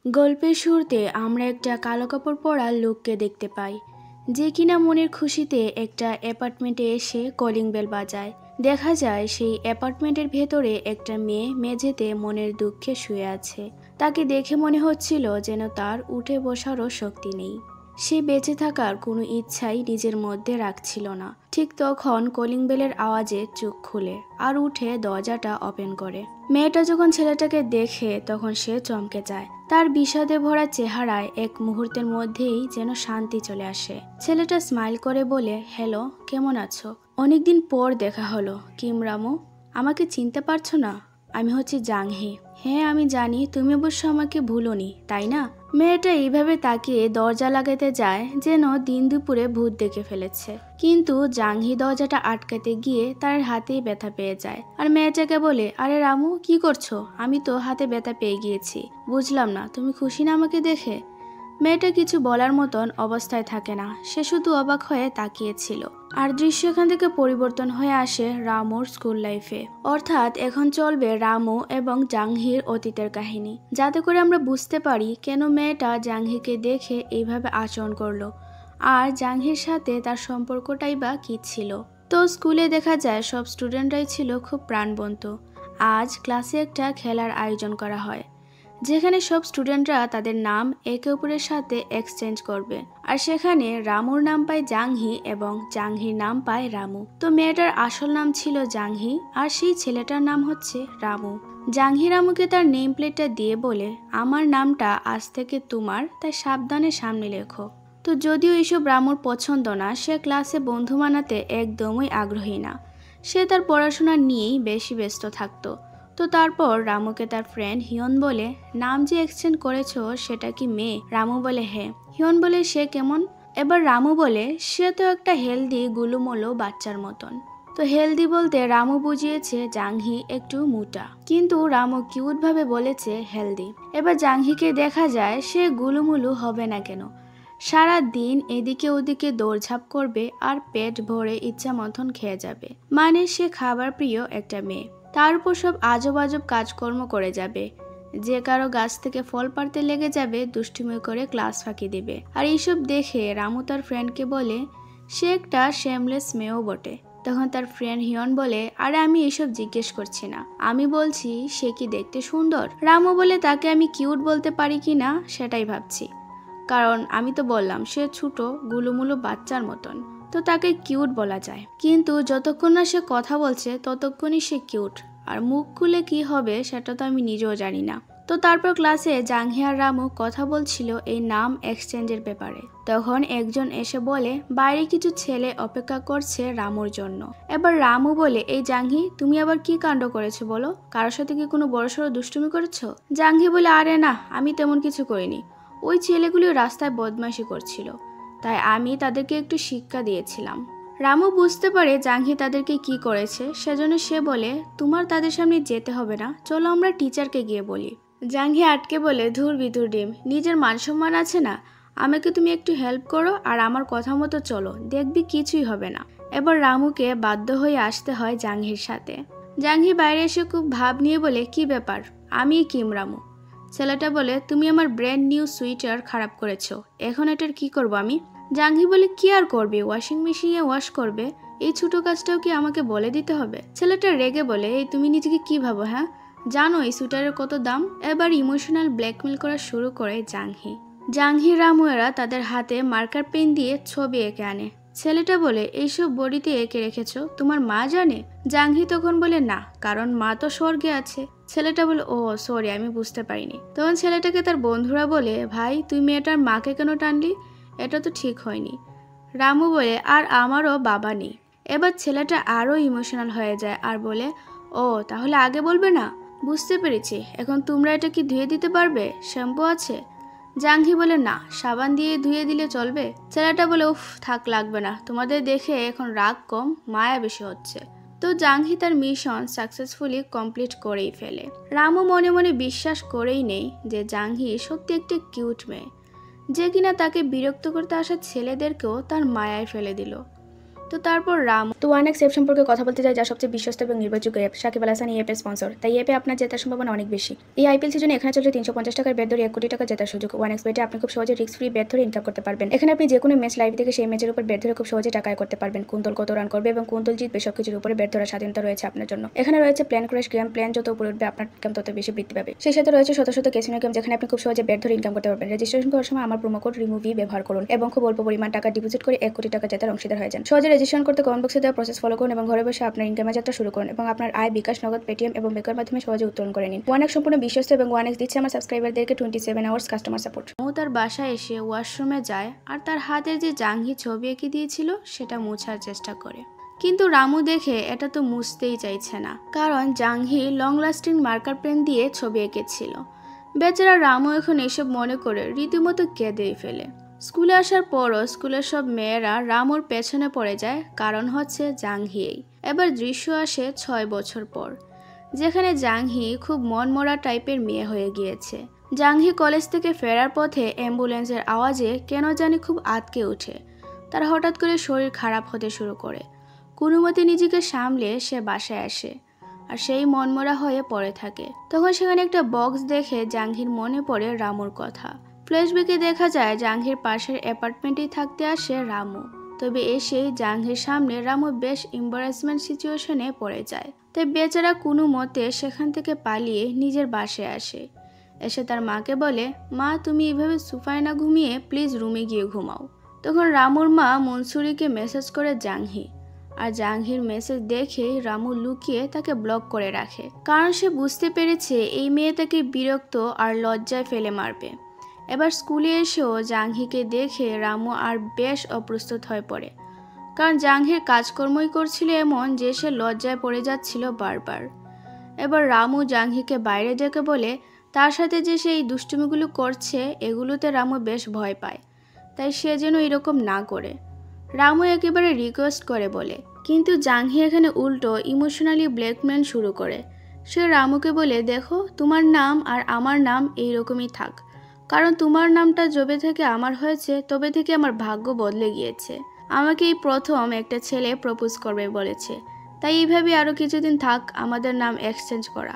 গল্পের শুরুতে আমরা একটা কালো কাপড় পরা লোককে দেখতে পাই, যে কিনা মনের খুশিতে একটা অ্যাপার্টমেন্টে এসে কলিং বেল বাজায়। দেখা যায় সেই অ্যাপার্টমেন্টের ভেতরে একটা মেয়ে মেঝেতে মনের দুঃখে শুয়ে আছে। তাকে দেখে মনে হচ্ছিল যেন তার উঠে বসারও শক্তি নেই। সে বেঁচে থাকার কোনো ইচ্ছাই নিজের মধ্যে রাখছিল না। ঠিক তখন কলিং বেলের আওয়াজে চোখ খুলে আর উঠে দরজাটা ওপেন করে। মেয়েটা যখন ছেলেটাকে দেখে তখন সে চমকে যায়। তার বিষাদে ভরা চেহারায় এক মুহূর্তের মধ্যেই যেন শান্তি চলে আসে। ছেলেটা স্মাইল করে বলে, হ্যালো, কেমন আছো? অনেকদিন পর দেখা হলো। কিম রামু, আমাকে চিনতে পারছো না? আমি হচ্ছি জাংহি। হ্যাঁ, আমি জানি, তুমি অবশ্য আমাকে ভুলোনি, তাই না? মেয়েটা এইভাবে তাকিয়ে দরজা লাগাতে যায় যেন দিন দুপুরে ভূত দেখে ফেলেছে। কিন্তু জাংহি দরজাটা আটকাতে গিয়ে তার হাতেই ব্যথা পেয়ে যায়। আর মেয়েটাকে বলে, আরে রামু, কি করছো? আমি তো হাতে ব্যথা পেয়ে গিয়েছি। বুঝলাম না, তুমি খুশি না আমাকে দেখে? মেয়েটা কিছু বলার মতন অবস্থায় থাকে না, সে শুধু অবাক হয়ে তাকিয়েছিল। আর দৃশ্য এখান থেকে পরিবর্তন হয়ে আসে রামুর স্কুল লাইফে। অর্থাৎ এখন চলবে রামু এবং জাংহির অতীতের কাহিনী, যাতে করে আমরা বুঝতে পারি কেন মেয়েটা জাংহিকে দেখে এইভাবে আচরণ করলো, আর জাংহির সাথে তার সম্পর্কটাই বা কী ছিল। তো স্কুলে দেখা যায় সব স্টুডেন্টরাই ছিল খুব প্রাণবন্ত। আজ ক্লাসে একটা খেলার আয়োজন করা হয়, যেখানে সব স্টুডেন্টরা তাদের নাম একে অপরের সাথে এক্সচেঞ্জ করবে। আর সেখানে রামুর নাম পায় জাংহি এবং জাংহির নাম পায় রামু। তো মেয়েটার আসল নাম ছিল জাংহি আর সেই ছেলেটার নাম হচ্ছে রামু। জাংহি রামুকে তার নেম প্লেটটা দিয়ে বলে, আমার নামটা আজ থেকে তোমার, তাই সাবধানে সামনে লেখো। তো যদিও এইসব রামুর পছন্দ না, সে ক্লাসে বন্ধু বানাতে একদমই আগ্রহী না। সে তার পড়াশোনা নিয়েই বেশি ব্যস্ত থাকতো। তো তারপর রামুকে তার ফ্রেন্ড হিয়ন বলে, নাম যে এক্সচেঞ্জ করেছো সেটা কি মেয়ে? রামু বলে হ্যাঁ। হিয়ন বলে, সে কেমন? এবার রামু বলে, সে তো একটা হেলদি গুলুমুলু বাচ্চার মতন। তো হেলদি বলতে রামু বুঝিয়েছে জাংহি একটু মোটা, কিন্তু রামু কিউট ভাবে বলেছে হেলদি। এবার জাংহিকে দেখা যায় সে গুলুমুলু হবে না কেন, সারা দিন এদিকে ওদিকে দৌড়ঝাঁপ করবে আর পেট ভরে ইচ্ছা মতন খেয়ে যাবে। মানে সে খাবার প্রিয় একটা মেয়ে। তার উপর সব আজব আজব কাজকর্ম করে যাবে, যে কারো গাছ থেকে ফল পাড়তে লেগে যাবে, দুষ্টুমি করে ক্লাস ফাঁকি দেবে। আর এইসব দেখে রামু তার ফ্রেন্ডকে বলে, সে একটা শেমলেস মেয়েও বটে। তখন তার ফ্রেন্ড হিয়ন বলে, আরে আমি এসব জিজ্ঞেস করছি না, আমি বলছি সে কি দেখতে সুন্দর? রামু বলে, তাকে আমি কিউট বলতে পারি কি না সেটাই ভাবছি, কারণ আমি তো বললাম সে ছোট গুলুমুলু বাচ্চার মতন, তো তাকে কিউট বলা যায়। কিন্তু যতক্ষণ না সে কথা বলছে ততক্ষণই সে কিউট, আর মুখ খুলে কি হবে সেটা তো আমি নিজেও জানি না। তো তারপর ক্লাসে জাংহি আর রামু কথা বলছিল এই নাম এক্সচেঞ্জের ব্যাপারে। তখন একজন এসে বলে, বাইরে কিছু ছেলে অপেক্ষা করছে রামুর জন্য। এবার রামু বলে, এই জাংহি, তুমি আবার কি কাণ্ড করেছো বলো? কারোর সাথে কি কোনো বড়সড় দুষ্টুমি করেছো? জাংহি বলে, আরে না, আমি তেমন কিছু করিনি। ওই ছেলেগুলো রাস্তায় বদমাইশি করছিল, তাই আমি তাদেরকে একটু শিক্ষা দিয়েছিলাম। রামু বুঝতে পারে জাংহি তাদেরকে কি করেছে, সেজন্য সে বলে, তোমার তাদের সামনে যেতে হবে না, চলো আমরা টিচারকে গিয়ে বলি। জাংহি আটকে বলে, ধুর বিধুর ডিম, নিজের মান সম্মান আছে না? আমাকে তুমি একটু হেল্প করো আর আমার কথা মতো চলো, দেখবি কিছুই হবে না। এবার রামুকে বাধ্য হয়ে আসতে হয় জাংহির সাথে। জাংহি বাইরে এসে খুব ভাব নিয়ে বলে, কি ব্যাপার? আমি কিম রামু। ছেলেটা বলে, তুমি আমার ব্র্যান্ড নিউ সুইটার খারাপ করেছো, এখন এটার কি করবো আমি? জাংহি বলে, কি আর করবে, ওয়াশিং মেশিনে ওয়াশ করবে, এই ছোট কাজটাও কি আমাকে বলে দিতে হবে? ছেলেটা রেগে বলে, এই তুমি নিজেকে কি ভাবো, হ্যাঁ? জানো এই সুইটারের কত দাম? এবার ইমোশনাল ব্ল্যাকমেল করা শুরু করে জাংহি। জাংহি রামুয়েরা তাদের হাতে মার্কার পেন দিয়ে ছবি এঁকে আনে। ছেলেটা বলে, এইসব বডিতে এঁকে রেখেছো, তোমার মা জানে? জাংহি তখন বলে, না, কারণ মা তো স্বর্গে আছে। ছেলেটা বলে, ও সরি, আমি বুঝতে পারিনি। তখন ছেলেটাকে তার বন্ধুরা বলে, ভাই তুই মেয়েটার মাকে কেন টানলি? এটা তো ঠিক হয়নি। রামু বলে, আর আমারও বাবা নেই। এবার ছেলেটা আরও ইমোশনাল হয়ে যায় আর বলে, ও তাহলে আগে বলবে না? বুঝতে পেরেছি, এখন তোমরা এটা কি ধুয়ে দিতে পারবে? শ্যাম্পু আছে? জাংহি বলে, না, সাবান দিয়ে ধুয়ে দিলে চলবে। ছেলেটা বলে, উফ থাক, লাগবে না, তোমাদের দেখে এখন রাগ কম, মায়া বেশি হচ্ছে। তো জাংহি তার মিশন সাকসেসফুলি কমপ্লিট করেই ফেলে। রামু মনে মনে বিশ্বাস করেই নেই যে জাংহি সত্যি একটি কিউট মেয়ে, যে কিনা তাকে বিরক্ত করতে আসা ছেলেদেরকেও তার মায়ায় ফেলে দিল। তো তারপর রামু তো ওয়ানেক্স অ্যাপ সম্পর্কে কথা বলতে যায়, যা সবচেয়ে বিশ্বস্ত এবং নির্ভরযোগ্য অ্যাপ। সাকিব আল হাসান এই অ্যাপের স্পন্সর, তাই অ্যাপে আপনার জেতার সম্ভাবনা অনেক বেশি। এই আইপিএল সিজনে এখানে চলছে 350 টাকার ব্যাট ধরে 1 কোটি টাকা জেতার সুযোগ। ওয়ানেক্স বেটে আপনি খুব সহজে রিস্ক ফ্রি ব্যাট ধরে ইনকাম করতে পারবেন। এখানে আপনি যে কোনো ম্যাচ লাইভ থেকে সেই ম্যাচের উপর ব্যাট ধরে খুব সহজে টাকা আয় করতে পারবেন। কোন দল কত রান করবে এবং কোন দল জিতবে সবকিছুর উপরে ব্যাট ধরার স্বাধীনতা রয়েছে আপনার জন্য। এখানে রয়েছে প্ল্যান ক্র্যাশ গেম, প্ল্যান যত উপরে উঠবে আপনার ইনকাম তত বেশি বৃদ্ধি পাবে। সেই সাথে রয়েছে শত শত ক্যাসিনো গেম, যেখানে আপনি খুব সহজে ব্যাট ধরে ইনকাম করতে পারবেন। রেজিস্ট্রেশন করার সময় আমার প্রোমো কোড রিমুভি ব্যবহার করুন এবং খুব অল্প পরিমাণ টাকা ডিপোজিট করে 1 কোটি টাকা জেতার অংশীদার হয়ে যান। সহজে রেজিস্ট্রেশন করতে কমেন্ট বক্সে দেওয়া প্রসেস ফলো করুন এবং ঘরে বসে আপনার ইনকামের যাত্রা শুরু করুন এবং আপনার আয় বিকাশ, নগদ, পেটিএম এবং বেকার মাধ্যমে সহজে উত্তোলন করে নিন। ওয়ানেক্স সম্পূর্ণ বিশ্বস্ত এবং ওয়ানেক্স দিচ্ছে আমার সাবস্ক্রাইবারদেরকে 27 আওয়ার্স কাস্টমার সাপোর্ট। ও তার বাসায় এসে ওয়াশরুমে যায় আর তার হাতের যে জাঙ্গি ছবি এঁকে দিয়েছিল সেটা মোছার চেষ্টা করে, কিন্তু রামু দেখে এটা তো মুছতেই চাইছে না, কারণ জাঙ্গি লং লাস্টিং মার্কার পেন দিয়ে ছবি এঁকেছিল। বেচারা রামু এখন এসব মনে করে রীতিমতো কেঁদেই ফেলে। স্কুলে আসার পরও স্কুলের সব মেয়েরা রামুর পেছনে পড়ে যায়, কারণ হচ্ছে জাংহিই। এবার দৃশ্য আসে 6 বছর পর, যেখানে জাংহি খুব মনমরা টাইপের মেয়ে হয়ে গিয়েছে। জাংহি কলেজ থেকে ফেরার পথে অ্যাম্বুলেন্সের আওয়াজে কেন জানি খুব আটকে ওঠে। তার হঠাৎ করে শরীর খারাপ হতে শুরু করে। কোনোমতে নিজেকে সামলে সে বাসায় আসে আর সেই মনমরা হয়ে পড়ে থাকে। তখন সেখানে একটা বক্স দেখে জাংহির মনে পড়ে রামুর কথা। ফ্ল্যাশব্যাকে দেখা যায় জাংহির পাশের অ্যাপার্টমেন্টেই থাকতে আসে রামু। তবে এসেই জাংহির সামনে রামু বেশ এম্বারাসমেন্ট সিচুয়েশনে পড়ে যায়। তাই বেচারা কোনো মতে সেখান থেকে পালিয়ে নিজের বাসায় আসে। এসে তার মাকে বলে, মা তুমি এভাবে সোফায় না ঘুমিয়ে প্লিজ রুমে গিয়ে ঘুমাও। তখন রামুর মা মনসুরিকে মেসেজ করে জাংহি, আর জাংহির মেসেজ দেখে রামু লুকিয়ে তাকে ব্লক করে রাখে, কারণ সে বুঝতে পেরেছে এই মেয়ে তাকে বিরক্ত আর লজ্জায় ফেলে মারবে। এবার স্কুলে এসেও জাংহিকে দেখে রামু আর বেশ অপ্রস্তুত হয়ে পড়ে, কারণ জাংহির কাজকর্মই করছিল এমন যে সে লজ্জায় পড়ে যাচ্ছিল বারবার। এবার রামু জাংহিকে বাইরে ডেকে বলে তার সাথে যে সেই দুষ্টুমিগুলো করছে এগুলোতে রামু বেশ ভয় পায়, তাই সে যেন এরকম না করে। রামু একেবারে রিকোয়েস্ট করে বলে, কিন্তু জাংহি এখানে উল্টো ইমোশনালি ব্ল্যাকমেল শুরু করে। সে রামুকে বলে, দেখো তোমার নাম আর আমার নাম এইরকমই থাক, কারণ তোমার নামটা যবে থেকে আমার হয়েছে তবে থেকে আমার ভাগ্য বদলে গিয়েছে। আমাকে এই প্রথম একটা ছেলে প্রপোজ করবে বলেছে, তাই এইভাবে আরও কিছুদিন থাক, আমাদের নাম এক্সচেঞ্জ করা।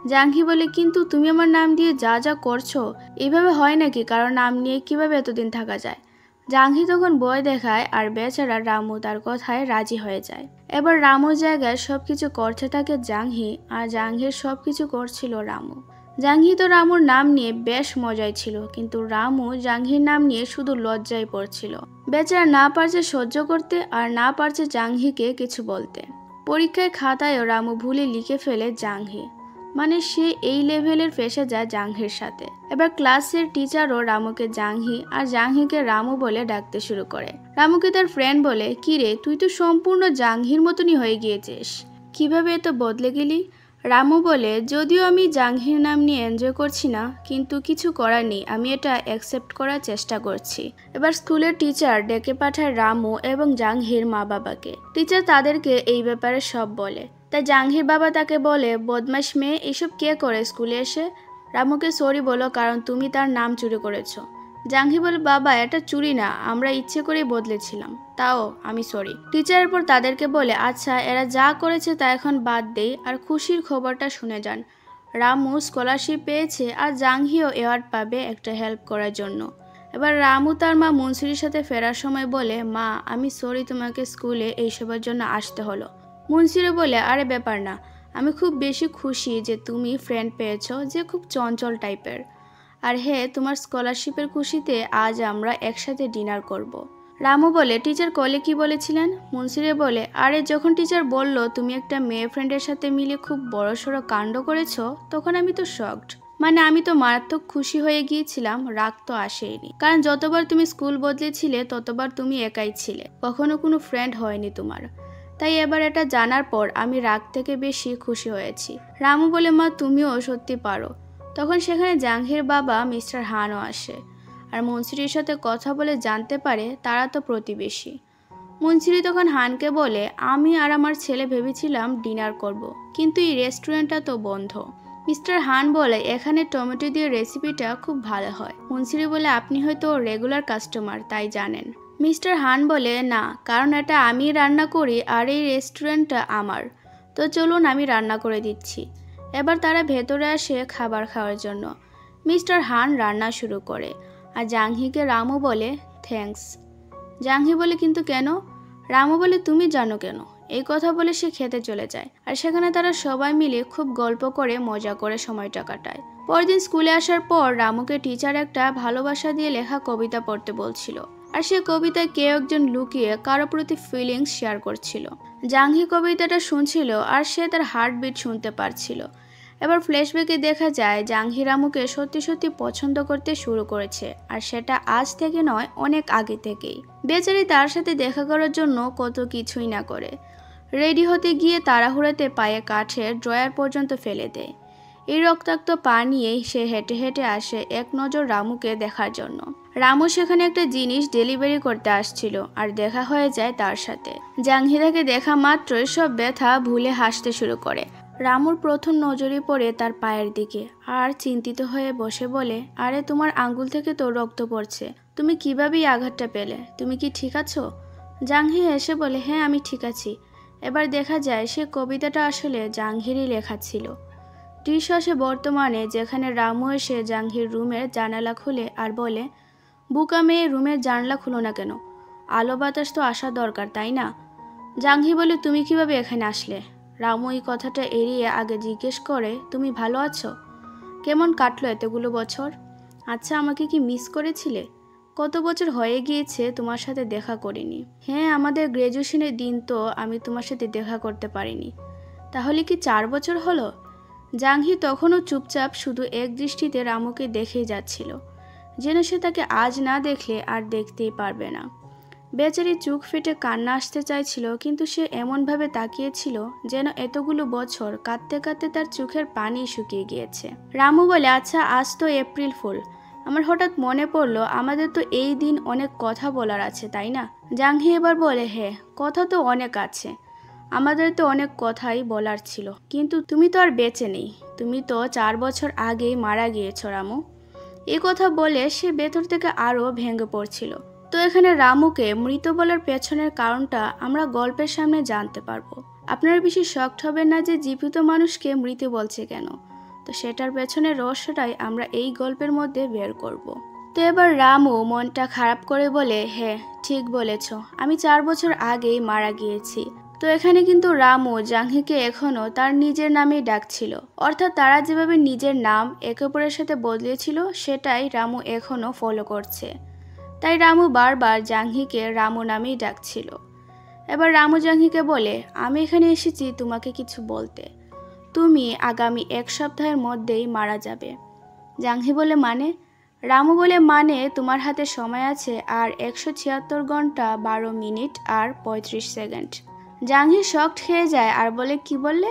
জাংহি বলে, কিন্তু তুমি আমার নাম দিয়ে যা যা করছো এইভাবে হয় নাকি, কারণ নাম নিয়ে কিভাবে এতদিন থাকা যায়। জাংহি তখন ভয় দেখায় আর বেচারা রামু তার কথায় রাজি হয়ে যায়। এবার রামুর জায়গায় সবকিছু করতে থাকে জাংহি, আর জাংহির সবকিছু করছিল রামু। জাংহি তো রামুর নাম নিয়ে বেশ মজাই ছিল, কিন্তু রামু জাংহির নাম নিয়ে শুধু লজ্জায় পড়ছিল। বেচারা না পারছে সহ্য করতে আর না পারছে জাংহিকে কিছু বলতে। পরীক্ষায় খাতায়ও রামু ভুলে লিখে ফেলে জাংহি, মানে সে এই লেভেলের ফেসে যায় জাংহির সাথে। এবার ক্লাসের টিচারও রামুকে জাংহি আর জাংহিকে রামু বলে ডাকতে শুরু করে। রামুকে তার ফ্রেন্ড বলে, কিরে তুই তো সম্পূর্ণ জাংহির মতনই হয়ে গিয়েছিস, কিভাবে এত বদলে গেলি? রামু বলে, যদিও আমি জাংহির নাম নিয়ে এনজয় করছি না, কিন্তু কিছু করার নেই, আমি এটা অ্যাকসেপ্ট করার চেষ্টা করছি। এবার স্কুলের টিচার ডেকে পাঠায় রামু এবং জাংহির মা বাবাকে। টিচার তাদেরকে এই ব্যাপারে সব বলে। তাই জাংহির বাবা তাকে বলে, বদমাশ মেয়ে, এসব কে করে স্কুলে এসে? রামুকে সরি বলো, কারণ তুমি তার নাম চুরি করেছ। জাংহি বলে, বাবা এটা চুরি না, আমরা ইচ্ছে করেই বদলেছিলাম, তাও আমি সরি। টিচারের পর তাদেরকে বলে, আচ্ছা এরা যা করেছে তা এখন বাদ দেই আর খুশির খবরটা শুনে যান। রামু স্কলারশিপ পেয়েছে আর জাংহিও অ্যাওয়ার্ড পাবে একটা হেল্প করার জন্য। এবার রামু তার মা মনসুরির সাথে ফেরার সময় বলে, মা আমি সরি তোমাকে স্কুলে এইসবের জন্য আসতে হলো। মনসুরি বলে, আরে ব্যাপার না, আমি খুব বেশি খুশি যে তুমি ফ্রেন্ড পেয়েছো যে খুব চঞ্চল টাইপের। আর হ্যাঁ, তোমার স্কলারশিপের খুশিতে আজ আমরা একসাথে ডিনার করব। রামু বলে, টিচার কলে কি বলেছিলেন? মনসুরি বলে, আরে যখন টিচার বলল তুমি একটা মেয়ে ফ্রেন্ডের সাথে মিলে খুব বড়সড় কাণ্ড করেছো, তখন আমি তো শকড, মানে আমি তো মারাত্মক খুশি হয়ে গিয়েছিলাম, রাগ তো আসেইনি, কারণ যতবার তুমি স্কুল বদলেছিলে ততবার তুমি একাই ছিলে, কখনো কোনো ফ্রেন্ড হয়নি তোমার। তাই এবার এটা জানার পর আমি রাগ থেকে বেশি খুশি হয়েছি। রামু বলে, মা তুমিও সত্যি পারো। তখন সেখানে জাংহির বাবা মিস্টার হানও আসে আর মনসুরির সাথে কথা বলে জানতে পারে তারা তো প্রতিবেশী। মনসুরি তখন হানকে বলে, আমি আর আমার ছেলে ভেবেছিলাম ডিনার করব, কিন্তু এই রেস্টুরেন্টটা তো বন্ধ। মিস্টার হান বলে, এখানে টমেটো দিয়ে রেসিপিটা খুব ভালো হয়। মনসুরি বলে, আপনি হয়তো রেগুলার কাস্টমার তাই জানেন। মিস্টার হান বলে, না, কারণ এটা আমি রান্না করি আর এই রেস্টুরেন্টটা আমার। তো চলুন, আমি রান্না করে দিচ্ছি। এবার তারা ভেতরে আসে খাবার খাওয়ার জন্য। মিস্টার হান রান্না শুরু করে আর জাংহিকে রামু বলে, থ্যাঙ্কস। জাংহি বলে, কিন্তু কেন? রামু বলে, তুমি জানো কেন। এই কথা বলে সে খেতে চলে যায় আর সেখানে তারা সবাই মিলে খুব গল্প করে মজা করে সময়টা কাটায়। পরদিন স্কুলে আসার পর রামুকে টিচার একটা ভালোবাসা দিয়ে লেখা কবিতা পড়তে বলছিল আর সে কবিতায় কেউ একজন লুকিয়ে কারো প্রতি ফিলিংস শেয়ার করছিল। জাংহি কবিতাটা শুনছিল আর সে তার হার্টবিট শুনতে পারছিল। এবার ফ্ল্যাশব্যাকে দেখা যায় জাংহি রামুকে সত্যি সত্যি পছন্দ করতে শুরু করেছে আর সেটা আজ থেকে নয়, অনেক আগে থেকেই। বেচারি তার সাথে দেখা করার জন্য কত কিছুই না করে। রেডি হতে গিয়ে তাড়াহুড়োতে পায়ে কাঠের ড্রয়ার পর্যন্ত ফেলে দেয়। এই রক্তাক্ত পা নিয়েই সে হেঁটে হেঁটে আসে এক নজর রামুকে দেখার জন্য। রামু সেখানে একটা জিনিস ডেলিভারি করতে আসছিল আর দেখা হয়ে যায় তার সাথে। জাংহি তাকে দেখা মাত্রই সব ব্যথা ভুলে হাসতে শুরু করে। রামুর প্রথম নজরই পড়ে তার পায়ের দিকে আর চিন্তিত হয়ে বসে বলে, আরে তোমার আঙ্গুল থেকে তো রক্ত পড়ছে, তুমি কিভাবে এই আঘাতটা পেলে? তুমি কি ঠিক আছো? জাংহি হেসে বলে, হ্যাঁ, আমি ঠিক আছি। এবার দেখা যায় সে কবিতাটা আসলে জাংহিরই লেখা ছিল। দৃশ্য আসে বর্তমানে, যেখানে রামু এসে জাংহির রুমের জানালা খুলে আর বলে, বুকা মেয়ে, রুমের জানলা খুলো না কেন? আলো বাতাস তো আসা দরকার, তাই না? জাংহি বলে, তুমি কিভাবে এখানে আসলে? রামু এই কথাটা এড়িয়ে আগে জিজ্ঞেস করে, তুমি ভালো আছো? কেমন কাটলো এতগুলো বছর? আচ্ছা, আমাকে কি মিস করেছিলে? কত বছর হয়ে গিয়েছে তোমার সাথে দেখা করিনি। হ্যাঁ, আমাদের গ্র্যাজুয়েশনের দিন তো আমি তোমার সাথে দেখা করতে পারিনি। তাহলে কি 4 বছর হলো? জাংহি তখনও চুপচাপ শুধু এক দৃষ্টিতে রামুকে দেখেই যাচ্ছিল, যেন সে তাকে আজ না দেখলে আর দেখতেই পারবে না। বেচারি চোখ ফেটে কান্না আসতে চাইছিল, কিন্তু সে এমনভাবে তাকিয়েছিল যেন এতগুলো বছর কাঁদতে কাঁদতে তার চোখের পানি শুকিয়ে গিয়েছে। রামু বলে, আচ্ছা, আজ তো এপ্রিল ফুল। আমার হঠাৎ মনে পড়লো আমাদের তো এই দিন অনেক কথা বলার আছে, তাই না? জাংহি এবার বলে, হ্যাঁ, কথা তো অনেক আছে, আমাদের তো অনেক কথাই বলার ছিল, কিন্তু তুমি তো আর বেঁচে নেই, তুমি তো 4 বছর আগেই মারা গিয়েছো রামু। এই কথা বলে সে ভেতর থেকে আরও ভেঙে পড়ছিল। তো এখানে রামুকে মৃত বলার পেছনের কারণটা আমরা গল্পের সামনে জানতে পারবো। আপনারা বেশি শকড হবেন না যে জীবিত মানুষকে মৃত বলছে কেন, তো সেটার পেছনের রহস্যটাই আমরা এই গল্পের মধ্যে বের করব। তো এবার রামু মনটা খারাপ করে বলে, হ্যাঁ, ঠিক বলেছ, আমি 4 বছর আগেই মারা গিয়েছি। তো এখানে কিন্তু রামু জাংহিকে এখনও তার নিজের নামেই ডাকছিল, অর্থাৎ তারা যেভাবে নিজের নাম একে অপরের সাথে বদলেছিল সেটাই রামু এখনও ফলো করছে। তাই রামু বারবার জাংহিকে রামু নামেই ডাকছিল। এবার রামু জাংহিকে বলে, আমি এখানে এসেছি তোমাকে কিছু বলতে। তুমি আগামী 1 সপ্তাহের মধ্যেই মারা যাবে। জাংহি বলে, মানে? রামু বলে, মানে তোমার হাতে সময় আছে আর 176 ঘন্টা 12 মিনিট আর 35 সেকেন্ড। জাংহি শকড খেয়ে যায় আর বলে, কি বললে?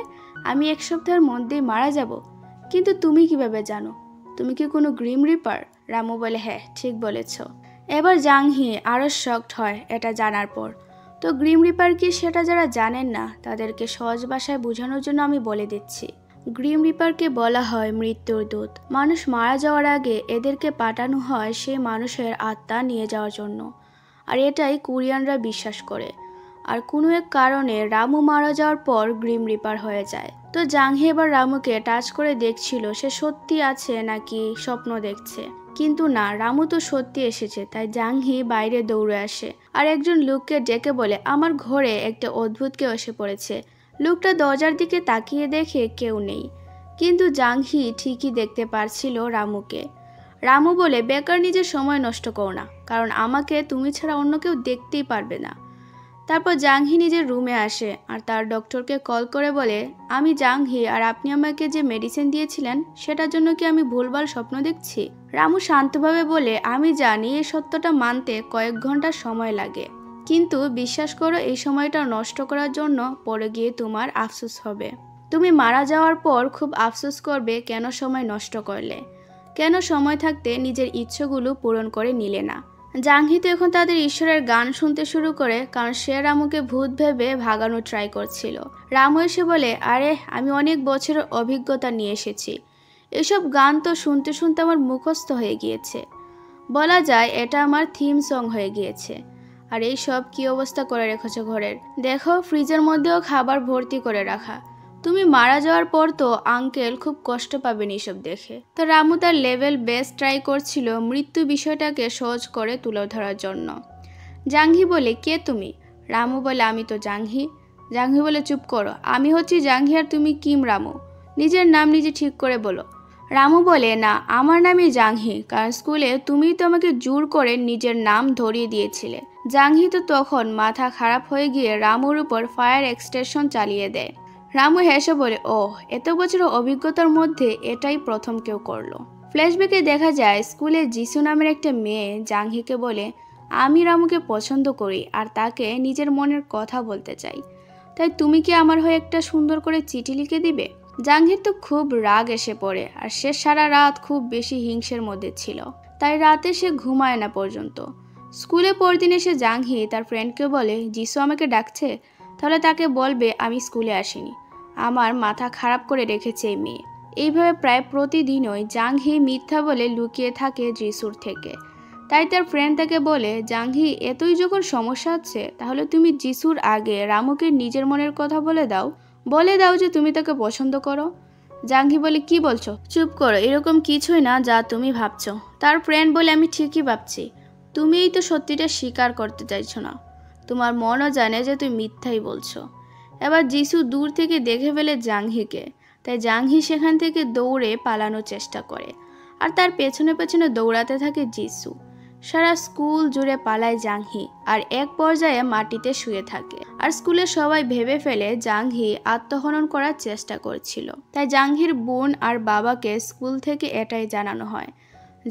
আমি 1 সপ্তাহের মধ্যেই মারা যাব? কিন্তু তুমি কিভাবে জানো? তুমি কি কোনো গ্রিম রিপার? রামু বলে, হ্যাঁ, ঠিক বলেছ। এবার জাংহি আরও শকড হয় এটা জানার পর। তো গ্রিম রিপার কি সেটা যারা জানেন না তাদেরকে সহজ ভাষায় বোঝানোর জন্য আমি বলে দিচ্ছি। গ্রিম রিপারকে বলা হয় মৃত্যুর দূত। মানুষ মারা যাওয়ার আগে এদেরকে পাঠানো হয় সে মানুষের আত্মা নিয়ে যাওয়ার জন্য, আর এটাই কোরিয়ানরা বিশ্বাস করে। আর কোনো এক কারণে রামু মারা যাওয়ার পর গ্রিম রিপার হয়ে যায়। তো জাংহি এবার রামুকে টাচ করে দেখছিল সে সত্যি আছে নাকি স্বপ্ন দেখছে, কিন্তু না, রামু তো সত্যি এসেছে। তাই জাংহি বাইরে দৌড়ে আসে আর একজন লোককে ডেকে বলে, আমার ঘরে একটা অদ্ভুত কেউ এসে পড়েছে। লোকটা দরজার দিকে তাকিয়ে দেখে কেউ নেই, কিন্তু জাংহি ঠিকই দেখতে পারছিল রামুকে। রামু বলে, বেকার নিজের সময় নষ্ট করো না, কারণ আমাকে তুমি ছাড়া অন্য কেউ দেখতেই পারবে না। তারপর জাংহি নিজের রুমে আসে আর তার ডক্টরকে কল করে বলে, আমি জাংহি, আর আপনি আমাকে যে মেডিসিন দিয়েছিলেন সেটার জন্য কি আমি ভুলভাল স্বপ্ন দেখছি? রামু শান্তভাবে বলে, আমি জানি এই সত্যটা মানতে কয়েক ঘন্টা সময় লাগে, কিন্তু বিশ্বাস করো এই সময়টা নষ্ট করার জন্য পরে গিয়ে তোমার আফসোস হবে। তুমি মারা যাওয়ার পর খুব আফসোস করবে কেন সময় নষ্ট করলে, কেন সময় থাকতে নিজের ইচ্ছেগুলো পূরণ করে নিলে না। জাংহি তো এখন তাদের ঈশ্বরের গান শুনতে শুরু করে, কারণ সে রামুকে ভূত ভেবে ভাগানোর ট্রাই করছিল। রামু এসে বলে, আরে আমি অনেক বছরের অভিজ্ঞতা নিয়ে এসেছি, এসব গান তো শুনতে শুনতে আমার মুখস্থ হয়ে গিয়েছে। বলা যায় এটা আমার থিম সং হয়ে গিয়েছে। আর এই সব কি অবস্থা করে রেখেছো ঘরের? দেখো ফ্রিজের মধ্যেও খাবার ভর্তি করে রাখা। তুমি মারা যাওয়ার পর তো আঙ্কেল খুব কষ্ট পাবেন এইসব দেখে। তো রামু তার লেভেল বেস্ট ট্রাই করছিল মৃত্যু বিষয়টাকে সহজ করে তুলে ধরার জন্য। জাংহি বলে, কে তুমি? রামু বলে, আমি তো জাংহি। জাংহি বলে, চুপ করো, আমি হচ্ছি জাংহি আর তুমি কিম রামু। নিজের নাম নিজে ঠিক করে বলো। রামু বলে, না, আমার নামই জাংহি, কারণ স্কুলে তুমিই তো আমাকে জোর করে নিজের নাম ধরিয়ে দিয়েছিলে। জাংহি তো তখন মাথা খারাপ হয়ে গিয়ে রামুর উপর ফায়ার এক্সটেনশন চালিয়ে দেয়। রামু হেসে বলে, ওহ, এত বছর অভিজ্ঞতার মধ্যে এটাই প্রথম কেউ করলো। ফ্ল্যাশব্যাকে দেখা যায় স্কুলে যিশু নামের একটা মেয়ে জাংহিকে বলে, আমি রামুকে পছন্দ করি আর তাকে নিজের মনের কথা বলতে চাই, তাই তুমি কি আমার হয়ে একটা সুন্দর করে চিঠি লিখে দিবে? জাংহির তো খুব রাগ এসে পড়ে, আর সে সারা রাত খুব বেশি হিংসের মধ্যে ছিল, তাই রাতে সে ঘুমায় না পর্যন্ত। স্কুলে পরদিন এসে জাংহি তার ফ্রেন্ডকে বলে, যিশু আমাকে ডাকছে, তাহলে তাকে বলবে আমি স্কুলে আসিনি, আমার মাথা খারাপ করে রেখেছে এই মেয়ে। এইভাবে প্রায় প্রতিদিনই জাংহি মিথ্যা বলে লুকিয়ে থাকে যিশুর থেকে। তাই তার ফ্রেন্ড তাকে বলে, জাংহি, এতই যখন সমস্যা হচ্ছে তাহলে তুমি যিশুর আগে রামুকে নিজের মনের কথা বলে দাও যে তুমি তাকে পছন্দ করো। জাংহি বলে, কি বলছো? চুপ করো, এরকম কিছুই না যা তুমি ভাবছো। তার ফ্রেন্ড বলে, আমি ঠিকই ভাবছি, তুমিই তো সত্যিটা স্বীকার করতে চাইছো না। তোমার মনও জানে যে তুমি মিথ্যাই বলছো। এবার যিশু দূর থেকে দেখে ফেলে জাংহিকে, তাই জাংহি সেখান থেকে দৌড়ে পালানোর চেষ্টা করে, আর তার পেছনে পেছনে দৌড়াতে থাকে যিশু। সারা স্কুল জুড়ে পালায় জাংহি, আর এক পর্যায়ে মাটিতে শুয়ে থাকে। আর স্কুলে সবাই ভেবে ফেলে জাংহি আত্মহনন করার চেষ্টা করছিল। তাই জাংহির বোন আর বাবাকে স্কুল থেকে এটাই জানানো হয়,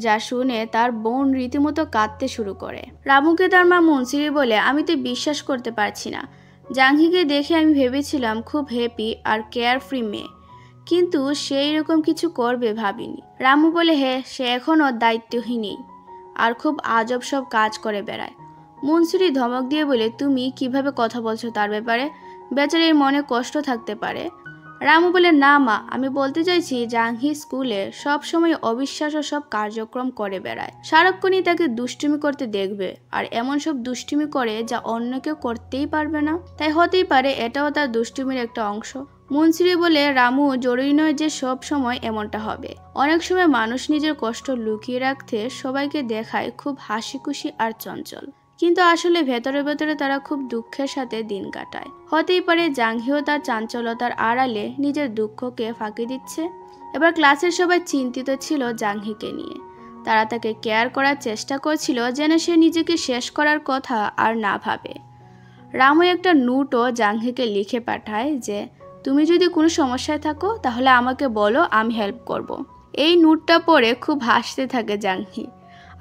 যা শুনে তার বোন রীতিমতো কাঁদতে শুরু করে। রামুকে তার মা মুন্সিরি বলে, আমি তো বিশ্বাস করতে পারছি না, জাংহিকে দেখে আমি ভেবেছিলাম খুব হ্যাপি আর কেয়ারফ্রি মেয়ে, কিন্তু সে এরকম কিছু করবে ভাবিনি। রামু বলে, হ্যাঁ, সে এখনও দায়িত্বহীনই আর খুব আজব সব কাজ করে বেড়ায়। মুন্সিরি ধমক দিয়ে বলে, তুমি কিভাবে কথা বলছো তার ব্যাপারে? বেচারির মনে কষ্ট থাকতে পারে। রামু বলে, না মা, আমি বলতে চাইছি জাংহি স্কুলে সব সময় অবিশ্বাস্য সব কার্যক্রম করে বেড়ায়। সারাক্ষণই তাকে দুষ্টুমি করতে দেখবে, আর এমন সব দুষ্টুমি করে যা অন্য কেউ করতেই পারবে না, তাই হতেই পারে এটাও তার দুষ্টুমির একটা অংশ। মুন্সিরি বলে, রামু, জরুরি নয় যে সব সময় এমনটা হবে। অনেক সময় মানুষ নিজের কষ্ট লুকিয়ে রাখতে সবাইকে দেখায় খুব হাসি খুশি আর চঞ্চল, কিন্তু আসলে ভেতরে ভেতরে তারা খুব দুঃখের সাথে দিন কাটায়। হতেই পারে জাংহিও তার চাঞ্চলতার আড়ালে নিজের দুঃখকে ফাঁকি দিচ্ছে। এবার ক্লাসের সবাই চিন্তিত ছিল জাংহিকে নিয়ে। তারা তাকে কেয়ার করার চেষ্টা করছিল যেন সে নিজেকে শেষ করার কথা আর না ভাবে। রামু একটা নোটও জাংহিকে লিখে পাঠায় যে, তুমি যদি কোনো সমস্যায় থাকো তাহলে আমাকে বলো, আমি হেল্প করব। এই নোটটা পড়ে খুব হাসতে থাকে জাংহি,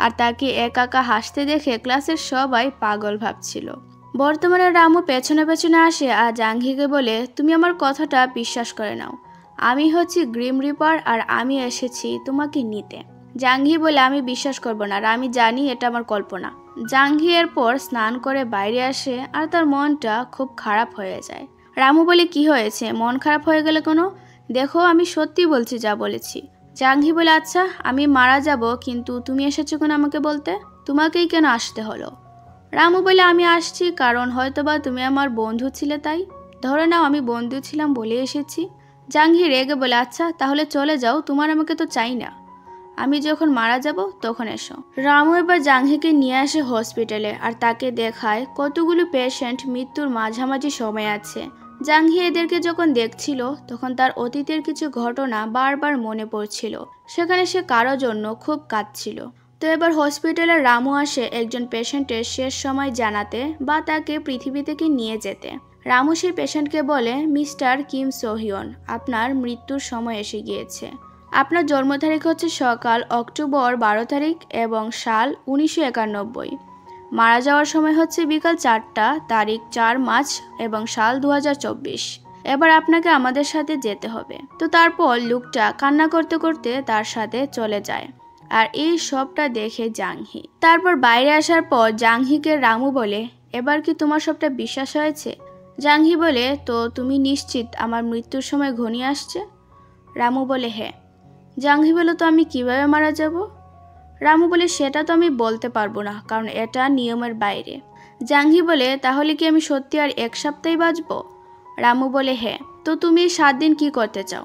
আর তাকে একা হাসতে দেখে ক্লাসের সবাই পাগল ভাবছিল। বর্তমানে রামু পেছনে পেছনে আসে আর জাংহিকে বলে, তুমি আমার কথাটা বিশ্বাস করে নাও, আমি হচ্ছি গ্রিম রিপার আর আমি এসেছি তোমাকে নিতে। জাংহি বলে, আমি বিশ্বাস করব না, আর আমি জানি এটা আমার কল্পনা। জাংহি এরপর স্নান করে বাইরে আসে আর তার মনটা খুব খারাপ হয়ে যায়। রামু বলে, কি হয়েছে, মন খারাপ হয়ে গেলে কোনো? দেখো, আমি সত্যি বলছি যা বলেছি। জাংহি বলে, আচ্ছা, আমি মারা যাব, কিন্তু তুমি এসেছো কেন আমাকে বলতে? তোমাকেই কেন আসতে হলো? রামু বলে, আমি আসছি কারণ হয়তোবা তুমি আমার বন্ধু ছিলে, তাই ধরে নাও আমি বন্ধু ছিলাম বলে এসেছি। জাংহি রেগে বলে, আচ্ছা তাহলে চলে যাও, তোমার আমাকে তো চাই না, আমি যখন মারা যাব তখন এসো। রামু এবার জাংহিকে নিয়ে আসে হসপিটালে, আর তাকে দেখায় কতগুলো পেশেন্ট মৃত্যুর মাঝামাঝি সময় আছে। জাংহি এদেরকে যখন দেখছিল তখন তার অতীতের কিছু ঘটনা বারবার মনে পড়ছিল, সেখানে সে কারো জন্য খুব কাঁদছিল। তো এবার হসপিটালে রামু আসে একজন পেশেন্টের শেষ সময় জানাতে বা তাকে পৃথিবী থেকে নিয়ে যেতে। রামু সেই পেশেন্টকে বলে, মিস্টার কিম সোহিয়ন, আপনার মৃত্যুর সময় এসে গিয়েছে। আপনার জন্ম তারিখ হচ্ছে সকাল অক্টোবর 12 তারিখ এবং সাল 1991। মারা যাওয়ার সময় হচ্ছে বিকাল 4টা, তারিখ 4 মার্চ এবং সাল 2024। এবার আপনাকে আমাদের সাথে যেতে হবে। তো তারপর লোকটা কান্না করতে করতে তার সাথে চলে যায়, আর এই সবটা দেখে জাংহি। তারপর বাইরে আসার পর জাংহিকে রামু বলে, এবার কি তোমার সবটা বিশ্বাস হয়েছে? জাংহি বলে, তো তুমি নিশ্চিত আমার মৃত্যুর সময় ঘনিয়ে আসছে? রামু বলে, হ্যাঁ। জাংহি বলে, তো আমি কিভাবে মারা যাব? রামু বলে, সেটা তো আমি বলতে পারবো না, কারণ এটা নিয়মের বাইরে। জাংহি বলে, তাহলে কি আমি সত্যি আর 1 সপ্তাহই বাঁচবো? রামু বলে, হ্যাঁ। তো তুমি 7 দিন কি করতে চাও?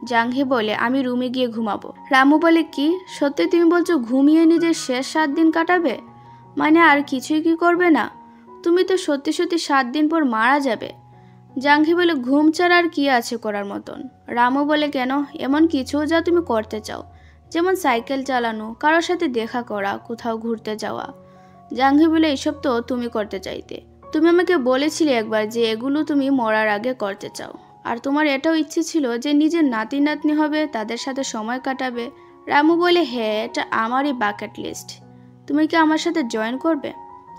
জাংহি বলে, আমি রুমে গিয়ে ঘুমাবো। রামু বলে, কি সত্যি তুমি বলছো ঘুমিয়ে নিজের শেষ 7 দিন কাটাবে? মানে আর কিছুই কি করবে না? তুমি তো সত্যি সত্যি 7 দিন পর মারা যাবে। জাংহি বলে, ঘুম ছাড়া আর কি আছে করার মতন? রামু বলে, কেন? এমন কিছু যা তুমি করতে চাও, যেমন সাইকেল চালানো, কারোর সাথে দেখা করা, কোথাও ঘুরতে যাওয়া। জাংহি বলে, এসব তো তুমি করতে চাইতে। তুমি আমাকে বলেছিলে একবার যে এগুলো তুমি মরার আগে করতে চাও, আর তোমার এটাও ইচ্ছে ছিল যে নিজের নাতি নাতনি হবে, তাদের সাথে সময় কাটাবে। রামু বলে, হ্যাঁ, এটা আমারই বাকেট লিস্ট। তুমি কি আমার সাথে জয়েন করবে?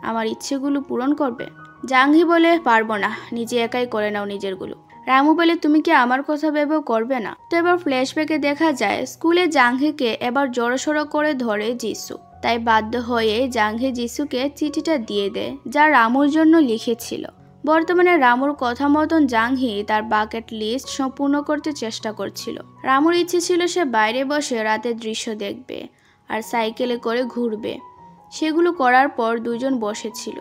আমার ইচ্ছেগুলো পূরণ করবে? জাংহি বলে, পারবো না, নিজে একাই করে নাও নিজেরগুলো। রামু বলে, তুমি কি আমার কথা ভেবেও করবে না? তো এবার ফ্ল্যাশব্যাকে দেখা যায় স্কুলে জাংহিকে এবার জড়সড়ো করে ধরে জিসু। তাই বাধ্য হয়ে জাংহি জিসুকে চিঠিটা দিয়ে দেয়, যা রামুর জন্য লিখেছিল। বর্তমানে রামুর কথা মতন জাংহি তার বাকেট লিস্ট সম্পূর্ণ করতে চেষ্টা করছিল। রামুর ইচ্ছে ছিল সে বাইরে বসে রাতের দৃশ্য দেখবে আর সাইকেলে করে ঘুরবে। সেগুলো করার পর দুজন বসেছিল।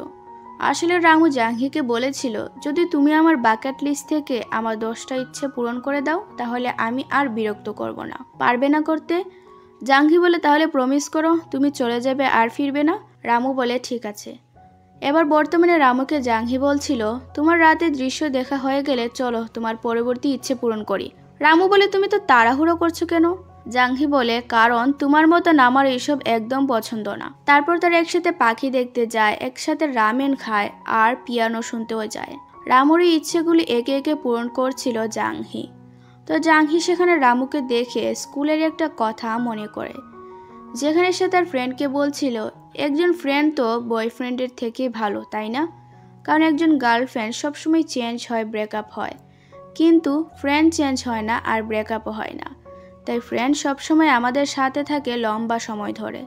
আসলে রামু জাংহিকে বলেছিল, যদি তুমি আমার বাকেট লিস্ট থেকে আমার 10টা ইচ্ছে পূরণ করে দাও তাহলে আমি আর বিরক্ত করব না। পারবে না করতে? জাংহি বলে, তাহলে প্রমিস করো তুমি চলে যাবে আর ফিরবে না। রামু বলে, ঠিক আছে। এবার বর্তমানে রামুকে জাংহি বলছিল, তোমার রাতের দৃশ্য দেখা হয়ে গেলে চলো তোমার পরবর্তী ইচ্ছে পূরণ করি। রামু বলে, তুমি তো তাড়াহুড়ো করছো কেন? জাংহি বলে, কারণ তোমার মতন আমার এইসব একদম পছন্দ না। তারপর তারা একসাথে পাখি দেখতে যায়, একসাথে রামেন খায় আর পিয়ানো শুনতেও যায়। রামুর এই ইচ্ছেগুলি একে একে পূরণ করছিল জাংহি। তো জাংহি সেখানে রামুকে দেখে স্কুলের একটা কথা মনে করে, যেখানে সে তার ফ্রেন্ডকে বলছিল, একজন ফ্রেন্ড তো বয়ফ্রেন্ডের থেকে ভালো, তাই না? কারণ একজন গার্লফ্রেন্ড সবসময় চেঞ্জ হয়, ব্রেকআপ হয়, কিন্তু ফ্রেন্ড চেঞ্জ হয় না আর ব্রেকআপও হয় না। তাই ফ্রেন্ড সবসময় আমাদের সাথে থাকে লম্বা সময় ধরে।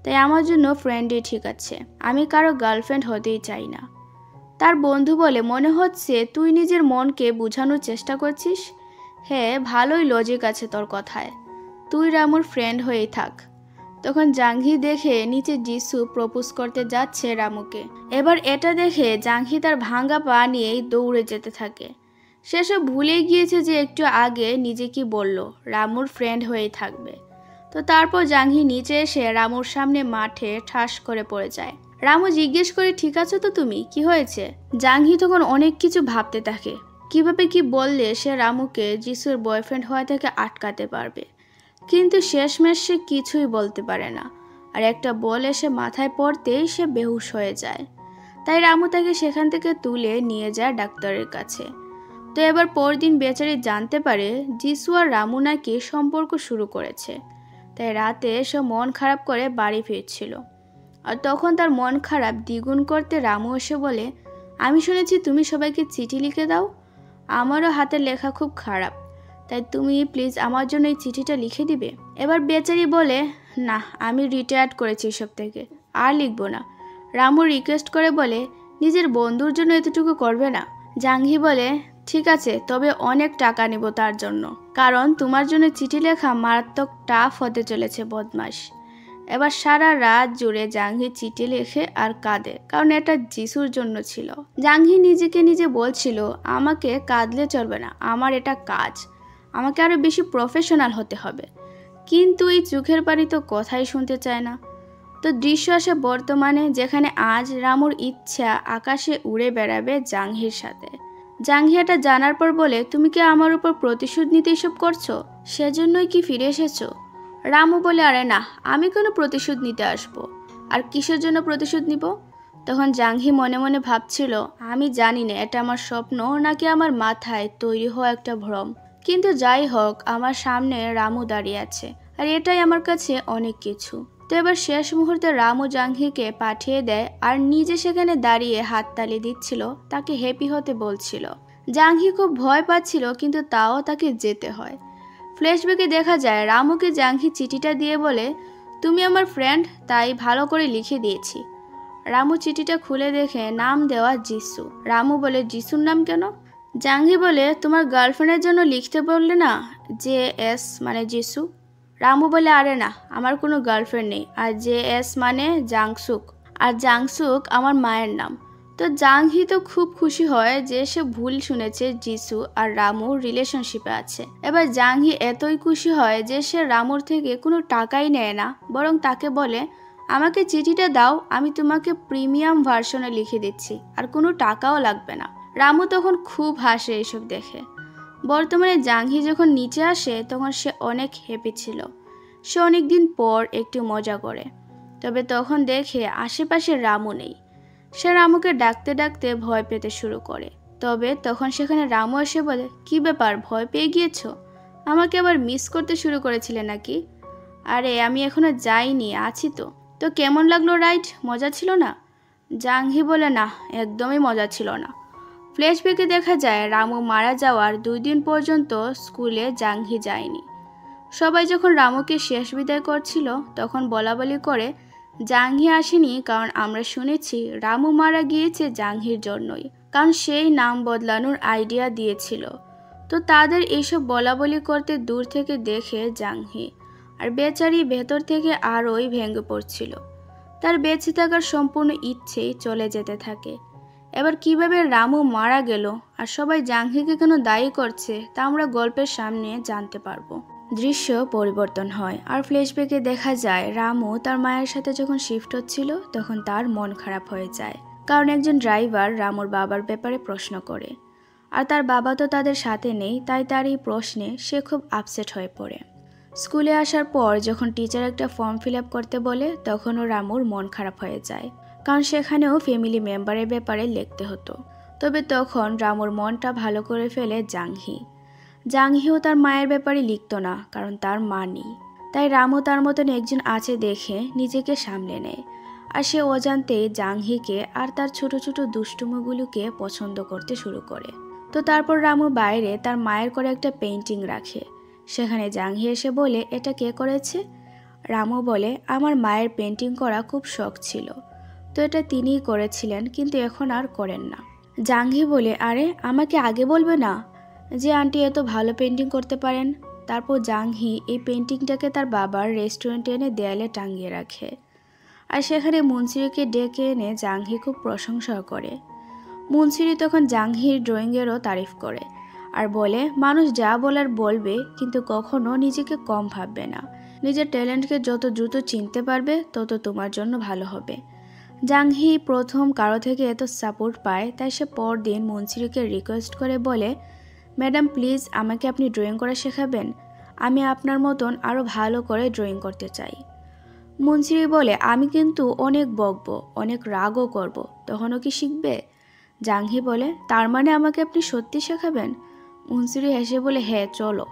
তাই আমার জন্য ফ্রেন্ডই ঠিক আছে, আমি কারো গার্লফ্রেন্ড হতেই চাই না। তার বন্ধু বলে, মনে হচ্ছে তুই নিজের মনকে বোঝানোর চেষ্টা করছিস। হ্যাঁ, ভালোই লজিক আছে তোর কথায়, তুই রামুর ফ্রেন্ড হয়েই থাক। তখন জাংহি দেখে নিচে জিসু প্রপোজ করতে যাচ্ছে রামুকে। এবার এটা দেখে জাংহি তার ভাঙা পা নিয়েই দৌড়ে যেতে থাকে। সেসব ভুলে গিয়েছে যে একটু আগে নিজে কি বলল, রামুর ফ্রেন্ড হয়েই থাকবে। তো তারপর জাংহি নিচে এসে রামুর সামনে মাঠে ঠাস করে পড়ে যায়। রামু জিজ্ঞেস করে, ঠিক আছো তো তুমি, কি হয়েছে? জাংহি তখন অনেক কিছু ভাবতে থাকে, কিভাবে কি বললে সে রামুকে জিসুর বয়ফ্রেন্ড হওয়া থেকে আটকাতে পারবে। কিন্তু শেষমেশ সে কিছুই বলতে পারে না, আর একটা বল এসে মাথায় পড়তেই সে বেহুশ হয়ে যায়। তাই রামু তাকে সেখান থেকে তুলে নিয়ে যায় ডাক্তারের কাছে। তো এবার পরদিন বেচারি জানতে পারে জিসু আর রামু নাকি সম্পর্ক শুরু করেছে। তাই রাতে সে মন খারাপ করে বাড়ি ফিরছিল, আর তখন তার মন খারাপ দ্বিগুণ করতে রামু এসে বলে, আমি শুনেছি তুমি সবাইকে চিঠি লিখে দাও। আমারও হাতের লেখা খুব খারাপ, তাই তুমি প্লিজ আমার জন্য এই চিঠিটা লিখে দিবে। এবার বেচারি বলে, না, আমি রিটায়ার্ড করেছি এসব থেকে, আর লিখবো না। রামু রিকোয়েস্ট করে বলে, নিজের বন্ধুর জন্য এতটুকু করবে না? জাংহি বলে, ঠিক আছে, তবে অনেক টাকা নিব তার জন্য, কারণ তোমার জন্য চিঠি লেখা মারাত্মক টাফ হতে চলেছে বদমাস। এবার সারা রাত জুড়ে জাংহি চিঠি লেখে আর কাঁদে, কারণ এটা জিসুর জন্য ছিল। জাংহি নিজেকে নিজে বলছিল, আমাকে কাঁদলে চলবে না, আমার এটা কাজ, আমাকে আরো বেশি প্রফেশনাল হতে হবে। কিন্তু এই চোখের পানি তো কথাই শুনতে চায় না। তো দৃশ্য আসে বর্তমানে, যেখানে আজ রামুর ইচ্ছা আকাশে উড়ে বেড়াবে জাংহির সাথে। জাংহি এটা জানার পর বলে, তুমি কি আমার উপর প্রতিশোধ নিতে এসব করছো? সেজন্যই কি ফিরে এসেছো? রামু বলে, আরে না, আমি কোনো প্রতিশোধ নিতে আসবো, আর কিসের জন্য প্রতিশোধ নিব? তখন জাংহি মনে মনে ভাবছিল, আমি জানি না এটা আমার স্বপ্ন নাকি আমার মাথায় তৈরি হওয়া একটা ভ্রম, কিন্তু যাই হোক, আমার সামনে রামু দাঁড়িয়ে আছে, আর এটাই আমার কাছে অনেক কিছু। তো এবার শেষ মুহূর্তে রামু জাংহিকে পাঠিয়ে দেয়, আর নিজে সেখানে দাঁড়িয়ে হাততালি দিচ্ছিল, তাকে হ্যাপি হতে বলছিল। জাংহি খুব ভয় পাচ্ছিল, কিন্তু তাও তাকে যেতে হয়। ফ্ল্যাশব্যাকে দেখা যায় রামুকে জাংহি চিঠিটা দিয়ে বলে, তুমি আমার ফ্রেন্ড, তাই ভালো করে লিখে দিয়েছি। রামু চিঠিটা খুলে দেখে নাম দেওয়া জিসু। রামু বলে, জিসুর নাম কেন? জাংহি বলে, তোমার গার্লফ্রেন্ডের জন্য লিখতে বললে না, JS মানে জিসু। রামু বলে, আরে না, আমার কোনো গার্লফ্রেন্ড নেই, আর JS মানে জাংসুক, আর জাংসুক আমার মায়ের নাম। তো জাংহি তো খুব খুশি হয় যে সে ভুল শুনেছে জিসু আর রামুর রিলেশনশিপে আছে। এবার জাংহি এতই খুশি হয় যে সে রামুর থেকে কোনো টাকাই নেয় না, বরং তাকে বলে আমাকে চিঠিটা দাও, আমি তোমাকে প্রিমিয়াম ভার্সনে লিখে দিচ্ছি, আর কোনো টাকাও লাগবে না। রামু তখন খুব হাসে এসব দেখে। বর্তমানে জাংহি যখন নিচে আসে তখন সে অনেক হ্যাপি ছিল। সে অনেক দিন পর একটু মজা করে, তবে তখন দেখে আশেপাশে রামু নেই। সে রামুকে ডাকতে ডাকতে ভয় পেতে শুরু করে। তবে তখন সেখানে রামু এসে বলে, কি ব্যাপার, ভয় পেয়ে গিয়েছো? আমাকে আবার মিস করতে শুরু করেছিলে নাকি? আরে আমি এখনো যাইনি, আছি তো। তো কেমন লাগলো রাইড, মজা ছিল না? জাংহি বলে, না, একদমই মজা ছিল না। ফ্ল্যাশব্যাকে দেখা যায় রামু মারা যাওয়ার 2 দিন পর্যন্ত স্কুলে জাংহি যায়নি। সবাই যখন রামুকে শেষ বিদায় করছিল তখন বলাবলি করে জাংহি আসেনি, কারণ আমরা শুনেছি রামু মারা গিয়েছে জাংহির জন্যই, কারণ সেই নাম বদলানোর আইডিয়া দিয়েছিল। তো তাদের এইসব বলাবলি করতে দূর থেকে দেখে জাংহি, আর বেচারি ভেতর থেকে আরোই ভেঙে পড়ছিল। তার বেঁচে থাকার সম্পূর্ণ ইচ্ছেই চলে যেতে থাকে। এবার কিভাবে রামু মারা গেল আর সবাই জাংহিকে কেন দায়ী করছে তা আমরা গল্পের সামনে জানতে পারবো। দৃশ্য পরিবর্তন হয় আর ফ্ল্যাশব্যাকে দেখা যায় রামু তার মায়ের সাথে যখন শিফট হচ্ছিল তখন তার মন খারাপ হয়ে যায়, কারণ একজন ড্রাইভার রামুর বাবার ব্যাপারে প্রশ্ন করে, আর তার বাবা তো তাদের সাথে নেই, তাই তার এই প্রশ্নে সে খুব আপসেট হয়ে পড়ে। স্কুলে আসার পর যখন টিচার একটা ফর্ম ফিল আপ করতে বলে তখনও রামুর মন খারাপ হয়ে যায়, কারণ সেখানেও ফ্যামিলি মেম্বারের ব্যাপারে লিখতে হতো। তবে তখন রামুর মনটা ভালো করে ফেলে জাংহি। জাংহিও তার মায়ের ব্যাপারে লিখত না, কারণ তার মা নেই। তাই রামু তার মতন একজন আছে দেখে নিজেকে সামলে নেয়, আর সে অজান্তেই জাংহিকে আর তার ছোট ছোট দুষ্টুমিগুলোকে পছন্দ করতে শুরু করে। তো তারপর রামু বাইরে তার মায়ের করে একটা পেইন্টিং রাখে। সেখানে জাংহি এসে বলে, এটা কে করেছে? রামু বলে, আমার মায়ের পেইন্টিং করা খুব শখ ছিল, তো এটা তিনিই করেছিলেন, কিন্তু এখন আর করেন না। জাংহি বলে, আরে আমাকে আগে বলবে না যে আন্টি এত ভালো পেইন্টিং করতে পারেন? তারপর জাংহি এই পেইন্টিংটাকে তার বাবার রেস্টুরেন্টে এনে দেয়ালে টাঙিয়ে রাখে, আর সেখানে মুনসিরিকে ডেকে এনে জাংহি খুব প্রশংসা করে। মুনসিরি তখন জাংহির ড্রয়িংয়েরও তারিফ করে আর বলে, মানুষ যা বলার বলবে, কিন্তু কখনো নিজেকে কম ভাববে না। নিজের ট্যালেন্টকে যত দ্রুত চিনতে পারবে তত তোমার জন্য ভালো হবে। জাংহি প্রথম কারো থেকে এত সাপোর্ট পায়, তাই সে পরদিন মুনসিরিকে রিকোয়েস্ট করে বলে, ম্যাডাম প্লিজ আমাকে আপনি ড্রয়িং করা শেখাবেন, আমি আপনার মতন আরও ভালো করে ড্রয়িং করতে চাই। মুনসিরি বলে, আমি কিন্তু অনেক বকবো, অনেক রাগও করব, তখনও কি শিখবে? জাংহি বলে, তার মানে আমাকে আপনি সত্যি শেখাবেন? মুনসিরি হেসে বলে, হ্যাঁ চলো।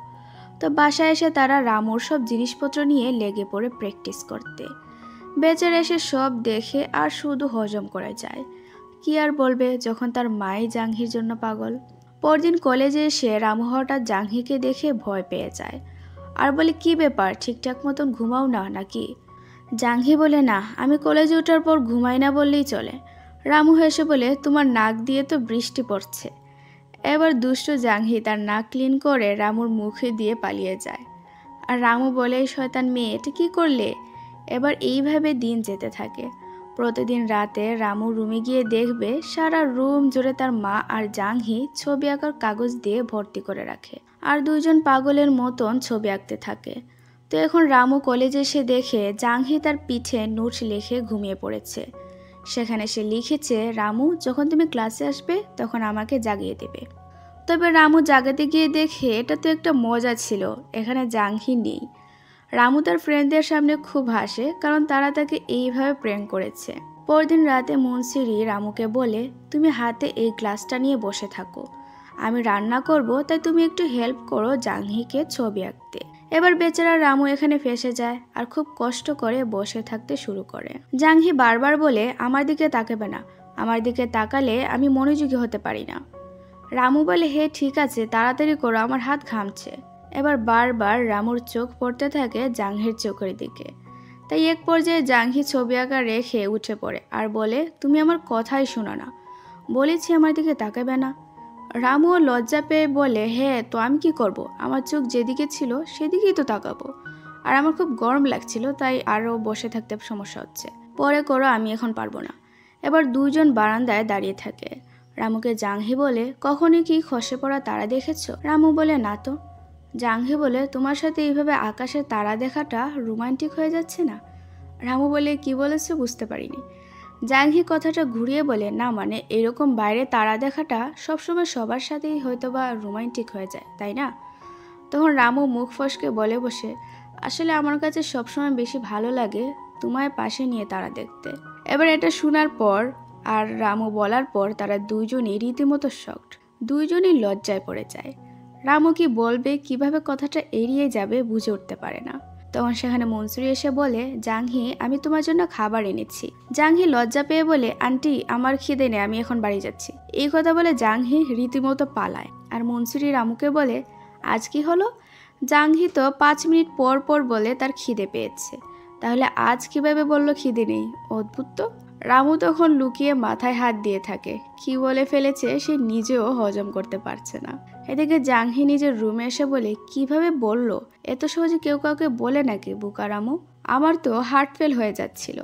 তো বাসায় এসে তারা রামুর সব জিনিসপত্র নিয়ে লেগে পড়ে প্র্যাকটিস করতে। বেচারা এসে সব দেখে আর শুধু হজম করে যায়। কি আর বলবে যখন তার মাই জাংহির জন্য পাগল। পরদিন কলেজে এসে রামু হঠাৎ জাংহিকে দেখে ভয় পেয়ে যায় আর বলে, কি ব্যাপার, ঠিকঠাক মতন ঘুমাও না নাকি? জাংহি বলে, না, আমি কলেজে ওঠার পর ঘুমাই না বললেই চলে। রামু হেসে বলে, তোমার নাক দিয়ে তো বৃষ্টি পড়ছে। এবার দুষ্ট জাংহি তার নাক ক্লিন করে রামুর মুখে দিয়ে পালিয়ে যায়। আর রামু বলে, শয়তান মেয়ে, এটা কী করলে? এবার এইভাবে দিন যেতে থাকে। প্রতিদিন রাতে রামু রুমে গিয়ে দেখবে সারা রুম জুড়ে তার মা আর জাংহি ছবি আঁকার কাগজ দিয়ে ভর্তি করে রাখে, আর দুইজন পাগলের মতন ছবি আঁকতে থাকে। তো এখন রামু কলেজে এসে দেখে জাংহি তার পিঠে নোট লিখে ঘুমিয়ে পড়েছে। সেখানে সে লিখেছে, রামু যখন তুমি ক্লাসে আসবে তখন আমাকে জাগিয়ে দেবে। তবে রামু জাগাতে গিয়ে দেখে এটা তো একটা মজা ছিল, এখানে জাংহি নেই। রামু তার ফ্রেন্ডদের সামনে খুব হাসে, কারণ তারা তাকে এইভাবে প্র্যাঙ্ক করেছে। পরদিন রাতে মুনসিরি রামুকে বলে, তুমি হাতে এই গ্লাসটা নিয়ে বসে থাকো, আমি রান্না করব, তাই তুমি একটু হেল্প করো জাংহিকে ছবি আঁকতে। এবার বেচারা রামু এখানে ফেসে যায় আর খুব কষ্ট করে বসে থাকতে শুরু করে। জাংহি বারবার বলে, আমার দিকে তাকাবে না, আমার দিকে তাকালে আমি মনোযোগী হতে পারি না। রামু বলে, হে ঠিক আছে, তাড়াতাড়ি করো, আমার হাত ঘামছে। এবার বারবার রামুর চোখ পড়তে থাকে জাংহির চোখের দিকে। তাই এক পর্যায়ে জাংহি ছবি আঁকা রেখে উঠে পড়ে আর বলে, তুমি আমার কথাই শোনো না, বলেছি আমার দিকে তাকাবে না। রামুও লজ্জা পেয়ে বলে, হ্যাঁ তো আমি কি করব, আমার চোখ যেদিকে ছিল সেদিকেই তো তাকাবো, আর আমার খুব গরম লাগছিল তাই আরও বসে থাকতে সমস্যা হচ্ছে, পরে করো, আমি এখন পারবো না। এবার দুজন বারান্দায় দাঁড়িয়ে থাকে। রামুকে জাংহি বলে, কখনই কি খসে পড়া তারা দেখেছ? রামু বলে, না তো। জাংহি বলে, তোমার সাথে এইভাবে আকাশের তারা দেখাটা রোমান্টিক হয়ে যাচ্ছে না? রামু বলে, কি বলেছো বুঝতে পারিনি। জাংহি কথাটা ঘুরিয়ে বলে, না মানে এরকম বাইরে তারা দেখাটা সবসময় সবার সাথেই হয়তো বা রোমান্টিক হয়ে যায়, তাই না? তখন রামু মুখ ফসকে বলে বসে, আসলে আমার কাছে সবসময় বেশি ভালো লাগে তোমায় পাশে নিয়ে তারা দেখতে। এবার এটা শোনার পর আর রামু বলার পর তারা দুইজনই রীতিমতো শকড, দুইজনই লজ্জায় পড়ে যায়। রামু কি বলবে, কিভাবে কথাটা এড়িয়ে যাবে বুঝে উঠতে পারে না। তখন সেখানে মনসুরি এসে বলে, জাংহি আমি তোমার জন্য খাবার এনেছি। জাংহি লজ্জা পেয়ে বলে, আন্টি আমার খিদে নেই, আমি এখন বাড়ি যাচ্ছি। এই কথা বলে জাংহি রীতিমতো পালায়। আর মনসুরি রামুকে বলে, আজ কি হলো? জাংহি তো 5 মিনিট পর পর বলে তার খিদে পেয়েছে, তাহলে আজ কিভাবে বললো খিদে নেই? অদ্ভুত তো। রামু তখন লুকিয়ে মাথায় হাত দিয়ে থাকে, কি বলে ফেলেছে সে নিজেও হজম করতে পারছে না। এদিকে জাংহি নিজের রুমে এসে বলে, কিভাবে বলল? এত সহজে কেউ কাউকে বলে নাকি বোকা রামু? আমার তো হার্ট ফেল হয়ে যাচ্ছিল।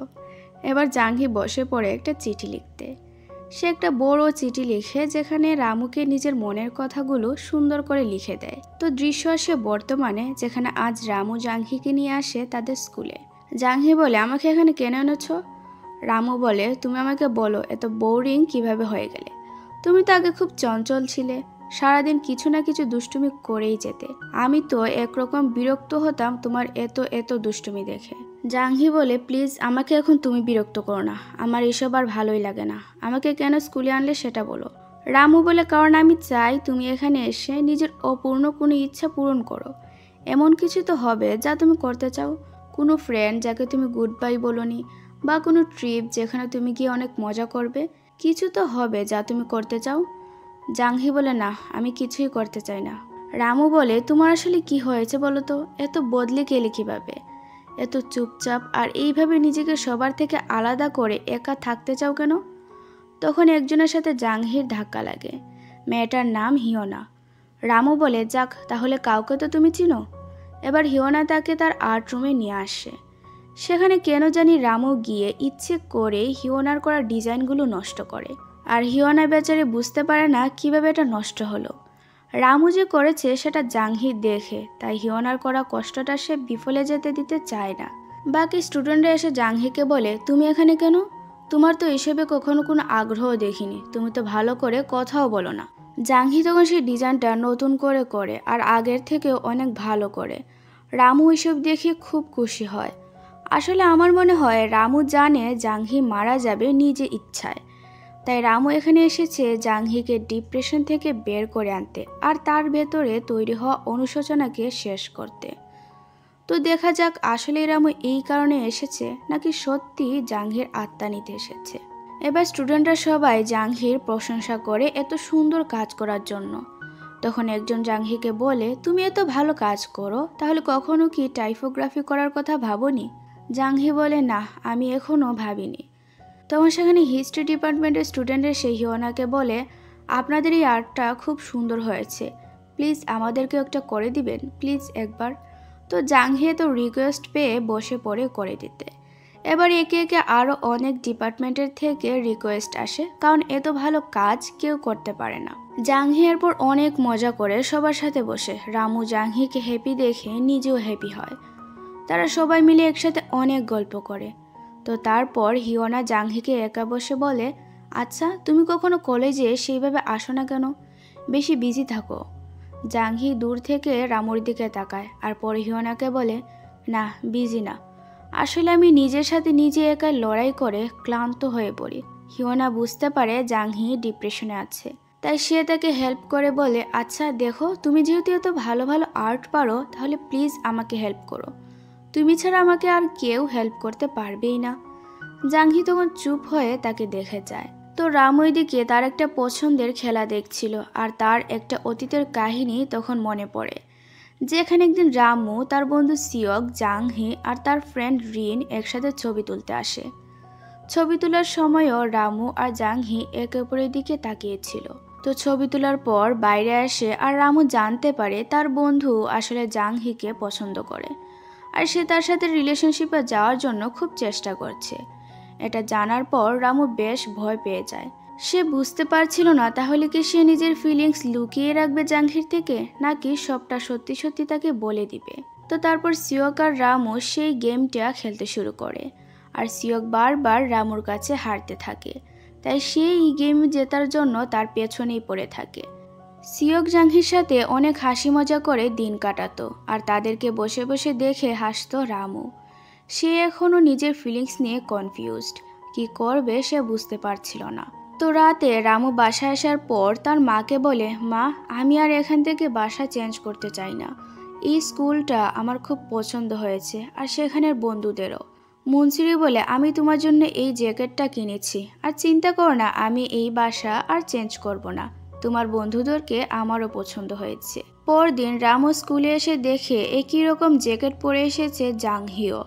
এবার জাংহি বসে পড়ে একটা চিঠি লিখতে। সে একটা বড় চিঠি লিখে যেখানে রামুকে নিজের মনের কথাগুলো সুন্দর করে লিখে দেয়। তো দৃশ্য আসে বর্তমানে, যেখানে আজ রামু জাংহিকে নিয়ে আসে তাদের স্কুলে। জাংহি বলে, আমাকে এখানে কেন এনেছো? রামু বলে, তুমি আমাকে বলো এত বোরিং কিভাবে হয়ে গেলে? তুমি তো আগে খুব চঞ্চল ছিলে, সারাদিন কিছু না কিছু দুষ্টুমি করেই যেতে। আমি তো একরকম বিরক্ত হতাম তোমার এত এত দুষ্টুমি দেখে। জাংহি বলে, প্লিজ আমাকে এখন তুমি বিরক্ত করো না, আমার এসব আর ভালোই লাগে না। আমাকে কেন স্কুলে আনলে সেটা বলো। রামু বলে, কারণ আমি চাই তুমি এখানে এসে নিজের অপূর্ণ কোনো ইচ্ছা পূরণ করো। এমন কিছু তো হবে যা তুমি করতে চাও, কোনো ফ্রেন্ড যাকে তুমি গুড বাই বলোনি, বা কোনো ট্রিপ যেখানে তুমি গিয়ে অনেক মজা করবে। কিছু তো হবে যা তুমি করতে চাও। জাংহি বলে, না আমি কিছুই করতে চাই না। রামু বলে, তোমার আসলে কি হয়েছে বলো তো? এত বদলে গেলে কিভাবে? এত চুপচাপ আর এইভাবে নিজেকে সবার থেকে আলাদা করে একা থাকতে চাও কেন? তখন একজনের সাথে জাংহির ধাক্কা লাগে। মেয়েটার নাম হিয়না। রামু বলে, যাক তাহলে কাউকে তো তুমি চিনো। এবার হিয়না তাকে তার আর্ট রুমে নিয়ে আসে। সেখানে কেন জানি রামু গিয়ে ইচ্ছে করে হিয়নার করা ডিজাইনগুলো নষ্ট করে। আর হিয়না বেচারি বুঝতে পারে না কিভাবে এটা নষ্ট হলো। রামু যে করেছে সেটা জাংহি দেখে, তাই হিয়নার করা কষ্টটা সে বিফলে যেতে দিতে চায় না। বাকি স্টুডেন্টরা এসে জাংহিকে বলে, তুমি এখানে কেন? তোমার তো এসবে কখনো কোনো আগ্রহ দেখিনি, তুমি তো ভালো করে কথাও বলো না। জাংহি তখন সেই ডিজাইনটা নতুন করে করে আর আগের থেকেও অনেক ভালো করে। রামু এসব দেখে খুব খুশি হয়। আসলে আমার মনে হয় রামু জানে জাংহি মারা যাবে নিজে ইচ্ছায়, তাই রামু এখানে এসেছে জাংহিকে ডিপ্রেশন থেকে বের করে আনতে আর তার ভেতরে তৈরি হওয়া অনুশোচনাকে শেষ করতে। তো দেখা যাক আসলে রামু এই কারণে এসেছে নাকি সত্যি জাংহির আত্মা নিতে এসেছে। এবার স্টুডেন্টরা সবাই জাংহির প্রশংসা করে এত সুন্দর কাজ করার জন্য। তখন একজন জাংহিকে বলে, তুমি এত ভালো কাজ করো, তাহলে কখনো কি টাইপোগ্রাফি করার কথা ভাবোনি? জাংহি বলে, না আমি এখনও ভাবিনি। তখন সেখানে হিস্ট্রি ডিপার্টমেন্টের স্টুডেন্টের সেই হিয়নাকে বলে, আপনাদের এই আর্টটা খুব সুন্দর হয়েছে, প্লিজ আমাদেরকে একটা করে দিবেন প্লিজ একবার। তো জাংহি তো রিকোয়েস্ট পেয়ে বসে পড়ে করে দিতে। এবার একে একে আরও অনেক ডিপার্টমেন্টের থেকে রিকোয়েস্ট আসে, কারণ এত ভালো কাজ কেউ করতে পারে না। জাংহি এরপর অনেক মজা করে সবার সাথে বসে। রামু জাংহিকে হ্যাপি দেখে নিজেও হ্যাপি হয়। তারা সবাই মিলে একসাথে অনেক গল্প করে। তো তারপর হিয়না জাংহিকে একা বসে বলে, আচ্ছা তুমি কখনো কলেজে সেইভাবে আসো না কেন? বেশি বিজি থাকো। জাংহি দূর থেকে রামুর দিকে তাকায় আর পরে হিয়নাকে বলে, না বিজি না, আসলে আমি নিজের সাথে নিজে একা লড়াই করে ক্লান্ত হয়ে পড়ি। হিয়না বুঝতে পারে জাংহি ডিপ্রেশনে আছে, তাই সে তাকে হেল্প করে বলে, আচ্ছা দেখো তুমি যেহেতু এত ভালো ভালো আর্ট পারো, তাহলে প্লিজ আমাকে হেল্প করো, তুমি ছাড়া আমাকে আর কেউ হেল্প করতে পারবেই না। জাংহি তখন চুপ হয়ে তাকে দেখে যায়। তো রামু এদিকে তার একটা পছন্দের খেলা দেখছিল আর তার একটা অতীতের কাহিনী তখন মনে পড়ে, যেখানে একদিন রামু, তার বন্ধু সিয়ক, জাংহি আর তার ফ্রেন্ড রিন একসাথে ছবি তুলতে আসে। ছবি তোলার সময়ও রামু আর জাংহি একে অপরের দিকে তাকিয়েছিল। তো ছবি তোলার পর বাইরে আসে আর রামু জানতে পারে তার বন্ধু আসলে জাংহিকে পছন্দ করে আর সে তার সাথে রিলেশনশিপে যাওয়ার জন্য খুব চেষ্টা করছে। এটা জানার পর রামু বেশ ভয় পেয়ে যায়। সে বুঝতে পারছিল না তাহলে কি সে নিজের ফিলিংস লুকিয়ে রাখবে জাংহির থেকে, নাকি সবটা সত্যি সত্যি তাকে বলে দিবে। তো তারপর সিওক আর রামু সেই গেমটা খেলতে শুরু করে, আর সিওক বারবার রামুর কাছে হারতে থাকে, তাই সে এই গেম জেতার জন্য তার পেছনেই পড়ে থাকে। সিওক জাংহির সাথে অনেক হাসি মজা করে দিন কাটাতো, আর তাদেরকে বসে বসে দেখে হাসতো রামু। সে এখনও নিজের ফিলিংস নিয়ে কনফিউজড, কি করবে সে বুঝতে পারছিল না। তো রাতে রামু বাসায় আসার পর তার মাকে বলে, মা, আমি আর এখান থেকে বাসা চেঞ্জ করতে চাই না। এই স্কুলটা আমার খুব পছন্দ হয়েছে, আর সেখানের বন্ধুদেরও। মুন্সিরি বলে, আমি তোমার জন্য এই জ্যাকেটটা কিনেছি, আর চিন্তা করো না, আমি এই বাসা আর চেঞ্জ করব না। তোমার বন্ধুদেরকে আমারও পছন্দ হয়েছে। পরদিন রামু স্কুলে এসে দেখে একই রকম জ্যাকেট পরে এসেছে জাংহিও,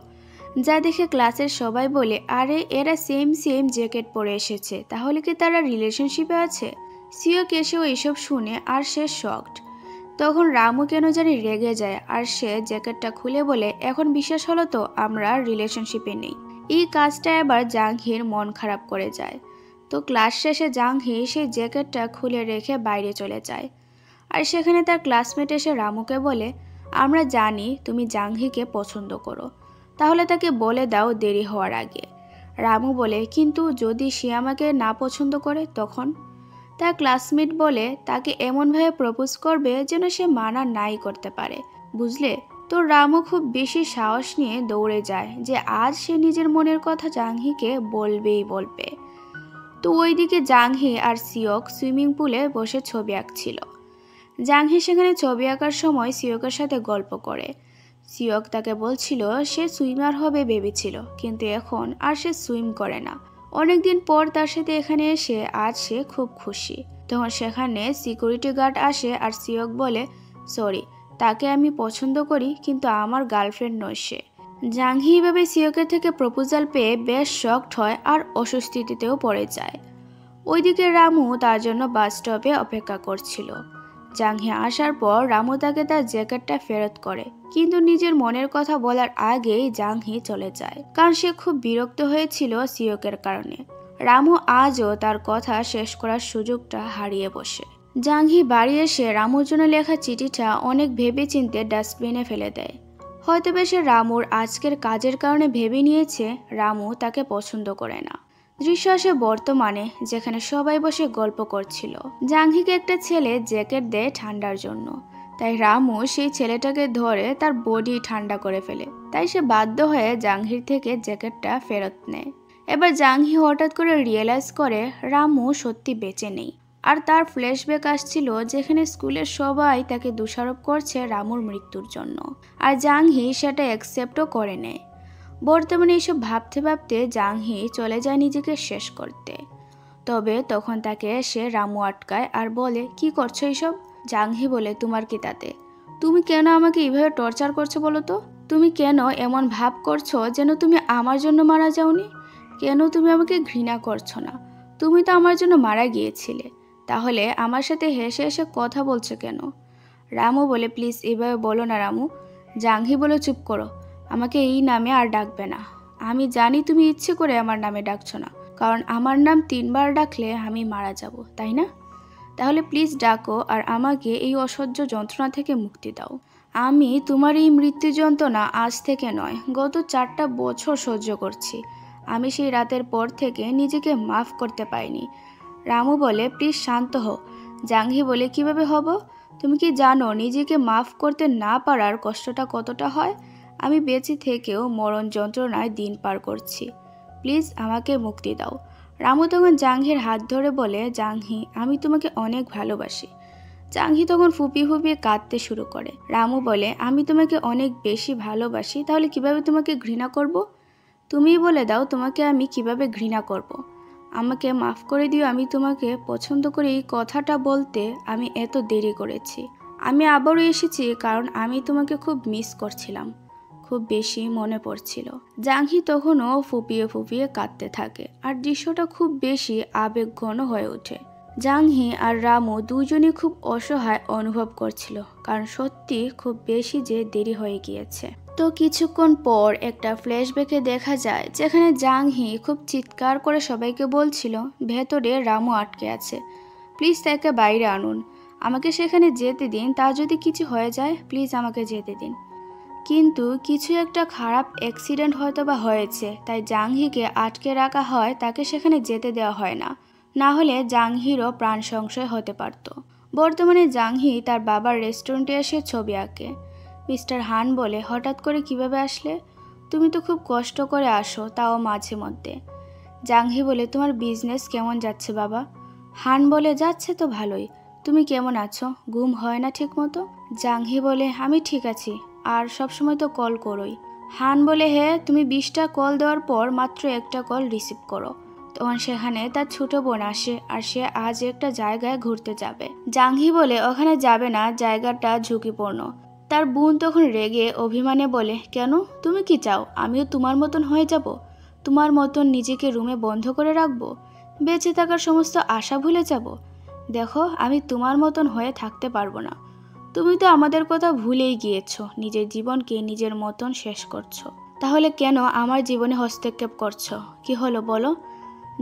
যা দেখে ক্লাসের সবাই বলে, আরে এরা সেম জ্যাকেট পরে এসেছে, তাহলে কি তারা রিলেশনশিপে আছে? সিওক এসেও এসব শুনে আর সে শকড। তখন রামু কেন জানি রেগে যায়, আর সে জ্যাকেটটা খুলে বলে, এখন বিশ্বাস হলো তো আমরা রিলেশনশিপে নেই। এই কাজটা এবার জাংহির মন খারাপ করে যায়। তো ক্লাস শেষে জাংহি সেই জ্যাকেটটা খুলে রেখে বাইরে চলে যায়, আর সেখানে তার ক্লাসমেট এসে রামুকে বলে, আমরা জানি তুমি জাংহিকে পছন্দ করো, তাহলে তাকে বলে দাও দেরি হওয়ার আগে। রামু বলে, কিন্তু যদি সে আমাকে না পছন্দ করে তখন? তার ক্লাসমেট বলে, তাকে এমনভাবে প্রপোজ করবে যেন সে মানা নাই করতে পারে, বুঝলে? তো রামু খুব বেশি সাহস নিয়ে দৌড়ে যায় যে আজ সে নিজের মনের কথা জাংহিকে বলবেই বলবে। তো ওইদিকে জাংহি আর সিওক সুইমিং পুলে বসে ছবি আঁকছিল। জাংহি সেখানে ছবি আঁকার সময় সিওকের সাথে গল্প করে। সিওক তাকে বলছিল সে সুইমার হবে ভেবেছিল, কিন্তু এখন আর সে সুইম করে না। অনেকদিন পর তার সাথে এখানে এসে আজ সে খুব খুশি। তখন সেখানে সিকিউরিটি গার্ড আসে, আর সিওক বলে, সরি, তাকে আমি পছন্দ করি, কিন্তু আমার গার্লফ্রেন্ড নয় সে। জাংহি এভাবে সিওকের থেকে প্রপোজাল পেয়ে বেশ শকড হয় আর অস্বস্তিতেও পড়ে যায়। ওইদিকে রামু তার জন্য বাস স্টপে অপেক্ষা করছিল। জাংহি আসার পর রামু তাকে তার জ্যাকেটটা ফেরত করে, কিন্তু নিজের মনের কথা বলার আগেই জাংহি চলে যায়, কারণ সে খুব বিরক্ত হয়েছিল সিওকের কারণে। রামু আজও তার কথা শেষ করার সুযোগটা হারিয়ে বসে। জাংহি বাড়ি এসে রামুর জন্য লেখা চিঠিটা অনেক ভেবেচিন্তে ডাস্টবিনে ফেলে দেয়। হয়তো সে রামুর আজকের কাজের কারণে ভেবে নিয়েছে রামু তাকে পছন্দ করে না। দৃশ্য আসে বর্তমানে, যেখানে সবাই বসে গল্প করছিল। জাংহিকে একটা ছেলে জ্যাকেট দেয় ঠান্ডার জন্য, তাই রামু সেই ছেলেটাকে ধরে তার বডি ঠান্ডা করে ফেলে। তাই সে বাধ্য হয়ে জাংহির থেকে জ্যাকেটটা ফেরত নেয়। এবার জাংহি হঠাৎ করে রিয়েলাইজ করে রামু সত্যি বেঁচে নেই, আর তার ফ্ল্যাশব্যাক আসছিল যেখানে স্কুলের সবাই তাকে দোষারোপ করছে রামুর মৃত্যুর জন্য, আর জাংহি সেটা অ্যাকসেপ্টও করে নেয়। বর্তমানে এসব ভাবতে ভাবতে জাংহি চলে যায় নিজেকে শেষ করতে। তবে তখন তাকে এসে রামু আটকায় আর বলে, কি করছো এইসব? জাংহি বলে, তোমার কি তাতে? তুমি কেন আমাকে এইভাবে টর্চার করছো বলো তো? তুমি কেন এমন ভাব করছো যেন তুমি আমার জন্য মারা যাওনি? কেন তুমি আমাকে ঘৃণা করছো না? তুমি তো আমার জন্য মারা গিয়েছিলে, তাহলে আমার সাথে হেসে হেসে কথা বলছো কেন? রামু বলে, প্লিজ এভাবে বলো না রামু। জাংহি বলে, চুপ করো, আমাকে এই নামে আর ডাকবে না। আমি জানি তুমি ইচ্ছে করে আমার নামে ডাকছো না, কারণ আমার নাম 3 বার ডাকলে আমি মারা যাব, তাই না? তাহলে প্লিজ ডাকো আর আমাকে এই অসহ্য যন্ত্রণা থেকে মুক্তি দাও। আমি তোমার এই মৃত্যু যন্ত্রণা আজ থেকে নয়, গত 4টা বছর সহ্য করছি। আমি সেই রাতের পর থেকে নিজেকে মাফ করতে পারিনি। রামু বলে, প্লিজ শান্ত হও। জাংহি বলে, কিভাবে হব? তুমি কি জানো নিজেকে মাফ করতে না পারার কষ্টটা কতটা হয়? আমি বেঁচে থেকেও মরণ যন্ত্রণায় দিন পার করছি। প্লিজ আমাকে মুক্তি দাও। রামু তখন জাংহির হাত ধরে বলে, জাংহি, আমি তোমাকে অনেক ভালোবাসি। জাংহি তখন ফুপিয়ে ফুপিয়ে কাঁদতে শুরু করে। রামু বলে, আমি তোমাকে অনেক বেশি ভালোবাসি, তাহলে কিভাবে তোমাকে ঘৃণা করব? তুমিই বলে দাও তোমাকে আমি কিভাবে ঘৃণা করব। আমাকে মাফ করে দিও, আমি তোমাকে পছন্দ করি এই কথাটা বলতে আমি এত দেরি করেছি। আমি আবারও এসেছি কারণ আমি তোমাকে খুব মিস করছিলাম, খুব বেশি মনে পড়ছিল। জাংহি তখনও ফুপিয়ে ফুপিয়ে কাঁদতে থাকে, আর দৃশ্যটা খুব বেশি আবেগঘন হয়ে ওঠে। জাংহি আর রামু দুজনই খুব অসহায় অনুভব করছিল, কারণ সত্যি খুব বেশি যে দেরি হয়ে গিয়েছে। তো কিছুক্ষণ পর একটা ফ্ল্যাশব্যাকে দেখা যায় যেখানে জাংহি খুব চিৎকার করে সবাইকে বলছিল ভেতরে রামু আটকে আছে, প্লিজ তাকে বাইরে আনুন, আমাকে সেখানে যেতে দিন, তার যদি কিছু হয়ে যায় প্লিজ আমাকে যেতে দিন। কিন্তু কিছু একটা খারাপ অ্যাক্সিডেন্ট হয়তো বা হয়েছে, তাই জাংহিকে আটকে রাখা হয়, তাকে সেখানে যেতে দেওয়া হয় না, না হলে জাংহিরও প্রাণ সংশয় হতে পারত। বর্তমানে জাংহি তার বাবার রেস্টুরেন্টে এসে ছবি আঁকে। মিস্টার হান বলে, হঠাৎ করে কিভাবে আসলে? তুমি তো খুব কষ্ট করে আসো, তাও মাঝে মধ্যে। জাংহি বলে, তোমার বিজনেস কেমন যাচ্ছে বাবা? হান বলে, যাচ্ছে তো ভালোই। তুমি কেমন আছো? ঘুম হয় না ঠিক মতো? জাংহি বলে, আমি ঠিক আছি, আর সবসময় তো কল করোই। হান বলে, হ্যাঁ, তুমি 20টা কল দেওয়ার পর মাত্র একটা কল রিসিভ করো। তখন সেখানে তার ছোট বোন আসে, আর সে আজ একটা জায়গায় ঘুরতে যাবে। জাংহি বলে, ওখানে যাবে না, জায়গাটা ঝুঁকিপূর্ণ। তার বোন তখন রেগে অভিমানে বলে, কেন, তুমি কি চাও আমিও তোমার মতন হয়ে যাব? তোমার মতন নিজেকে রুমে বন্ধ করে রাখবো? বেঁচে থাকার সমস্ত আশা ভুলে যাব? দেখো, আমি তোমার মতন হয়ে থাকতে পারবো না। তুমি তো আমাদের কথা ভুলেই গিয়েছো, নিজের জীবনকে নিজের মতন শেষ করছো। তাহলে কেন আমার জীবনে হস্তক্ষেপ করছো? কি হলো বলো?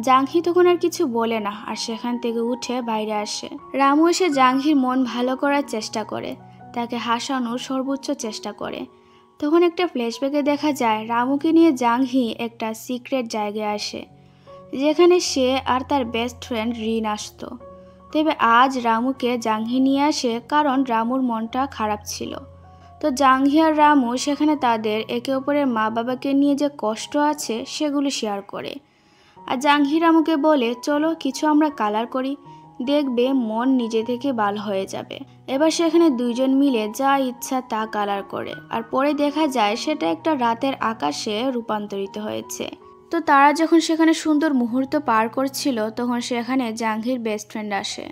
জাংহি তখন আর কিছু বলে না, আর সেখান থেকে উঠে বাইরে আসে। রামু এসে জাংহির মন ভালো করার চেষ্টা করে, তাকে হাসানোর সর্বোচ্চ চেষ্টা করে। তখন একটা ফ্ল্যাশব্যাকে দেখা যায় রামুকে নিয়ে জাংহি একটা সিক্রেট জায়গায় আসে, যেখানে সে আর তার বেস্ট ফ্রেন্ড রিন আসতো। তবে আজ রামুকে জাংহি নিয়ে আসে কারণ রামুর মনটা খারাপ ছিল। তো জাংহি আর রামু সেখানে তাদের একে অপরের মা বাবাকে নিয়ে যে কষ্ট আছে সেগুলো শেয়ার করে। আর জাংহি রামুকে বলে, চলো কিছু আমরা কালার করি, দেখবে মন নিজে থেকে ভালো হয়ে যাবে। এবার সেখানে দুইজন মিলে যা ইচ্ছা তা কালার করে, আর পরে দেখা যায় সেটা একটা রাতের আকাশে রূপান্তরিত হয়েছে। তো তারা যখন সেখানে সুন্দর মুহূর্ত পার করছিল, তখন সেখানে জাংহির বেস্ট ফ্রেন্ড আসে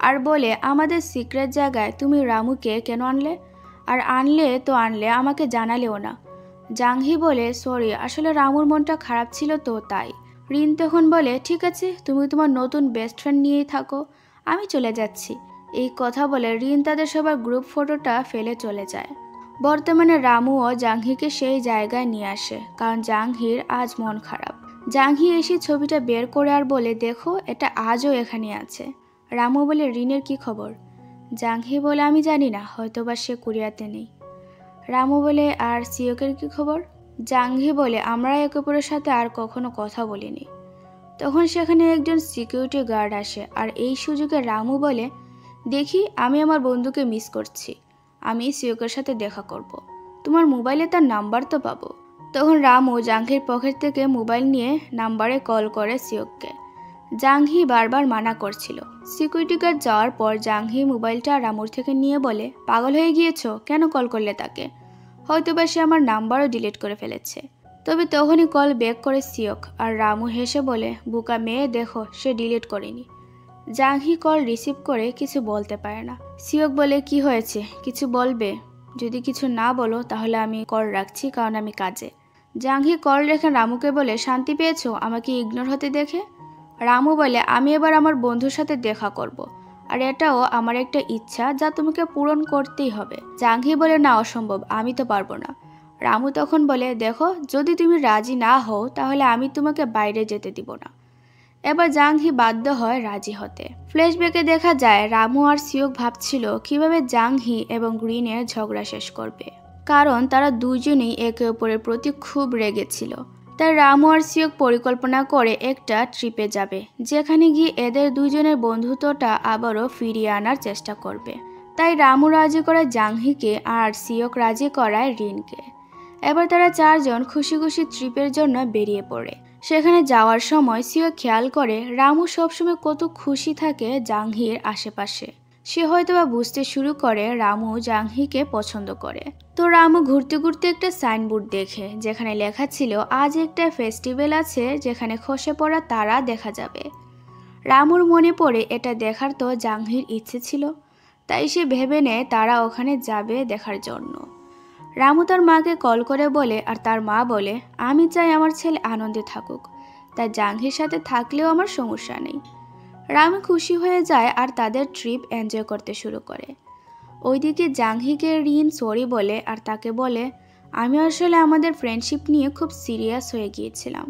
আর বলে, আমাদের সিক্রেট জায়গায় তুমি রামুকে কেন আনলে? আর আনলে তো আনলে, আমাকে জানালেও না। জাংহি বলে, সরি, আসলে রামুর মনটা খারাপ ছিল তো তাই। রিন তখন বলে, ঠিক আছে, তুমি তোমার নতুন বেস্ট ফ্রেন্ড নিয়েই থাকো, আমি চলে যাচ্ছি। এই কথা বলে রিন তাদের সবার গ্রুপ ফটোটা ফেলে চলে যায়। বর্তমানে রামুও জাংহিকে সেই জায়গায় নিয়ে আসে, কারণ জাংহির আজ মন খারাপ। জাংহি এসে ছবিটা বের করে আর বলে, দেখো, এটা আজও এখানে আছে। রামু বলে, রিনের কি খবর? জাংহি বলে, আমি জানি না, হয়তোবা সে কোরিয়াতে নেই। রামু বলে, আর সিওকের কি খবর? জাংহি বলে, আমরা একে অপরের সাথে আর কখনো কথা বলিনি। তখন সেখানে একজন সিকিউরিটি গার্ড আসে, আর এই সুযোগে রামু বলে, দেখি, আমি আমার বন্ধুকে মিস করছি, আমি সিওকের সাথে দেখা করব। তোমার মোবাইলে তার নাম্বার তো পাবো। তখন রামু জাংহির পকেট থেকে মোবাইল নিয়ে নাম্বারে কল করে সিওককে। জাংহি বারবার মানা করছিল। সিকিউরিটি গার্ড যাওয়ার পর জাংহি মোবাইলটা রামুর থেকে নিয়ে বলে, পাগল হয়ে গিয়েছো, কেন কল করলে তাকে? হয়তোবা সে আমার নাম্বারও ডিলিট করে ফেলেছে। তবে তখনই কল ব্যাক করে সিওক, আর রামু হেসে বলে, বোকা মেয়ে, দেখো, সে ডিলিট করেনি। জাংহি কল রিসিভ করে কিছু বলতে পারে না। সিওক বলে, কি হয়েছে, কিছু বলবে? যদি কিছু না বলো তাহলে আমি কল রাখছি, কারণ আমি কাজে। জাংহি কল রেখে রামুকে বলে, শান্তি পেয়েছো আমাকে ইগনোর হতে দেখে? রামু বলে, আমি এবার আমার বন্ধুর সাথে দেখা করব, আর এটাও আমার একটা ইচ্ছা যা তোমাকে পূরণ করতেই হবে। জাংহি বলে, না, অসম্ভব, আমি তো পারবো না। রামু তখন বলে, দেখো, যদি তুমি রাজি না হও তাহলে আমি তোমাকে বাইরে যেতে দিব না। এবার জাংহি বাধ্য হয় রাজি হতে। ফ্ল্যাশব্যাকে দেখা যায় রামু আর সিওক ভাবছিল কিভাবে জাংহি এবং গ্রিনের ঝগড়া শেষ করবে, কারণ তারা দুজনেই একে অপরের প্রতি খুব রেগেছিল। তাই রামু আর সিওক পরিকল্পনা করে একটা ট্রিপে যাবে, যেখানে গিয়ে এদের দুজনের বন্ধুত্বটা আবারও ফিরিয়ে আনার চেষ্টা করবে। তাই রামু রাজি করায় জাংহিকে, আর সিওক রাজি করায় রিনকে। এবার তারা চারজন খুশি খুশি ট্রিপের জন্য বেরিয়ে পড়ে। সেখানে যাওয়ার সময় সিওক খেয়াল করে রামু সবসময় কত খুশি থাকে জাংহির আশেপাশে। সে হয়তোবা বুঝতে শুরু করে রামু জাংহিকে পছন্দ করে। তো রামু ঘুরতে ঘুরতে একটা সাইনবোর্ড দেখে, যেখানে লেখা ছিল আজ একটা ফেস্টিভ্যাল আছে যেখানে খসে পড়া তারা দেখা যাবে। রামুর মনে পড়ে এটা দেখার তো জাংহির ইচ্ছে ছিল, তাই সে ভেবে নেয় তারা ওখানে যাবে দেখার জন্য। রামু তার মাকে কল করে বলে, আর তার মা বলে, আমি চাই আমার ছেলে আনন্দে থাকুক, তাই জাংহির সাথে থাকলেও আমার সমস্যা নেই। রামু খুশি হয়ে যায় আর তাদের ট্রিপ এনজয় করতে শুরু করে। ওইদিকে জাংহিকে রিন সরি বলে আর তাকে বলে, আমি আসলে আমাদের ফ্রেন্ডশিপ নিয়ে খুব সিরিয়াস হয়ে গিয়েছিলাম।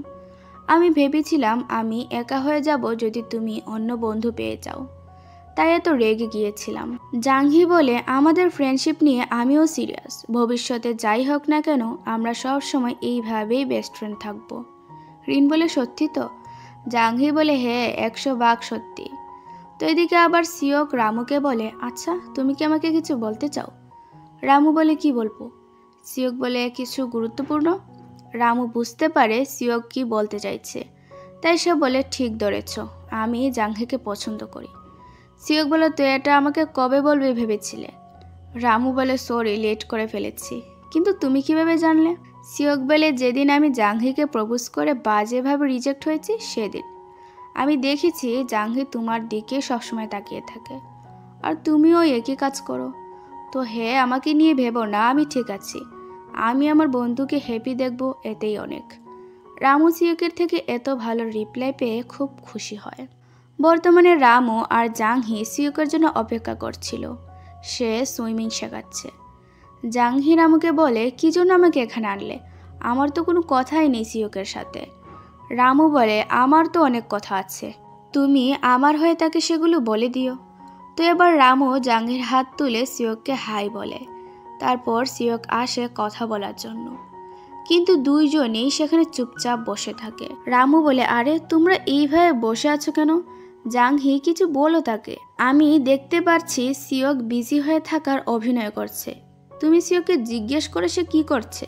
আমি ভেবেছিলাম আমি একা হয়ে যাব যদি তুমি অন্য বন্ধু পেয়ে যাও, তাই এত রেগে গিয়েছিলাম। জাংহি বলে, আমাদের ফ্রেন্ডশিপ নিয়ে আমিও সিরিয়াস। ভবিষ্যতে যাই হোক না কেন আমরা সব সময় এইভাবেই বেস্ট ফ্রেন্ড থাকবো। রিন বলে, সত্যি তো? জাংহি বলে, হ্যাঁ 100 ভাগ সত্যি। তো এদিকে আবার সিওক রামুকে বলে, আচ্ছা তুমি কি আমাকে কিছু বলতে চাও? রামু বলে, কি বলবো? সিওক বলে, কিছু গুরুত্বপূর্ণ। রামু বুঝতে পারে সিওক কি বলতে চাইছে, তাই সে বলে, ঠিক ধরেছ, আমি জাংহিকে পছন্দ করি। সিওক বলে, তুই এটা আমাকে কবে বলবে ভেবেছিলে? রামু বলে, সরি লেট করে ফেলেছি। কিন্তু তুমি কিভাবে জানলে? সিওক বলে, যেদিন আমি জাংহিকে প্রপোজ করে বাজেভাবে রিজেক্ট হয়েছি সেদিন। আমি দেখেছি জাংহি তোমার দিকে সবসময় তাকিয়ে থাকে, আর তুমিও একই কাজ করো। তো হ্যাঁ, আমাকে নিয়ে ভেবো না, আমি ঠিক আছি। আমি আমার বন্ধুকে হ্যাপি দেখবো, এতেই অনেক। রামু সিওকের থেকে এত ভালো রিপ্লাই পেয়ে খুব খুশি হয়। বর্তমানে রামু আর জাংহি সিওকের জন্য অপেক্ষা করছিল। সে সুইমিং শেখাচ্ছে। জাংহি রামুকে বলে, কি জন্য আমাকে এখানে আনলে? আমার তো কোনো কথাই নেই সিওকের সাথে। রামু বলে, আমার তো অনেক কথা আছে, তুমি আমার হয়ে তাকে সেগুলো বলে দিও। তো এবার রামু জাংহির হাত তুলে সিওককে হাই বলে। তারপর সিওক আসে কথা বলার জন্য, কিন্তু দুইজনেই সেখানে চুপচাপ বসে থাকে। রামু বলে, আরে তোমরা এইভাবে বসে আছো কেন? জাংহি, কিছু বলো তাকে। আমি দেখতে পাচ্ছি সিওক বিজি হয়ে থাকার অভিনয় করছে। তুমি সিওককে জিজ্ঞেস করে সে কি করছে?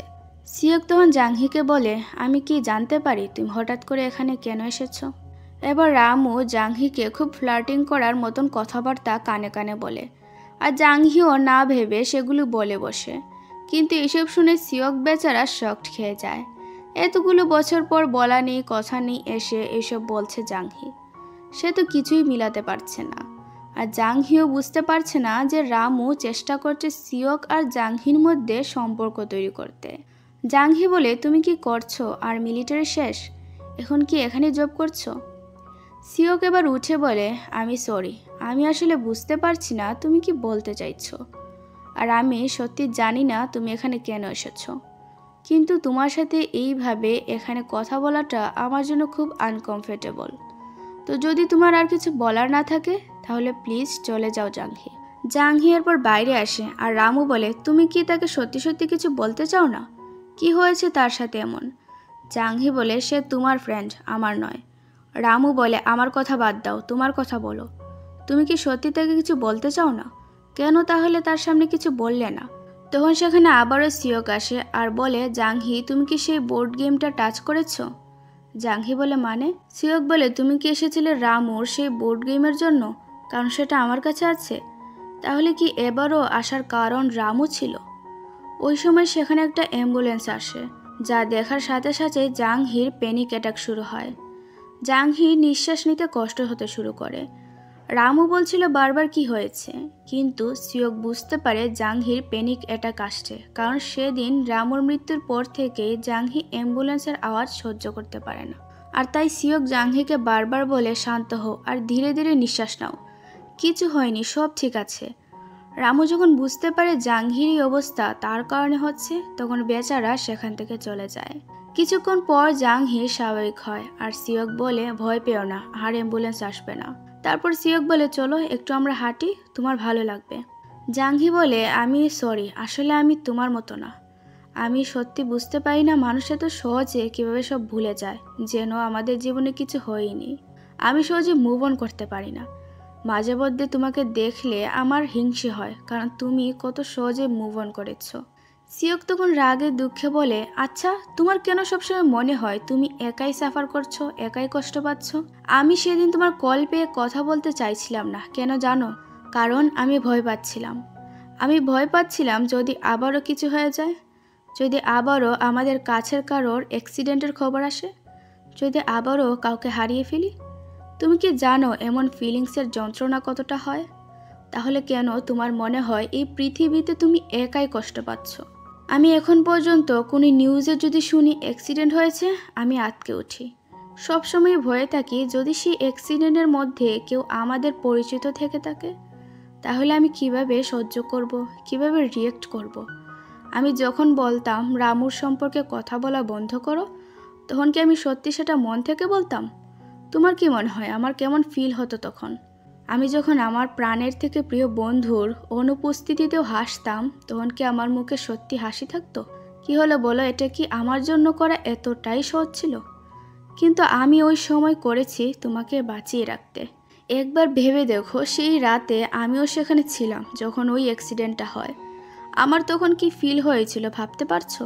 সিওক তখন জাংহিকে বলে, আমি কি জানতে পারি তুমি হঠাৎ করে এখানে কেন এসেছো? এবার রামু জাংহিকে খুব ফ্লার্টিং করার মতন কথাবার্তা কানে কানে বলে, আর জাংহিও না ভেবে সেগুলো বলে বসে। কিন্তু এসব শুনে সিওক বেচারা শকড খেয়ে যায়। এতগুলো বছর পর বলা নেই কথা নেই এসে এসব বলছে জাংহি। সে তো কিছুই মিলাতে পারছে না। আর জাংহিও বুঝতে পারছে না যে রামু চেষ্টা করছে সিওক আর জাংহির মধ্যে সম্পর্ক তৈরি করতে। জাংহি বলে, তুমি কি করছো? আর মিলিটারি শেষ, এখন কি এখানে জব করছো? সিওক এবার উঠে বলে, আমি সরি, আমি আসলে বুঝতে পারছি না তুমি কি বলতে চাইছো। আর আমি সত্যি জানি না তুমি এখানে কেন এসেছো। কিন্তু তোমার সাথে এইভাবে এখানে কথা বলাটা আমার জন্য খুব আনকমফোর্টেবল। তো যদি তোমার আর কিছু বলার না থাকে তাহলে প্লিজ চলে যাও জাংহি। জাংহি এরপর বাইরে আসে, আর রামু বলে, তুমি কি তাকে সত্যি সত্যি কিছু বলতে চাও না? কি হয়েছে তার সাথে এমন? জাংহি বলে, সে তোমার ফ্রেন্ড, আমার নয়। রামু বলে, আমার কথা বাদ দাও, তোমার কথা বলো। তুমি কি সত্যি তাকে কিছু বলতে চাও না? কেন তাহলে তার সামনে কিছু বললে না? তখন সেখানে আবারও সিওক আসে আর বলে, জাংহি তুমি কি সেই বোর্ড গেমটা টাচ করেছো? জাংহি বলে, মানে? সিওক বলে, তুমি কি এসেছিলে রামুর সেই বোর্ড গেমের জন্য? কারণ সেটা আমার কাছে আছে। তাহলে কি এবারও আসার কারণ রামু ছিল? ওই সময় সেখানে একটা অ্যাম্বুলেন্স আসে, যা দেখার সাথে সাথে জাংহির প্যানিক অ্যাটাক শুরু হয়। জাংহি নিঃশ্বাস নিতে কষ্ট হতে শুরু করে। রামু বলছিল বারবার কি হয়েছে, কিন্তু সিওক বুঝতে পারে জাংহির প্যানিক অ্যাটাক আসছে, কারণ সেদিন রামুর মৃত্যুর পর থেকে জাংহি অ্যাম্বুলেন্সের আওয়াজ সহ্য করতে পারে না। আর তাই সিওক জাংহিকে বারবার বলে, শান্ত হও আর ধীরে ধীরে নিঃশ্বাস নাও, কিছু হয়নি, সব ঠিক আছে। রামু যখন বুঝতে পারে জাংহির এই অবস্থা তার কারণে হচ্ছে, তখন বেচারা সেখান থেকে চলে যায়। কিছুক্ষণ পর জাংহি স্বাভাবিক হয়, আর সিওক বলে, ভয় পেও না, আর অ্যাম্বুলেন্স আসবে না। তারপর সিওক বলে, চলো একটু আমরা হাঁটি, তোমার ভালো লাগবে। জাংহি বলে, আমি সরি, আসলে আমি তোমার মতো না। আমি সত্যি বুঝতে পারি না মানুষ এত সহজে কিভাবে সব ভুলে যায়, যেন আমাদের জীবনে কিছু হয়নি। আমি সহজে মুভ অন করতে পারি না। মাঝে মধ্যে তোমাকে দেখলে আমার হিংসে হয়, কারণ তুমি কত সহজে মুভ অন করেছো। সিওক তখন রাগে দুঃখে বলে, আচ্ছা তোমার কেন সবসময় মনে হয় তুমি একাই সাফার করছো, একাই কষ্ট পাচ্ছ? আমি সেদিন তোমার কল পেয়ে কথা বলতে চাইছিলাম না, কেন জানো? কারণ আমি ভয় পাচ্ছিলাম যদি আবারও কিছু হয়ে যায়, যদি আবারও আমাদের কাছের কারোর অ্যাক্সিডেন্টের খবর আসে, যদি আবারও কাউকে হারিয়ে ফেলি। তুমি কি জানো এমন ফিলিংসের যন্ত্রণা কতটা হয়? তাহলে কেন তোমার মনে হয় এই পৃথিবীতে তুমি একাই কষ্ট পাচ্ছ? আমি এখন পর্যন্ত কোনো নিউজে যদি শুনি অ্যাক্সিডেন্ট হয়েছে, আমি আটকে উঠি। সবসময় ভয়ে থাকি যদি সেই অ্যাক্সিডেন্টের মধ্যে কেউ আমাদের পরিচিত থেকে থাকে, তাহলে আমি কিভাবে সহ্য করব, কিভাবে রিয়েক্ট করব। আমি যখন বলতাম রামুর সম্পর্কে কথা বলা বন্ধ করো, তখন কি আমি সত্যি সেটা মন থেকে বলতাম? তোমার কি মনে হয় আমার কেমন ফিল হতো তখন? আমি যখন আমার প্রাণের থেকে প্রিয় বন্ধুর অনুপস্থিতিতেও হাসতাম, তখন কি আমার মুখে সত্যি হাসি থাকতো? কি হলো বলো, এটা কি আমার জন্য করা এতটাই সহজ ছিল? কিন্তু আমি ওই সময় করেছি তোমাকে বাঁচিয়ে রাখতে। একবার ভেবে দেখো, সেই রাতে আমিও সেখানে ছিলাম যখন ওই অ্যাক্সিডেন্টটা হয়। আমার তখন কি ফিল হয়েছিল ভাবতে পারছো?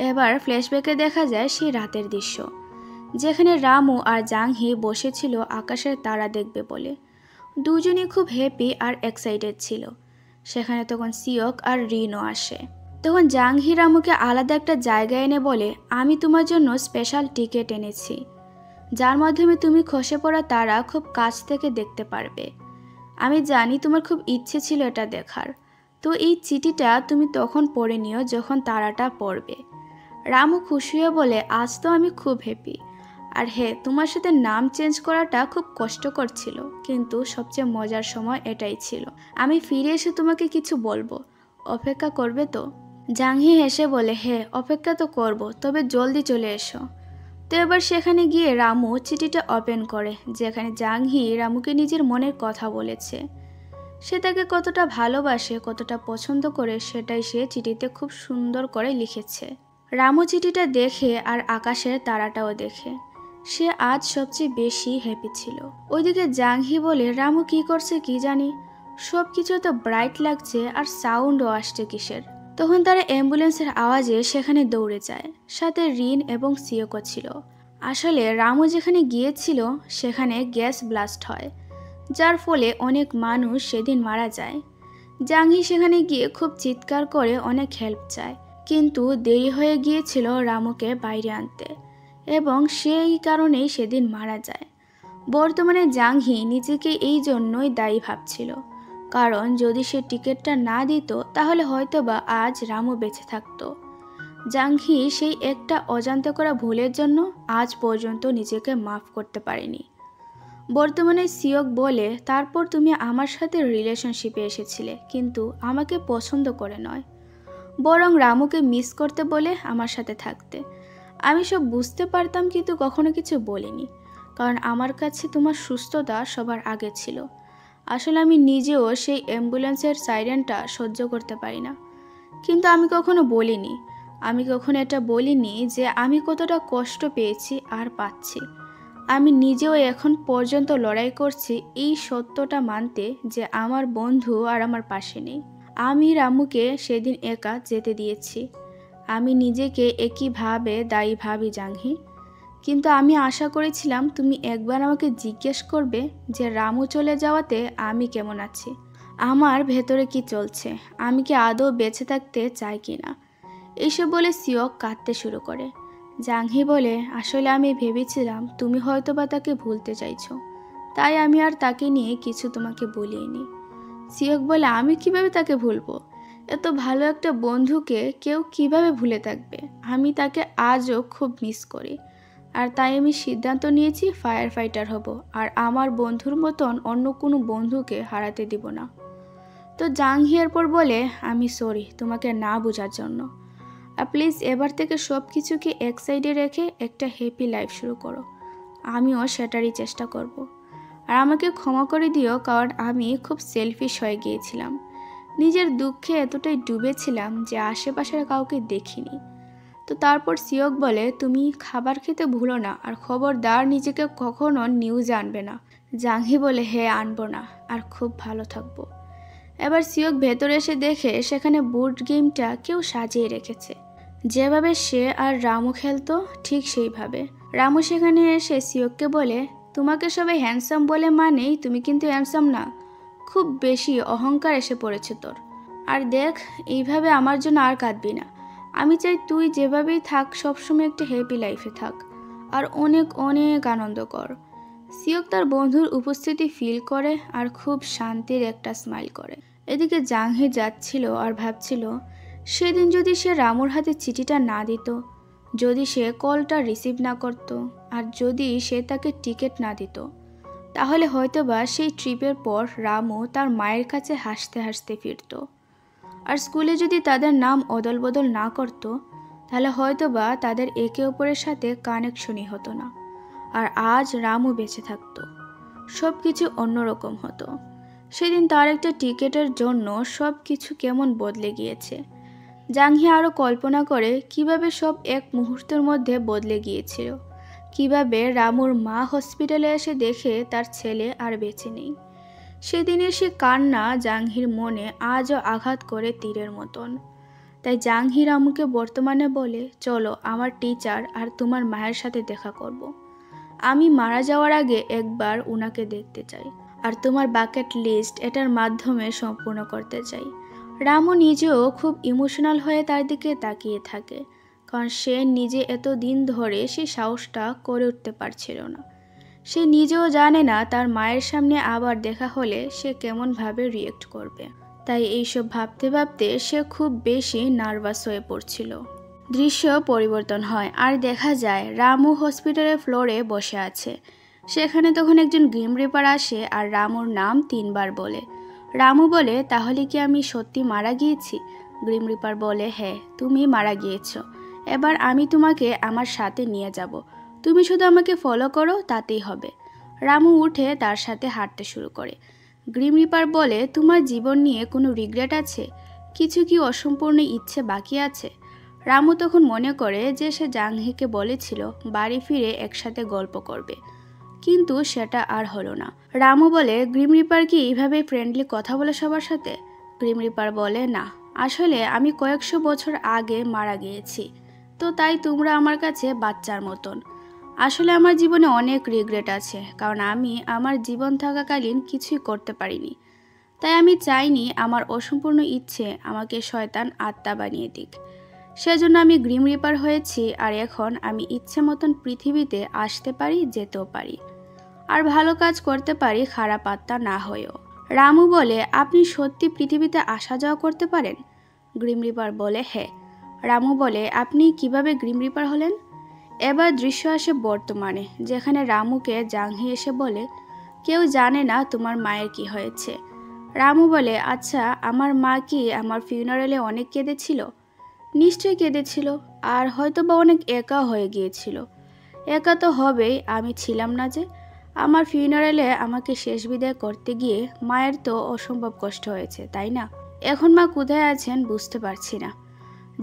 এবার ফ্ল্যাশব্যাকে দেখা যায় সেই রাতের দৃশ্য, যেখানে রামু আর জাংহি বসেছিল আকাশের তারা দেখবে বলে। দুজনই খুব হ্যাপি আর এক্সাইটেড ছিল। সেখানে তখন সিওক আর রিনও আসে। তখন জাংহি রামুকে আলাদা একটা জায়গায় এনে বলে, আমি তোমার জন্য স্পেশাল টিকিট এনেছি, যার মাধ্যমে তুমি খসে পড়া তারা খুব কাছ থেকে দেখতে পারবে। আমি জানি তোমার খুব ইচ্ছে ছিল এটা দেখার, তো এই চিঠিটা তুমি তখন পড়ে নিও যখন তারাটা পড়বে। রামু খুশি হয়ে বলে, আজ তো আমি খুব হ্যাপি। আর হ্যাঁ, তোমার সাথে নাম চেঞ্জ করাটা খুব কষ্টকর ছিল, কিন্তু সবচেয়ে মজার সময় এটাই ছিল। আমি ফিরে এসে তোমাকে কিছু বলবো, অপেক্ষা করবে তো? জাংহি হেসে বলে, হ্যাঁ অপেক্ষা তো করব, তবে জলদি চলে এসো। তো এবার সেখানে গিয়ে রামু চিঠিটা ওপেন করে, যেখানে জাংহি রামুকে নিজের মনের কথা বলেছে। সে তাকে কতটা ভালোবাসে, কতটা পছন্দ করে, সেটাই সে চিঠিতে খুব সুন্দর করে লিখেছে। রামু চিঠিটা দেখে আর আকাশের তারাটাও দেখে সে আজ সবচেয়ে বেশি হ্যাপি ছিল। ওইদিকে জাংহি বলে, রামু কি করছে কি জানি, সব কিছু তো ব্রাইট লাগছে আর সাউন্ডও আসছে কিসের। তখন তারা অ্যাম্বুলেন্সের আওয়াজে সেখানে দৌড়ে যায়, সাথে রিন এবং সিওকো ছিল। আসলে রামু যেখানে গিয়েছিল সেখানে গ্যাস ব্লাস্ট হয়, যার ফলে অনেক মানুষ সেদিন মারা যায়। জাংহি সেখানে গিয়ে খুব চিৎকার করে অনেক হেল্প চায়, কিন্তু দেরি হয়ে গিয়েছিল রামুকে বাইরে আনতে, এবং সেই কারণেই সেদিন মারা যায়। বর্তমানে জাংহি নিজেকে এই জন্যই দায়ী ভাবছিল, কারণ যদি সে টিকিটটা না দিত তাহলে হয়তোবা আজ রামু বেঁচে থাকতো। জাংহি সেই একটা অজান্তে করা ভুলের জন্য আজ পর্যন্ত নিজেকে মাফ করতে পারেনি। বর্তমানে সিওক বলে, তারপর তুমি আমার সাথে রিলেশনশিপে এসেছিলে, কিন্তু আমাকে পছন্দ করে নয়, বরং রামুকে মিস করতে বলে আমার সাথে থাকতে। আমি সব বুঝতে পারতাম, কিন্তু কখনো কিছু বলিনি, কারণ আমার কাছে তোমার সুস্থতা সবার আগে ছিল। আসলে আমি নিজেও সেই অ্যাম্বুলেন্সের সাইরেনটা সহ্য করতে পারি না, কিন্তু আমি কখনো এটা বলিনি যে আমি কতটা কষ্ট পেয়েছি আর পাচ্ছি। আমি নিজেও এখন পর্যন্ত লড়াই করছি এই সত্যটা মানতে যে আমার বন্ধু আর আমার পাশে নেই। আমি রামুকে সেদিন একা যেতে দিয়েছি। আমি নিজেকে একইভাবে দায়ী ভাবি জাংহি, কিন্তু আমি আশা করেছিলাম তুমি একবার আমাকে জিজ্ঞেস করবে যে রামু চলে যাওয়াতে আমি কেমন আছি, আমার ভেতরে কি চলছে, আমি কি আদৌ বেঁচে থাকতে চাই কিনা। এইসব বলে সিওক কাঁদতে শুরু করে। জাংহি বলে, আসলে আমি ভেবেছিলাম তুমি হয়তো বা তাকে ভুলতে চাইছো, তাই আমি আর তাকে নিয়ে কিছু তোমাকে বলিনি। সিওক বলে, আমি কিভাবে তাকে ভুলবো? এত ভালো একটা বন্ধুকে কেউ কিভাবে ভুলে থাকবে? আমি তাকে আজও খুব মিস করি, আর তাই আমি সিদ্ধান্ত নিয়েছি ফায়ার ফাইটার হব, আর আমার বন্ধুর মতন অন্য কোনো বন্ধুকে হারাতে দিব না। তো জাংহি এরপর বলে, আমি সরি তোমাকে না বোঝার জন্য, আর প্লিজ এবার থেকে সব কিছুকে এক সাইডে রেখে একটা হ্যাপি লাইফ শুরু করো। আমিও সেটারই চেষ্টা করব। আর আমাকে ক্ষমা করে দিও, কারণ আমি খুব সেলফিশ হয়ে গিয়েছিলাম। নিজের দুঃখে এতটাই ডুবেছিলাম যে আশেপাশের কাউকে দেখিনি। তো তারপর সিওক বলে, তুমি খাবার খেতে ভুলো না, আর খবরদার নিজেকে কখনো নিউজে আনবে না। জাংহি বলে, হ্যাঁ আনবো না, আর খুব ভালো থাকবো। এবার সিওক ভেতরে এসে দেখে সেখানে বোর্ড গেমটা কেউ সাজিয়ে রেখেছে, যেভাবে সে আর রামু খেলতো ঠিক সেইভাবে। রামু সেখানে এসে সিওককে বলে, তোমাকে সবাই হ্যান্ডসাম বলে মানেই তুমি কিন্তু হ্যান্ডসাম না, খুব বেশি অহংকার এসে পড়েছে তোর। আর দেখ, এইভাবে আমার জন্য আর কাঁদবি না। আমি চাই তুই যেভাবেই থাক সবসময় একটা হ্যাপি লাইফে থাক, আর অনেক অনেক আনন্দ কর। সিওক তার বন্ধুর উপস্থিতি ফিল করে আর খুব শান্তির একটা স্মাইল করে। এদিকে জাংহি যাচ্ছিল আর ভাবছিল, সেদিন যদি সে রামুর হাতে চিঠিটা না দিত, যদি সে কলটা রিসিভ না করত, আর যদি সে তাকে টিকিট না দিত, তাহলে হয়তোবা সেই ট্রিপের পর রামু তার মায়ের কাছে হাসতে হাসতে ফিরত। আর স্কুলে যদি তাদের নাম অদল বদল না করতো তাহলে হয়তোবা তাদের একে অপরের সাথে কানেকশনই হতো না। আর আজ রামু বেঁচে থাকতো, সব কিছু অন্যরকম হতো। সেদিন তার একটা টিকেটের জন্য সব কিছু কেমন বদলে গিয়েছে। জাংহি আরও কল্পনা করে কিভাবে সব এক মুহূর্তের মধ্যে বদলে গিয়েছিল, কিভাবে রামুর মা হসপিটালে এসে দেখে তার ছেলে আর বেঁচে নেই। সেদিনের সে কান্না জাংহির মনে আজও আঘাত করে তীরের মতন। তাই জাংহি রামুকে বর্তমানে বলে, চলো আমার টিচার আর তোমার মায়ের সাথে দেখা করব। আমি মারা যাওয়ার আগে একবার উনাকে দেখতে চাই, আর তোমার বাকেট লিস্ট এটার মাধ্যমে সম্পূর্ণ করতে চাই। রামু নিজেও খুব ইমোশনাল হয়ে তার দিকে তাকিয়ে থাকে, কারণ সে নিজে এত দিন ধরে সেই সাহসটা করে উঠতে পারছিল না। সে নিজেও জানে না তার মায়ের সামনে আবার দেখা হলে সে কেমনভাবে রিয়েক্ট করবে। তাই এইসব ভাবতে ভাবতে সে খুব বেশি নার্ভাস হয়ে পড়ছিল। দৃশ্য পরিবর্তন হয় আর দেখা যায় রামু হসপিটালের ফ্লোরে বসে আছে। সেখানে তখন একজন গ্রিম রিপার আসে আর রামুর নাম 3 বার বলে। রামু বলে, তাহলে কি আমি সত্যি মারা গিয়েছি? গ্রিম রিপার বলে, হ্যাঁ তুমি মারা গিয়েছো। এবার আমি তোমাকে আমার সাথে নিয়ে যাব, তুমি শুধু আমাকে ফলো করো তাতেই হবে। রামু উঠে তার সাথে হাঁটতে শুরু করে। গ্রিম রিপার বলে, তোমার জীবন নিয়ে কোনো রিগ্রেট আছে? কিছু কি অসম্পূর্ণ ইচ্ছে বাকি আছে? রামু তখন মনে করে যে সে জাংহিকে বলেছিল বাড়ি ফিরে একসাথে গল্প করবে, কিন্তু সেটা আর হলো না। রামু বলে, গ্রিম রিপার কি এইভাবে ফ্রেন্ডলি কথা বলে সবার সাথে? গ্রিম রিপার বলে, না, আসলে আমি কয়েকশো বছর আগে মারা গিয়েছি, তো তাই তোমরা আমার কাছে বাচ্চার মতন। আসলে আমার জীবনে অনেক রিগ্রেট আছে, কারণ আমি আমার জীবন থাকাকালীন কিছুই করতে পারিনি। তাই আমি চাইনি আমার অসম্পূর্ণ ইচ্ছে আমাকে শয়তান আত্মা বানিয়ে দিক। সেজন্য আমি গ্রিম রিপার হয়েছি, আর এখন আমি ইচ্ছে মতন পৃথিবীতে আসতে পারি, যেতেও পারি, আর ভালো কাজ করতে পারি খারাপ আত্মা না হয়েও। রামু বলে, আপনি সত্যি পৃথিবীতে আসা যাওয়া করতে পারেন? গ্রিম রিপার বলে, হ্যাঁ। রামু বলে, আপনি কিভাবে গ্রিম রিপার হলেন? এবার দৃশ্য আসে বর্তমানে, যেখানে রামুকে জাংহি এসে বলে, কেউ জানে না তোমার মায়ের কি হয়েছে। রামু বলে, আচ্ছা আমার মা কি আমার ফিউনারেলে অনেক কেঁদেছিল? নিশ্চয়ই কেঁদেছিল, আর হয়তো বা অনেক একা হয়ে গিয়েছিল। একা তো হবেই, আমি ছিলাম না যে। আমার ফিউনারেলে আমাকে শেষ বিদায় করতে গিয়ে মায়ের তো অসম্ভব কষ্ট হয়েছে, তাই না? এখন মা কোথায় আছেন বুঝতে পারছি না।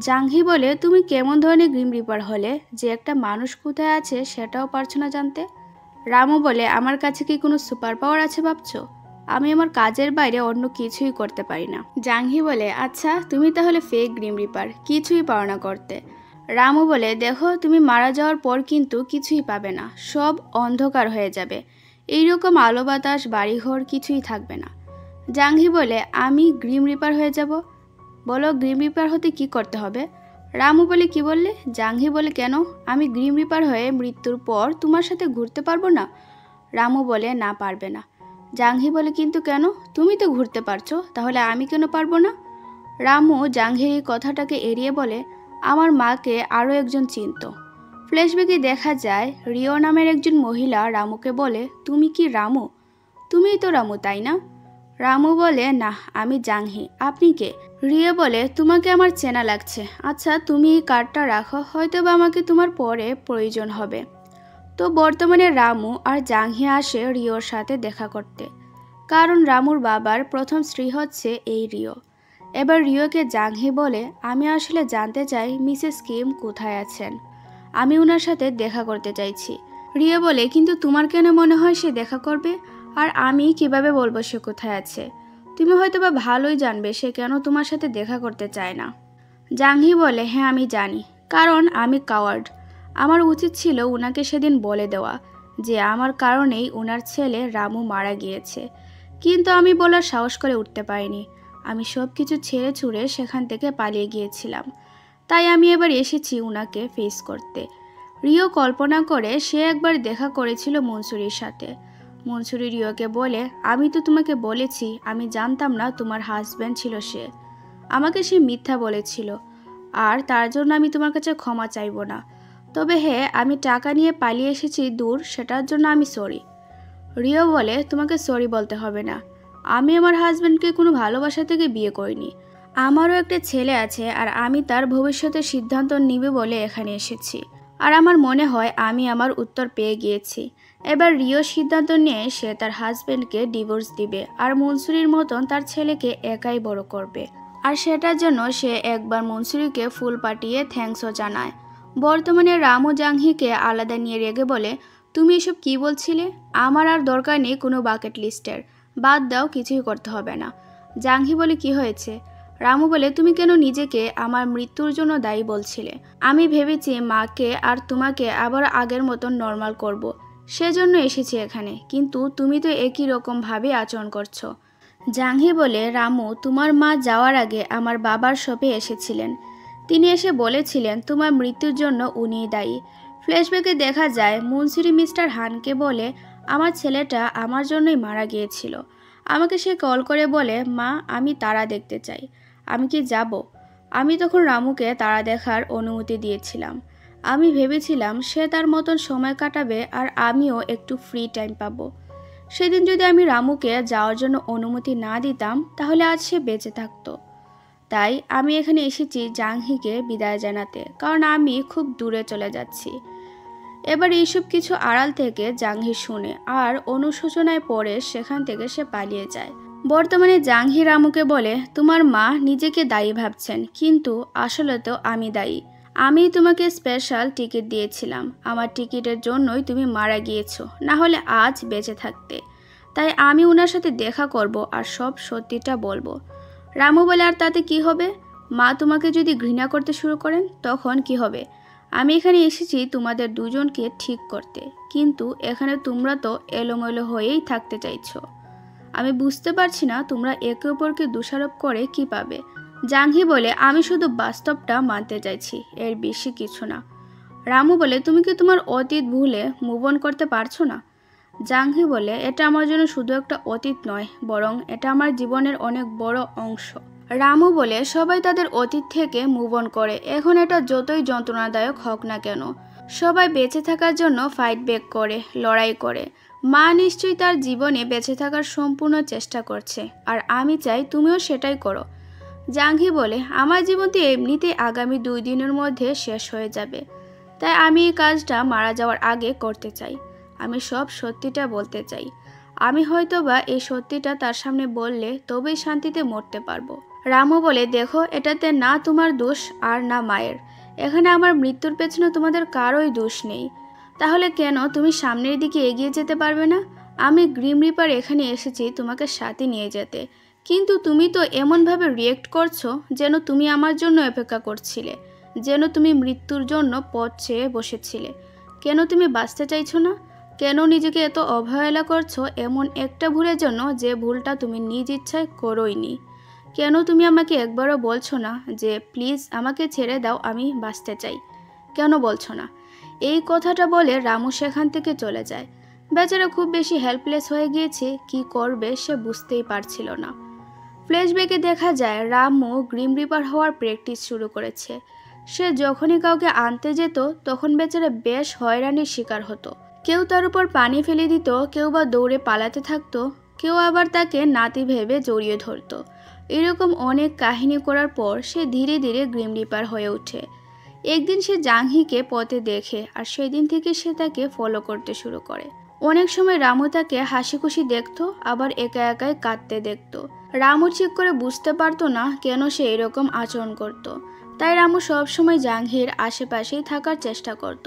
জাংহি বলে, তুমি কেমন ধরনের গ্রিম রিপার হলে যে একটা মানুষ কোথায় আছে সেটাও পারছো না জানতে? রামু বলে, আমার কাছে কি কোনো সুপার পাওয়ার আছে ভাবছো? আমি আমার কাজের বাইরে অন্য কিছুই করতে পারি না। জাংহি বলে, আচ্ছা তুমি তাহলে ফেক গ্রিম রিপার, কিছুই পারো না করতে। রামু বলে, দেখো তুমি মারা যাওয়ার পর কিন্তু কিছুই পাবে না, সব অন্ধকার হয়ে যাবে, এইরকম আলো বাতাস বাড়িঘর কিছুই থাকবে না। জাংহি বলে, আমি গ্রিম রিপার হয়ে যাব? বলো গ্রিম রিপার হতে কি করতে হবে? রামু বলে, কি বললে? জাংহি বলে, কেন আমি গ্রিম রিপার হয়ে মৃত্যুর পর তোমার সাথে ঘুরতে পারবো না? রামু বলে, না পারবে না। জাংহি বলে, কিন্তু কেন? তুমি তো ঘুরতে পারছো, তাহলে আমি কেন পারবো না? রামু জাংহির এই কথাটাকে এড়িয়ে বলে, আমার মাকে আরও একজন চিনত। ফ্ল্যাশব্যাকে দেখা যায় রিও নামের একজন মহিলা রামুকে বলে, তুমি কি রামু? তুমিই তো রামু, তাই না? রামু বলে, না আমি জাংহি, আপনি কে? রিও বলে, তোমাকে আমার চেনা লাগছে। আচ্ছা তুমি এই কার্ডটা রাখো, হয়তো বা আমাকে তোমার পরে প্রয়োজন হবে। তো বর্তমানে রামু আর জাংহি আসে রিওর সাথে দেখা করতে, কারণ রামুর বাবার প্রথম স্ত্রী হচ্ছে এই রিও। এবার রিওকে জাংহি বলে, আমি আসলে জানতে চাই মিসেস কিম কোথায় আছেন, আমি ওনার সাথে দেখা করতে চাইছি। রিও বলে, কিন্তু তোমার কেন মনে হয় সে দেখা করবে, আর আমি কিভাবে বলবো সে কোথায় আছে? তুমি হয়তো বা ভালোই জানবে সে কেন তোমার সাথে দেখা করতে চায় না। জাংহি বলে, হ্যাঁ আমি জানি, কারণ আমি কাওয়ার্ড। আমার উচিত ছিল ওনাকে সেদিন বলে দেওয়া যে আমার কারণেই ওনার ছেলে রামু মারা গিয়েছে, কিন্তু আমি বলার সাহস করে উঠতে পারিনি। আমি সব কিছু ছেড়ে ছুড়ে সেখান থেকে পালিয়ে গিয়েছিলাম, তাই আমি এবার এসেছি ওনাকে ফেস করতে। রিও কল্পনা করে সে একবার দেখা করেছিল মনসুরির সাথে। মনসুরি রিওকে বলে, আমি তো তোমাকে বলেছি আমি জানতাম না তোমার হাজব্যান্ড ছিল সে, আমাকে সে মিথ্যা বলেছিল, আর তার জন্য আমি তোমার কাছে ক্ষমা চাইব না। তবে হ্যাঁ, আমি টাকা নিয়ে পালিয়ে এসেছি দূর, সেটার জন্য আমি সরি। রিও বলে, তোমাকে সরি বলতে হবে না, আমি আমার হাজব্যান্ডকে কোনো ভালোবাসা থেকে বিয়ে করিনি, আমারও একটা ছেলে আছে আর আমি তার ভবিষ্যতের সিদ্ধান্ত নিবে বলে এখানে এসেছি। আর আমার মনে হয় আমি আমার উত্তর পেয়ে গিয়েছি। এবার রিও সিদ্ধান্ত নিয়ে সে তার হাজবেন্ডকে ডিভোর্স দিবে আর মনসুরির মতন তার ছেলেকে একাই বড় করবে। আর সেটার জন্য সে একবার মনসুরিকে ফুল পাঠিয়ে থ্যাঙ্কসও জানায়। বর্তমানে রামু জাংহিকে আলাদা নিয়ে রেগে বলে, তুমি এসব কি বলছিলে? আমার আর দরকার নেই কোনো বাকেট লিস্টের, বাদ দাও, কিছুই করতে হবে না। জাংহি বলে, কি হয়েছে? রামু বলে, তুমি কেন নিজেকে আমার মৃত্যুর জন্য দায়ী বলছিলে? আমি ভেবেছি মাকে আর তোমাকে আবার আগের মতন নর্মাল করব, সেজন্য এসেছি এখানে, কিন্তু তুমি তো একই রকমভাবে আচরণ করছো। জাংহি বলে, রামু, তোমার মা যাওয়ার আগে আমার বাবার শপে এসেছিলেন। তিনি এসে বলেছিলেন তোমার মৃত্যুর জন্য উনিই দায়ী। ফ্ল্যাশব্যাকে দেখা যায় মুনসিরি মিস্টার হানকে বলে, আমার ছেলেটা আমার জন্যই মারা গিয়েছিল। আমাকে সে কল করে বলে, মা, আমি তারা দেখতে চাই, আমি কি যাব? আমি তখন রামুকে তারা দেখার অনুমতি দিয়েছিলাম। আমি ভেবেছিলাম সে তার মতন সময় কাটাবে আর আমিও একটু ফ্রি টাইম পাবো। সেদিন যদি আমি রামুকে যাওয়ার জন্য অনুমতি না দিতাম তাহলে আজ সে বেঁচে থাকতো। তাই আমি এখানে এসেছি জাংহিকে বিদায় জানাতে, কারণ আমি খুব দূরে চলে যাচ্ছি। এবার এইসব কিছু আড়াল থেকে জাংহি শুনে আর অনুশোচনায় পড়ে সেখান থেকে সে পালিয়ে যায়। বর্তমানে জাংহি রামুকে বলে, তোমার মা নিজেকে দায়ী ভাবছেন, কিন্তু আসলে তো আমি দায়ী। আমি তোমাকে স্পেশাল টিকিট দিয়েছিলাম, আমার টিকিটের জন্যই তুমি মারা গিয়েছো, না হলে আজ বেঁচে থাকতে। তাই আমি ওনার সাথে দেখা করব আর সব সত্যিটা বলবো। রামু বলে, আর তাতে কি হবে? মা তোমাকে যদি ঘৃণা করতে শুরু করেন তখন কি হবে? আমি এখানে এসেছি তোমাদের দুজনকে ঠিক করতে, কিন্তু এখানে তোমরা তো এলোমেলো হয়েই থাকতে চাইছো। আমি বুঝতে পারছি না তোমরা একে অপরকে দোষারোপ করে কি পাবে। জাংহি বলে, আমি শুধু বাস্তবটা মানতে চাইছি, এর বেশি কিছু না। রামু বলে, তুমি কি তোমার অতীত ভুলে মুভ অন করতে পারছো না? জাংহি বলে, এটা আমার জন্য শুধু একটা অতীত নয়, বরং এটা আমার জীবনের অনেক বড় অংশ। রামু বলে, সবাই তাদের অতীত থেকে মুভ অন করে, এখন এটা যতই যন্ত্রণাদায়ক হোক না কেন। সবাই বেঁচে থাকার জন্য ফাইট ব্যাক করে, লড়াই করে। মা নিশ্চয়ই তার জীবনে বেঁচে থাকার সম্পূর্ণ চেষ্টা করছে, আর আমি চাই তুমিও সেটাই করো। জাংহি বলে, আমার জীবন তো এমনিতেই আগামী 2 দিনের মধ্যে শেষ হয়ে যাবে, তাই আমি এই কাজটা মারা যাওয়ার আগে করতে চাই। আমি সব সত্যিটা বলতে চাই। আমি হয়তোবা এই সত্যিটা তার সামনে বললে তবেই শান্তিতে মরতে পারবো। রামু বলে, দেখো, এটাতে না তোমার দোষ আর না মায়ের। এখানে আমার মৃত্যুর পেছনে তোমাদের কারোই দোষ নেই। তাহলে কেন তুমি সামনের দিকে এগিয়ে যেতে পারবে না? আমি গ্রিম রিপার এখানে এসেছি তোমাকে সাথে নিয়ে যেতে, কিন্তু তুমি তো এমনভাবে রিয়েক্ট করছো যেন তুমি আমার জন্য অপেক্ষা করছিলে, যেন তুমি মৃত্যুর জন্য পথ চেয়ে বসেছিলে। কেন তুমি বাঁচতে চাইছো না? কেন নিজেকে এত অবহেলা করছো এমন একটা ভুলের জন্য, যে ভুলটা তুমি নিজ ইচ্ছায় করোইনি? কেন তুমি আমাকে একবারও বলছো না যে প্লিজ আমাকে ছেড়ে দাও, আমি বাঁচতে চাই? কেন বলছো না? এই কথাটা বলে রামু সেখান থেকে চলে যায়। বেচারা খুব বেশি হেল্পলেস হয়ে গিয়েছে, কি করবে সে বুঝতেই পারছিল না। ফ্ল্যাশব্যাকে দেখা যায় রামু গ্রিম রিপার হওয়ার প্র্যাকটিস শুরু করেছে। সে যখনই কাউকে আনতে যেত তখন বেচারা বেশ হয়রানির শিকার হতো। কেউ তার উপর পানি ফেলে দিত, কেউ বা দৌড়ে পালাতে থাকতো, কেউ আবার তাকে নাতি ভেবে জড়িয়ে ধরতো। এরকম অনেক কাহিনী করার পর সে ধীরে ধীরে গ্রিম রিপার হয়ে ওঠে। একদিন সে জাংহিকে পথে দেখে আর সেদিন থেকে সে তাকে ফলো করতে শুরু করে। অনেক সময় রামু তাকে হাসি খুশি দেখতো, আবার একা একাই কাঁদতে দেখতো। রামু ঠিক করে বুঝতে পারতো না কেন সে এরকম আচরণ করত। তাই রামু সবসময় জাংহির আশেপাশেই থাকার চেষ্টা করত।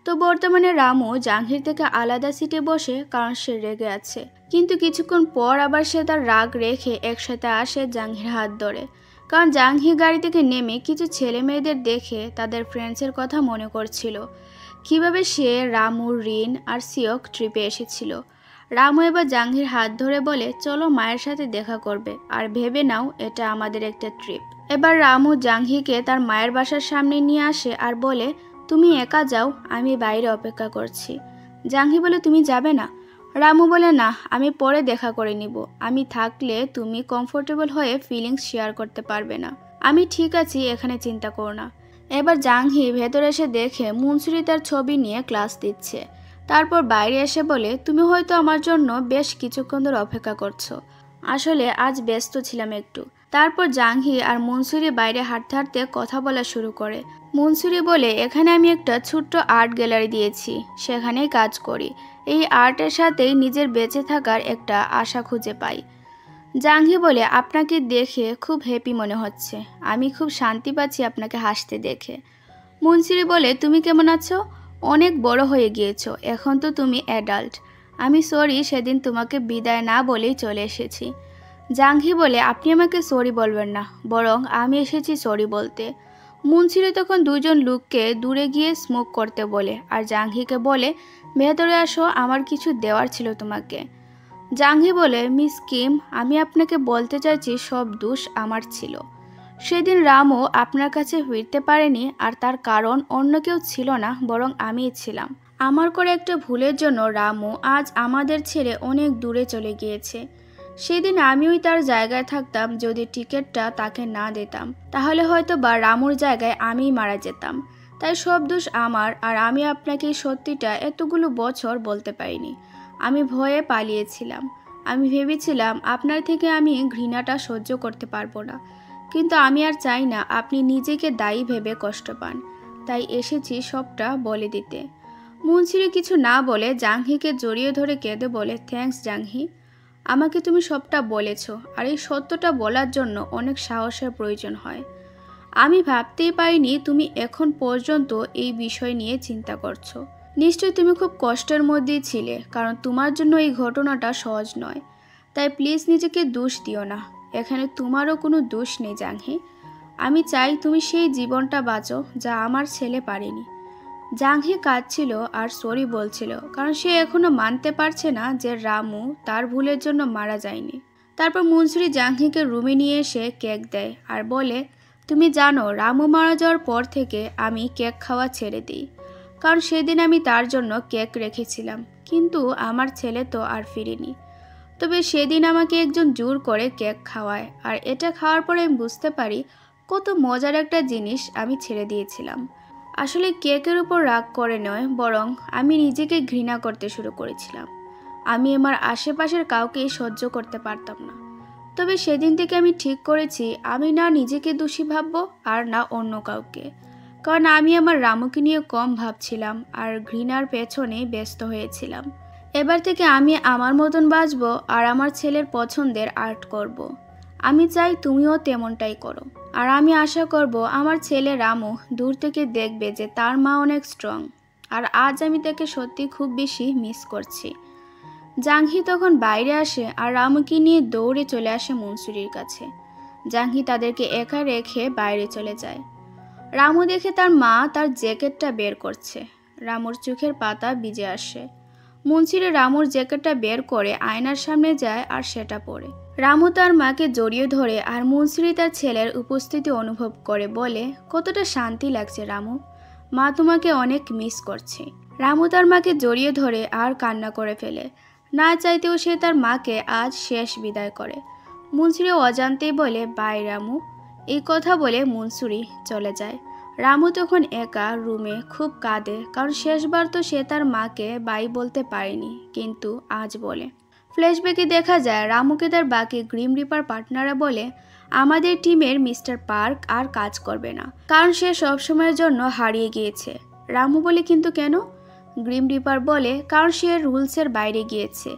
তো বর্তমানে রামু জাংহির থেকে আলাদা সিটে বসে, কারণ সে রেগে আছে। কিন্তু কিছুক্ষণ পর আবার সে তার রাগ রেখে একসাথে আসে জাংহির হাত ধরে, কারণ জাংহি গাড়ি থেকে নেমে কিছু ছেলে মেয়েদের দেখে তাদের ফ্রেন্ডসের কথা মনে করছিল, কিভাবে সে, রামু, রিন আর সিওক ট্রিপে এসেছিল। রামু এবার জাংহির হাত ধরে বলে, চলো মায়ের সাথে দেখা করবে, আর ভেবে নাও এটা আমাদের একটা ট্রিপ। এবার রামু জাংহিকে তার মায়ের বাসার সামনে নিয়ে আসে আর বলে, তুমি একা যাও, আমি বাইরে অপেক্ষা করছি। জাংহি বলে, তুমি যাবে না? রামু বলে, না, আমি পরে দেখা করে নিব। আমি থাকলে তুমি কমফোর্টেবল হয়ে ফিলিংস শেয়ার করতে পারবে না। আমি ঠিক আছি, এখানে চিন্তা করো না। এবার জাংহি ভেতরে এসে দেখে মুনসুরি তার ছবি নিয়ে ক্লাস দিচ্ছে। তারপর বাইরে এসে বলে, তুমি হয়তো আমার জন্য বেশ কিছুক্ষণ ধরে অপেক্ষা করছো। আসলে আজ ব্যস্ত ছিলাম একটু, তারপর জাংহি আর মনসুরি বাইরে হাঁটতে হাঁটতে কথা বলা শুরু করে। মনসুরি বলে, এখানে আমি একটা ছোট্ট আর্ট গ্যালারি দিয়েছি, সেখানেই কাজ করি। এই আর্টের সাথেই নিজের বেঁচে থাকার একটা আশা খুঁজে পাই। জাংহি বলে, আপনাকে দেখে খুব হ্যাপি মনে হচ্ছে, আমি খুব শান্তি পাচ্ছি আপনাকে হাসতে দেখে। মনসুরি বলে, তুমি কেমন আছো? অনেক বড় হয়ে গিয়েছো, এখন তো তুমি অ্যাডাল্ট। আমি সরি সেদিন তোমাকে বিদায় না বলেই চলে এসেছি। জাংহি বলে, আপনি আমাকে সরি বলবেন না, বরং আমি এসেছি সরি বলতে। মনসুরি তখন দুজন লোককে দূরে গিয়ে স্মোক করতে বলে আর জাংহিকে বলে, ভেতরে আসো, আমার কিছু দেওয়ার ছিল তোমাকে। জাংহি বলে, মিস কিম, আমি আপনাকে বলতে চাইছি সব দোষ আমার ছিল। সেদিন রামু আপনার কাছে ফিরতে পারেনি, আর তার কারণ অন্য কেউ ছিল না, বরং আমিই ছিলাম। আমার করে একটা ভুলের জন্য রামু আজ আমাদের ছেড়ে অনেক দূরে চলে গিয়েছে। সেদিন আমিও তার জায়গায় থাকতাম, যদি টিকিটটা তাকে না দিতাম তাহলে হয়তো বা রামুর জায়গায় আমিই মারা যেতাম। তাই সব দোষ আমার, আর আমি আপনাকে সত্যিটা এতগুলো বছর বলতে পারিনি। আমি ভয়ে পালিয়েছিলাম। আমি ভেবেছিলাম আপনার থেকে আমি ঘৃণাটা সহ্য করতে পারবো না, কিন্তু আমি আর চাই না আপনি নিজেকে দায়ী ভেবে কষ্ট পান, তাই এসেছি সবটা বলে দিতে। মনসুরি কিছু না বলে জাংহিকে জড়িয়ে ধরে কেঁদে বলে, থ্যাঙ্কস জাংহি, আমাকে তুমি সবটা বলেছ, আর এই সত্যটা বলার জন্য অনেক সাহসের প্রয়োজন হয়। আমি ভাবতেই পারিনি তুমি এখন পর্যন্ত এই বিষয় নিয়ে চিন্তা করছো। নিশ্চয়ই তুমি খুব কষ্টের মধ্যেই ছিলে, কারণ তোমার জন্য এই ঘটনাটা সহজ নয়। তাই প্লিজ নিজেকে দোষ দিও না, এখানে তোমারও কোনো দোষ নেই জাংহি। আমি চাই তুমি সেই জীবনটা বাঁচো যা আমার ছেলে পারেনি। জাংহি কাঁদছিল আর সরি বলছিল, কারণ সে এখনো মানতে পারছে না যে রামু তার ভুলের জন্য মারা যায়নি। তারপর মনসুরি জাংহিকে রুমে নিয়ে এসে কেক দেয় আর বলে, তুমি জানো রামু মারা যাওয়ার পর থেকে আমি কেক খাওয়া ছেড়ে দিই, কারণ সেদিন আমি তার জন্য কেক রেখেছিলাম, কিন্তু আমার ছেলে তো আর ফিরেনি। তবে সেদিন আমাকে একজন জোর করে কেক খাওয়ায়, আর এটা খাওয়ার পরে আমি বুঝতে পারি কত মজার একটা জিনিস আমি ছেড়ে দিয়েছিলাম। আসলে কেকের উপর রাগ করে নয়, বরং আমি নিজেকে ঘৃণা করতে শুরু করেছিলাম। আমি আমার আশেপাশের কাউকে সহ্য করতে পারতাম না। তবে সেদিন থেকে আমি ঠিক করেছি আমি না নিজেকে দোষী ভাববো আর না অন্য কাউকে, কারণ আমি আমার রামুকে নিয়ে কম ভাবছিলাম আর ঘৃণার পেছনে ব্যস্ত হয়েছিলাম। এবার থেকে আমি আমার মতন বাঁচবো আর আমার ছেলের পছন্দের আর্ট করব। আমি চাই তুমিও তেমনটাই করো, আর আমি আশা করব আমার ছেলে রামু দূর থেকে দেখবে যে তার মা অনেক স্ট্রং, আর আজ আমি তাকে সত্যি খুব বেশি মিস করছি। জাংহি তখন বাইরে আসে আর রামুকে নিয়ে দৌড়ে চলে আসে মনসুরির কাছে। জাংহি তাদেরকে একা রেখে বাইরে চলে যায়। রামু দেখে তার মা তার জ্যাকেটটা বের করছে। রামুর চোখের পাতা ভিজে আসে। মনসুরি রামুর জ্যাকেটটা বের করে আয়নার সামনে যায় আর সেটা পরে। রামু তার মাকে জড়িয়ে ধরে আর মনসুরি তার ছেলের উপস্থিতি অনুভব করে বলে, কতটা শান্তি লাগছে রামু, মা তোমাকে অনেক মিস করছে। রামু তার মাকে জড়িয়ে ধরে আর কান্না করে ফেলে। না চাইতেও সে তার মাকে আজ শেষ বিদায় করে। মনসুরি অজান্তেই বলে, বাই রামু। এই কথা বলে মনসুরি চলে যায়। রামু তখন একা রুমে খুব কাঁদে, কারণ শেষবার তো সে তার মাকে বাই বলতে পারেনি, কিন্তু আজ বলে। ফ্ল্যাশব্যাকে দেখা যায় রামুকে তার বাকি গ্রিম রিপার পার্টনাররা বলে, আমাদের টিমের মিস্টার পার্ক আর কাজ করবে না, কারণ সে সবসময়ের জন্য হারিয়ে গিয়েছে। রামু বলে, কিন্তু কেন? গ্রিম রিপার বলে, কারণ সে রুলসের বাইরে গিয়েছে।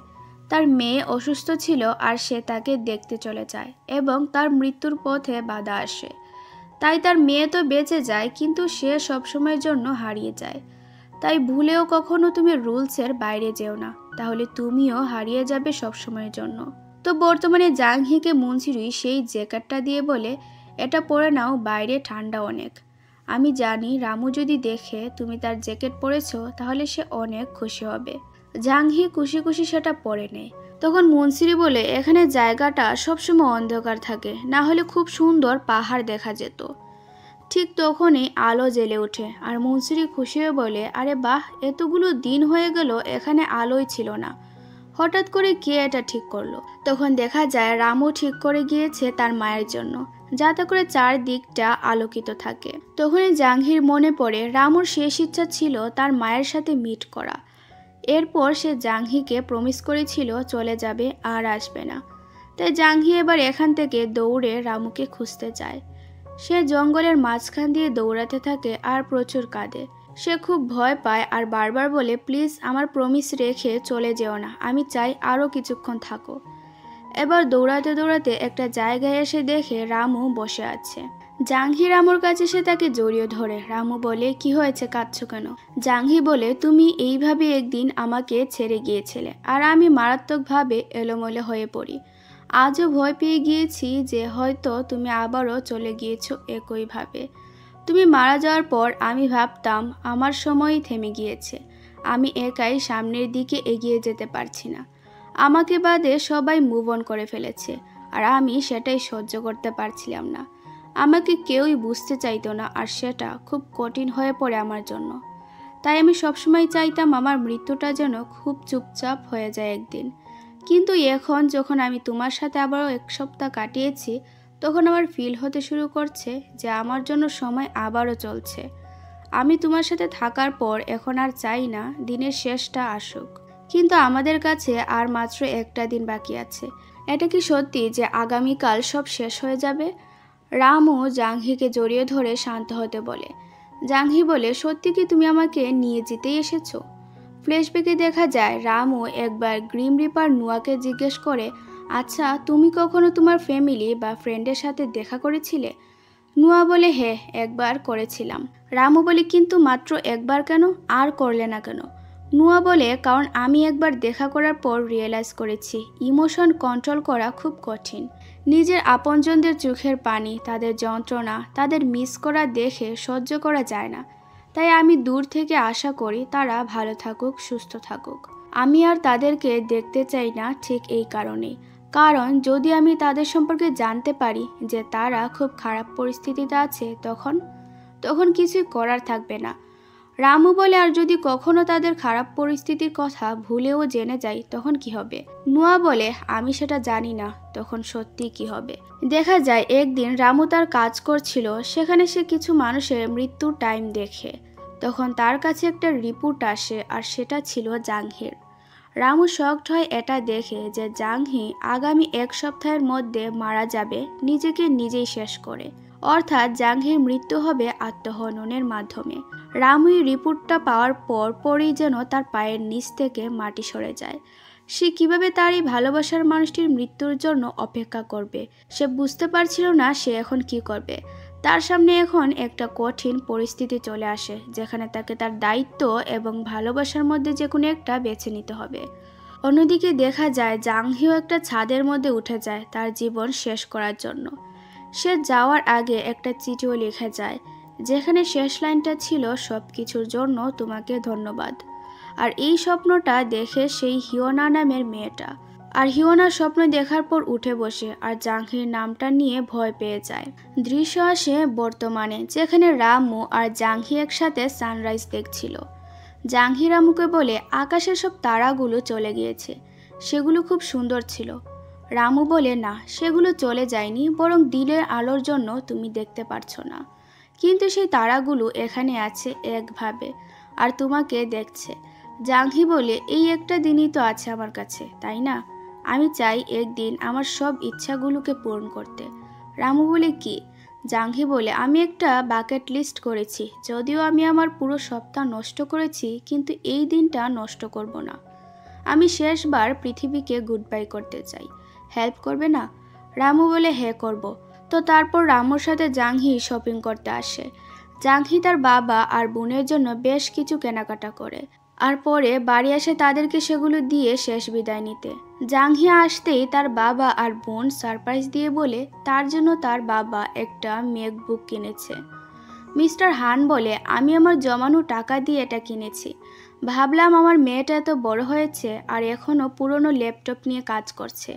তার মেয়ে অসুস্থ ছিল আর সে তাকে দেখতে চলে যায় এবং তার মৃত্যুর পথে বাধা আসে। তাই তার মেয়ে তো বেঁচে যায়, কিন্তু সে সবসময়ের জন্য হারিয়ে যায়। তাই ভুলেও কখনো তুমি রুলসের বাইরে যেও না, তাহলে তুমিও হারিয়ে যাবে সবসময়ের জন্য। তো বর্তমানে জাংহিকে মনসুরি সেই জ্যাকেটটা দিয়ে বলে, এটা পরে নাও, বাইরে ঠান্ডা অনেক। আমি জানি রামু যদি দেখে তুমি তার জ্যাকেট পরেছো তাহলে সে অনেক খুশি হবে। জাংহি খুশি খুশি সেটা পরে নেয়। তখন মনসুরি বলে, এখানে জায়গাটা সবসময় অন্ধকার থাকে, না হলে খুব সুন্দর পাহাড় দেখা যেত। ঠিক তখনই আলো জ্বেলে ওঠে আর মনসুরি খুশি হয়ে বলে, আরে বাহ, এতগুলো দিন হয়ে গেল এখানে আলোই ছিল না, হঠাৎ করে কে এটা ঠিক করলো? তখন দেখা যায় রামু ঠিক করে গিয়েছে তার মায়ের জন্য, যাতে করে চারদিকটা আলোকিত থাকে। তখনই জাংহির মনে পড়ে রামুর শেষ ইচ্ছা ছিল তার মায়ের সাথে মিট করা। এরপর সে জাংহিকে প্রমিস করেছিল চলে যাবে আর আসবে না। তাই জাংহি এবার এখান থেকে দৌড়ে রামুকে খুঁজতে যায়। সে জঙ্গলের মাঝখান দিয়ে দৌড়াতে থাকে আর প্রচুর কাঁদে। সে খুব ভয় পায় আর বারবার বলে, প্লিজ আমার প্রমিস রেখে চলে যেও না, আমি চাই আরও কিছুক্ষণ থাকো। এবার দৌড়াতে দৌড়াতে একটা জায়গায় এসে দেখে রামু বসে আছে। জাংহি রামুর কাছে সে তাকে জড়িয়ে ধরে। রামু বলে, কি হয়েছে, কাঁদছো কেন? জাংহি বলে, তুমি এইভাবে একদিন আমাকে ছেড়ে গিয়েছিলে আর আমি মারাত্মকভাবে এলোমেলো হয়ে পড়ি। আজও ভয় পেয়ে গিয়েছি যে হয়তো তুমি আবারও চলে গিয়েছো একইভাবে। তুমি মারা যাওয়ার পর আমি ভাবতাম আমার সময়ই থেমে গিয়েছে, আমি একাই সামনের দিকে এগিয়ে যেতে পারছি না। আমাকে বাদে সবাই মুভ অন করে ফেলেছে আর আমি সেটাই সহ্য করতে পারছিলাম না। আমাকে কেউই বুঝতে চাইতো না আর সেটা খুব কঠিন হয়ে পড়ে আমার জন্য। তাই আমি সবসময় চাইতাম আমার মৃত্যুটা যেন খুব চুপচাপ হয়ে যায় একদিন। কিন্তু এখন যখন আমি তোমার সাথে আবারও 1 সপ্তাহ কাটিয়েছি, তখন আমার ফিল হতে শুরু করছে যে আমার জন্য সময় আবারও চলছে। আমি তোমার সাথে থাকার পর এখন আর চাই না দিনের শেষটা আসুক, কিন্তু আমাদের কাছে আর মাত্র একটা দিন বাকি আছে। এটা কি সত্যি যে আগামীকাল সব শেষ হয়ে যাবে? রামু জাংহিকে জড়িয়ে ধরে শান্ত হতে বলে। জাংহি বলে, সত্যি কি তুমি আমাকে নিয়ে যেতেই এসেছো? ফ্ল্যাশব্যাকে দেখা যায় রামু একবার গ্রিম রিপার নুয়াকে জিজ্ঞেস করে, আচ্ছা তুমি কখনো তোমার ফ্যামিলি বা ফ্রেন্ডের সাথে দেখা করেছিলে? নুয়া বলে, হ্যাঁ একবার করেছিলাম। রামু বলে, কিন্তু মাত্র একবার কেন, আর করলে না কেন? নুয়া বলে, কারণ আমি একবার দেখা করার পর রিয়েলাইজ করেছি ইমোশন কন্ট্রোল করা খুব কঠিন। নিজের আপনজনদের চোখের পানি, তাদের যন্ত্রণা, তাদের মিস করা দেখে সহ্য করা যায় না। তাই আমি দূর থেকে আশা করি তারা ভালো থাকুক, সুস্থ থাকুক। আমি আর তাদেরকে দেখতে চাই না ঠিক এই কারণেই। কারণ যদি আমি তাদের সম্পর্কে জানতে পারি যে তারা খুব খারাপ পরিস্থিতিতে আছে, তখন কিছুই করার থাকবে না। রামু বলে, আর যদি কখনো তাদের খারাপ পরিস্থিতির কথা ভুলেও জেনে যাই তখন কি হবে? নুয়া বলে, আমি সেটা জানি না তখন সত্যি কি হবে। দেখা যায় একদিন রামু তার কাজ করছিল, সেখানে সে কিছু মানুষের মৃত্যুর টাইম দেখে। তখন তার কাছে একটা রিপোর্ট আসে আর সেটা ছিল জাংহির। রামু শকড হয় এটা দেখে যে জাংহি আগামী 1 সপ্তাহের মধ্যে মারা যাবে নিজেকে নিজেই শেষ করে, অর্থাৎ জাংহির মৃত্যু হবে আত্মহননের মাধ্যমে। রামু এই রিপোর্টটা পাওয়ার পরই যেন তার পায়ের নিচ থেকে মাটি সরে যায়। সে কিভাবে তার এই ভালোবাসার মানুষটির মৃত্যুর জন্য অপেক্ষা করবে সে বুঝতে পারছিল না সে এখন কি করবে। তার সামনে এখন একটা কঠিন পরিস্থিতি চলে আসে যেখানে তাকে তার দায়িত্ব এবং ভালোবাসার মধ্যে যে কোনো একটা বেছে নিতে হবে। অন্যদিকে দেখা যায় জাংহিও একটা ছাদের মধ্যে উঠে যায় তার জীবন শেষ করার জন্য। সে যাওয়ার আগে একটা চিঠিও লিখে যায়, যেখানে শেষ লাইনটা ছিল, সব কিছুর জন্য তোমাকে ধন্যবাদ। আর এই স্বপ্নটা দেখে সেই হিওনা নামের মেয়েটা, আর হিওনার স্বপ্ন দেখার পর উঠে বসে আর জাংহির নামটা নিয়ে ভয় পেয়ে যায়। দৃশ্য আসে বর্তমানে, যেখানে রামু আর জাংহি একসাথে সানরাইজ দেখছিল। জাংহি রামুকে বলে, আকাশের সব তারাগুলো চলে গিয়েছে, সেগুলো খুব সুন্দর ছিল। রামু বলে, না সেগুলো চলে যায়নি, বরং দিনের আলোর জন্য তুমি দেখতে পারছো না, কিন্তু সেই তারাগুলো এখানে আছে একভাবে আর তোমাকে দেখছে। জাংহি বলে, এই একটা দিনই তো আছে আমার কাছে, তাই না? আমি চাই একদিন আমার সব ইচ্ছাগুলোকে পূরণ করতে। রামু বলে, কি? জাংহি বলে, আমি একটা বাকেট লিস্ট করেছি, যদিও আমি আমার পুরো সপ্তাহ নষ্ট করেছি, কিন্তু এই দিনটা নষ্ট করব না। আমি শেষবার পৃথিবীকে গুড বাই করতে চাই, হেল্প করবে না? রামু বলে, হ্যাঁ করব। তো তারপর রামুর সাথে জাংহি শপিং করতে আসে। জাংহি তার বাবা আর বোনের জন্য বেশ কিছু কেনাকাটা করে আর পরে বাড়ি আসে তাদেরকে সেগুলো দিয়ে শেষ বিদায় নিতে। জাংহি আসতেই তার বাবা আর বোন সারপ্রাইজ দিয়ে বলে তার জন্য তার বাবা একটা ম্যাকবুক কিনেছে। মিস্টার হান বলে, আমি আমার জমানো টাকা দিয়ে এটা কিনেছি। ভাবলাম আমার মেয়েটা এত বড় হয়েছে আর এখনও পুরনো ল্যাপটপ নিয়ে কাজ করছে,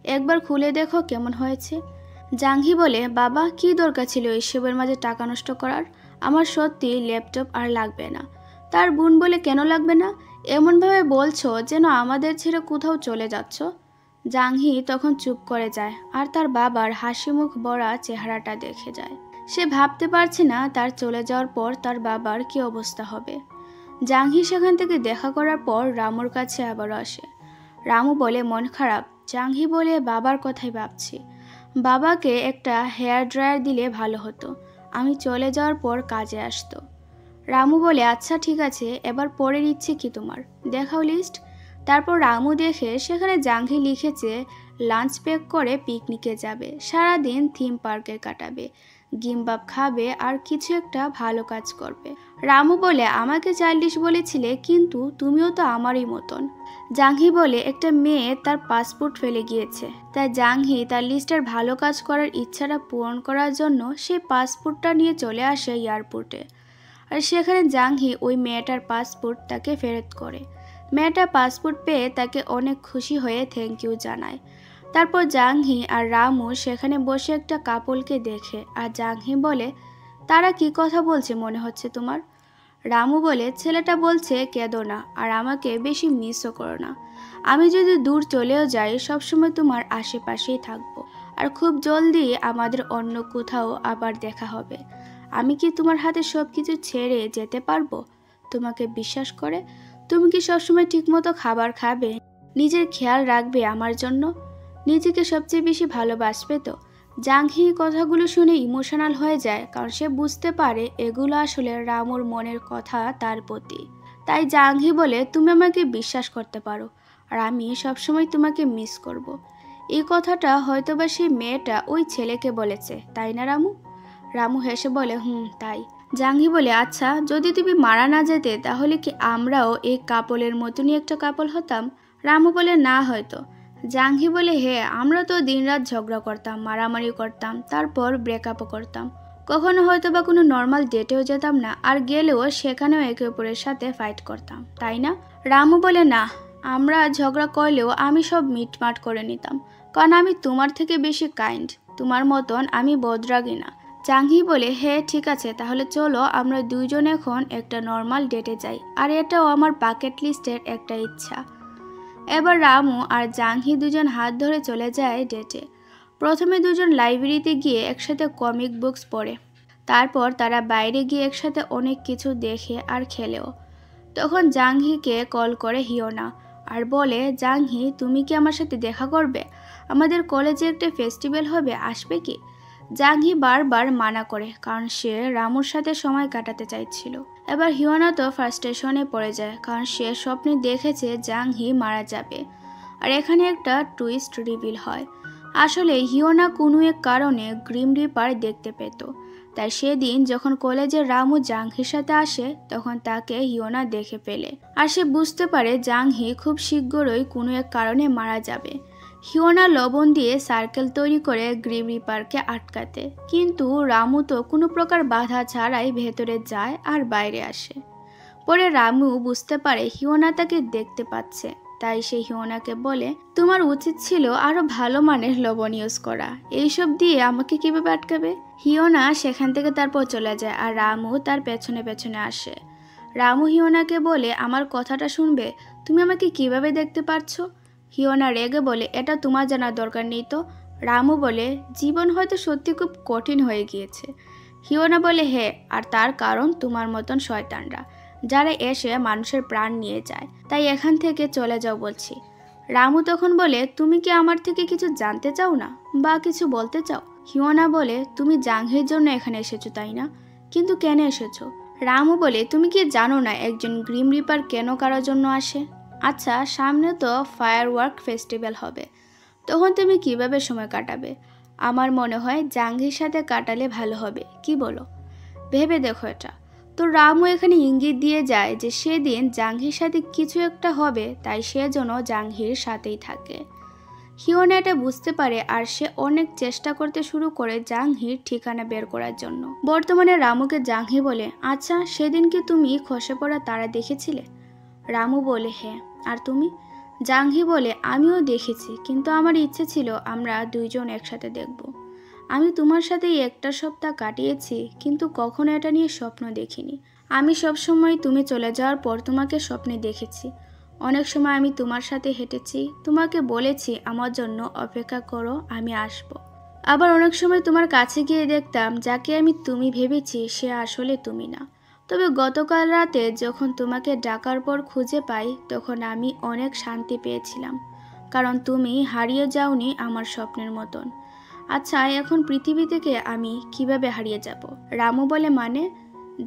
একবার খুলে দেখো কেমন হয়েছে। জাংহি বলে, বাবা কি দরকার ছিল এসবের মাঝে টাকা নষ্ট করার, আমার সত্যি ল্যাপটপ আর লাগবে না। তার বোন বলে, কেন লাগবে না? এমনভাবে বলছো যেন আমাদের ছেড়ে কোথাও চলে যাচ্ছ। জাংহি তখন চুপ করে যায় আর তার বাবার হাসি মুখ ভরা চেহারাটা দেখে যায়। সে ভাবতে পারছে না তার চলে যাওয়ার পর তার বাবার কি অবস্থা হবে। জাংহি সেখান থেকে দেখা করার পর রামুর কাছে আবারও আসে। রামু বলে, মন খারাপ? জাংহি বলে বাবার কথাই ভাবছি। বাবাকে একটা হেয়ার ড্রায়ার দিলে ভালো হতো, আমি চলে যাওয়ার পর কাজে আসতো। রামু বলে আচ্ছা ঠিক আছে, এবার পরের ইচ্ছে কি তোমার, দেখাও লিস্ট। তারপর রামু দেখে সেখানে জাংহি লিখেছে লাঞ্চ প্যাক করে পিকনিকে যাবে, সারাদিন থিম পার্কে কাটাবে, গিমবাব খাবে আর কিছু একটা ভালো কাজ করবে। রামু বলে আমাকে চাইল্ডিশ বলেছিলে, কিন্তু তুমিও তো আমারই মতন। জাংহি বলে একটা মেয়ে তার পাসপোর্ট ফেলে গিয়েছে, তাই জাংহি তার লিস্টের ভালো কাজ করার ইচ্ছাটা পূরণ করার জন্য সেই পাসপোর্টটা নিয়ে চলে আসে এয়ারপোর্টে। আর সেখানে জাংহি ওই মেয়েটার পাসপোর্ট তাকে ফেরত করে। মেয়েটা পাসপোর্ট পেয়ে তাকে অনেক খুশি হয়ে থ্যাংক ইউ জানায়। তারপর জাংহি আর রামু সেখানে বসে একটা কাপলকে দেখে, আর জাংহি বলে তারা কি কথা বলছে মনে হচ্ছে তোমার? রামু বলে ছেলেটা বলছে কেঁদো না আর আমাকে বেশি মিসও করো না, আমি যদি দূর চলেও যাই সবসময় তোমার আশেপাশেই থাকবো, আর খুব জলদি আমাদের অন্য কোথাও আবার দেখা হবে। আমি কি তোমার হাতে সব কিছু ছেড়ে যেতে পারবো? তোমাকে বিশ্বাস করে তুমি কি সবসময় ঠিকমতো খাবার খাবে, নিজের খেয়াল রাখবে আমার জন্য, নিজেকে সবচেয়ে বেশি ভালোবাসবে তো? জাংহি কথাগুলো শুনে ইমোশনাল হয়ে যায়, কারণ সে বুঝতে পারে এগুলো আসলে রামুর মনের কথা তার প্রতি। তাই জাংহি বলে তুমি আমাকে বিশ্বাস করতে পারো, আর আমি সবসময় তোমাকে মিস করব। এই কথাটা হয়তোবা সেই মেয়েটা ওই ছেলেকে বলেছে, তাই না রামু? রামু হেসে বলে তাই। জাংহি বলে আচ্ছা যদি তুমি মারা না যেতে তাহলে কি আমরাও এই কাপলের মতনই একটা কাপল হতাম? রামু বলে না হয়তো। জাংহি বলে হ্যাঁ, আমরা তো দিনরাত ঝগড়া করতাম, মারামারি করতাম, তারপর ব্রেকআপও করতাম, কখনো হয়তো বা কোনো নর্মাল ডেটেও যেতাম না, আর গেলেও সেখানেও একে অপরের সাথে ফাইট করতাম, তাই না? রামু বলে না, আমরা ঝগড়া করলেও আমি সব মিটমাট করে নিতাম, কারণ আমি তোমার থেকে বেশি কাইন্ড, তোমার মতন আমি বদরাগী না। জাংহি বলে হ্যাঁ ঠিক আছে, তাহলে চলো আমরা দুইজন এখন একটা নর্মাল ডেটে যাই, আর এটাও আমার বাকেট লিস্টের একটা ইচ্ছা। এবার রামু আর জাংহি দুজন হাত ধরে চলে যায় ডেটে। প্রথমে দুজন লাইব্রেরিতে গিয়ে একসাথে কমিক বুকস পড়ে, তারপর তারা বাইরে গিয়ে একসাথে অনেক কিছু দেখে আর খেলেও। তখন জাংহিকে কল করে হিয়োনা আর বলে জাংহি তুমি কি আমার সাথে দেখা করবে, আমাদের কলেজে একটা ফেস্টিভ্যাল হবে, আসবে কি? জাংহি বারবার মানা করে, কারণ সে রামুর সাথে সময় কাটাতে চাইছিল। এবার হিয়োনা তো ফ্রাস্ট্রেশনে পড়ে যায়, কারণ সে স্বপ্নে দেখেছে জাংহি মারা যাবে, আর এখানে একটা টুইস্ট রিভিল হয়। আসলে হিয়োনা কোনো এক কারণে গ্রিম রিপার দেখতে পেত, তাই সেদিন যখন কলেজে রামু জাংহির সাথে আসে তখন তাকে হিয়োনা দেখে ফেলে, আর সে বুঝতে পারে জাংহি খুব শীঘ্রই কোনো এক কারণে মারা যাবে। হিয়োনা লবণ দিয়ে সার্কেল তৈরি করে গ্রিম রিপারকে আটকাতে, কিন্তু রামু তো কোনো প্রকার বাধা ছাড়াই ভেতরে যায় আর বাইরে আসে। পরে রামু বুঝতে পারে হিয়োনা তাকে দেখতে পাচ্ছে, তাই সে হিয়োনাকে বলে তোমার উচিত ছিল আরো ভালো মানের লবণ ইউজ করা, এইসব দিয়ে আমাকে কিভাবে আটকাবে? হিয়োনা সেখান থেকে তারপর চলে যায়, আর রামু তার পেছনে পেছনে আসে। রামু হিয়োনাকে বলে আমার কথাটা শুনবে, তুমি আমাকে কিভাবে দেখতে পারছো? হিয়োনা রেগে বলে এটা তোমার জানার দরকার নেই তো। রামু বলে জীবন হয়তো সত্যি খুব কঠিন হয়ে গিয়েছে। হিয়োনা বলে হ্যাঁ, আর তার কারণ তোমার মতন শয়তানরা, যারা এসে মানুষের প্রাণ নিয়ে যায়, তাই এখান থেকে চলে যাও বলছি। রামু তখন বলে তুমি কি আমার থেকে কিছু জানতে চাও না বা কিছু বলতে চাও? হিয়োনা বলে তুমি জাংহির জন্য এখানে এসেছো তাই না, কিন্তু কেন এসেছো? রামু বলে তুমি কি জানো না একজন গ্রিম রিপার কেন কারোর জন্য আসে? আচ্ছা সামনে তো ফায়ারওয়ার্ক ফেস্টিভ্যাল হবে, তখন তুমি কিভাবে সময় কাটাবে? আমার মনে হয় জাংহির সাথে কাটালে ভালো হবে, কি বলো? ভেবে দেখো এটা। তো রামু এখানে ইঙ্গিত দিয়ে যায় যে সেদিন জাংহির সাথে কিছু একটা হবে, তাই সে যেন জাংহির সাথেই থাকে। হিয়োনা এটা বুঝতে পারে, আর সে অনেক চেষ্টা করতে শুরু করে জাংহির ঠিকানা বের করার জন্য। বর্তমানে রামুকে জাংহি বলে আচ্ছা সেদিন কি তুমি খসে পড়া তারা দেখেছিলে? রামু বলে হ্যাঁ, আর তুমি? জাংহি বলে আমিও দেখেছি, কিন্তু আমার ইচ্ছে ছিল আমরা দুইজন একসাথে দেখব। আমি তোমার সাথে একটা সপ্তাহ কাটিয়েছি, কিন্তু কখনো এটা নিয়ে স্বপ্ন দেখিনি। আমি সবসময় তুমি চলে যাওয়ার পর তোমাকে স্বপ্নে দেখেছি, অনেক সময় আমি তোমার সাথে হেঁটেছি, তোমাকে বলেছি আমার জন্য অপেক্ষা করো আমি আসব। আবার অনেক সময় তোমার কাছে গিয়ে দেখতাম যাকে আমি তুমি ভেবেছি সে আসলে তুমি না। তবে গতকাল রাতে যখন তোমাকে ডাকার পর খুঁজে পাই তখন আমি অনেক শান্তি পেয়েছিলাম। কারণ তুমি হারিয়ে যাওনি আমার স্বপ্নের মতন। আচ্ছা, এখন পৃথিবী থেকে আমি কিভাবে হারিয়ে যাব? রামু বলে, মানে?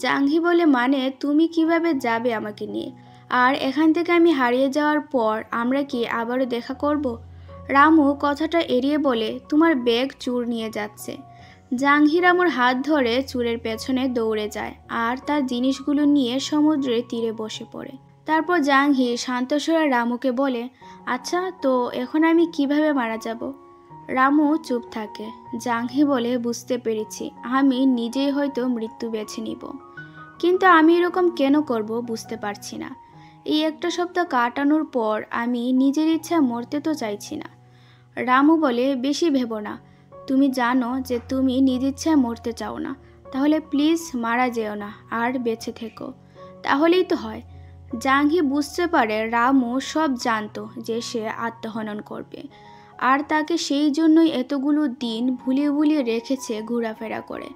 জাংহি বলে, মানে তুমি কিভাবে যাবে আমাকে নিয়ে? আর এখান থেকে আমি হারিয়ে যাওয়ার পর আমরা কি আবারও দেখা করব? রামু কথাটা এড়িয়ে বলে, তোমার ব্যাগ চোর নিয়ে যাচ্ছে। জাংহি রামুর হাত ধরে চোরের পেছনে দৌড়ে যায় আর তার জিনিসগুলো নিয়ে সমুদ্রের তীরে বসে পড়ে। তারপর জাংহি শান্তস্বরে রামুকে বলে, আচ্ছা, তো এখন আমি কিভাবে মারা যাব? রামু চুপ থাকে। জাংহি বলে, বুঝতে পেরেছি, আমি নিজেই হয়তো মৃত্যু বেছে নিব, কিন্তু আমি এরকম কেন করব বুঝতে পারছি না। এই একটা সপ্তাহ কাটানোর পর আমি নিজের ইচ্ছা মরতে তো চাইছি না। রামু বলে, বেশি ভেবো না, তুমি জানো যে তুমি নিজ ইচ্ছায় মরতে চাও না, তাহলে প্লিজ মারা যেও না আর বেঁচে থেকো, তাহলেই তো হয়। জাংহি বুঝতে পারে রামু সব জানতো যে সে আত্মহনন করবে, আর তাকে সেই জন্যই এতগুলো দিন ভুলিয়ে ভুলিয়ে রেখেছে ঘোরাফেরা করে।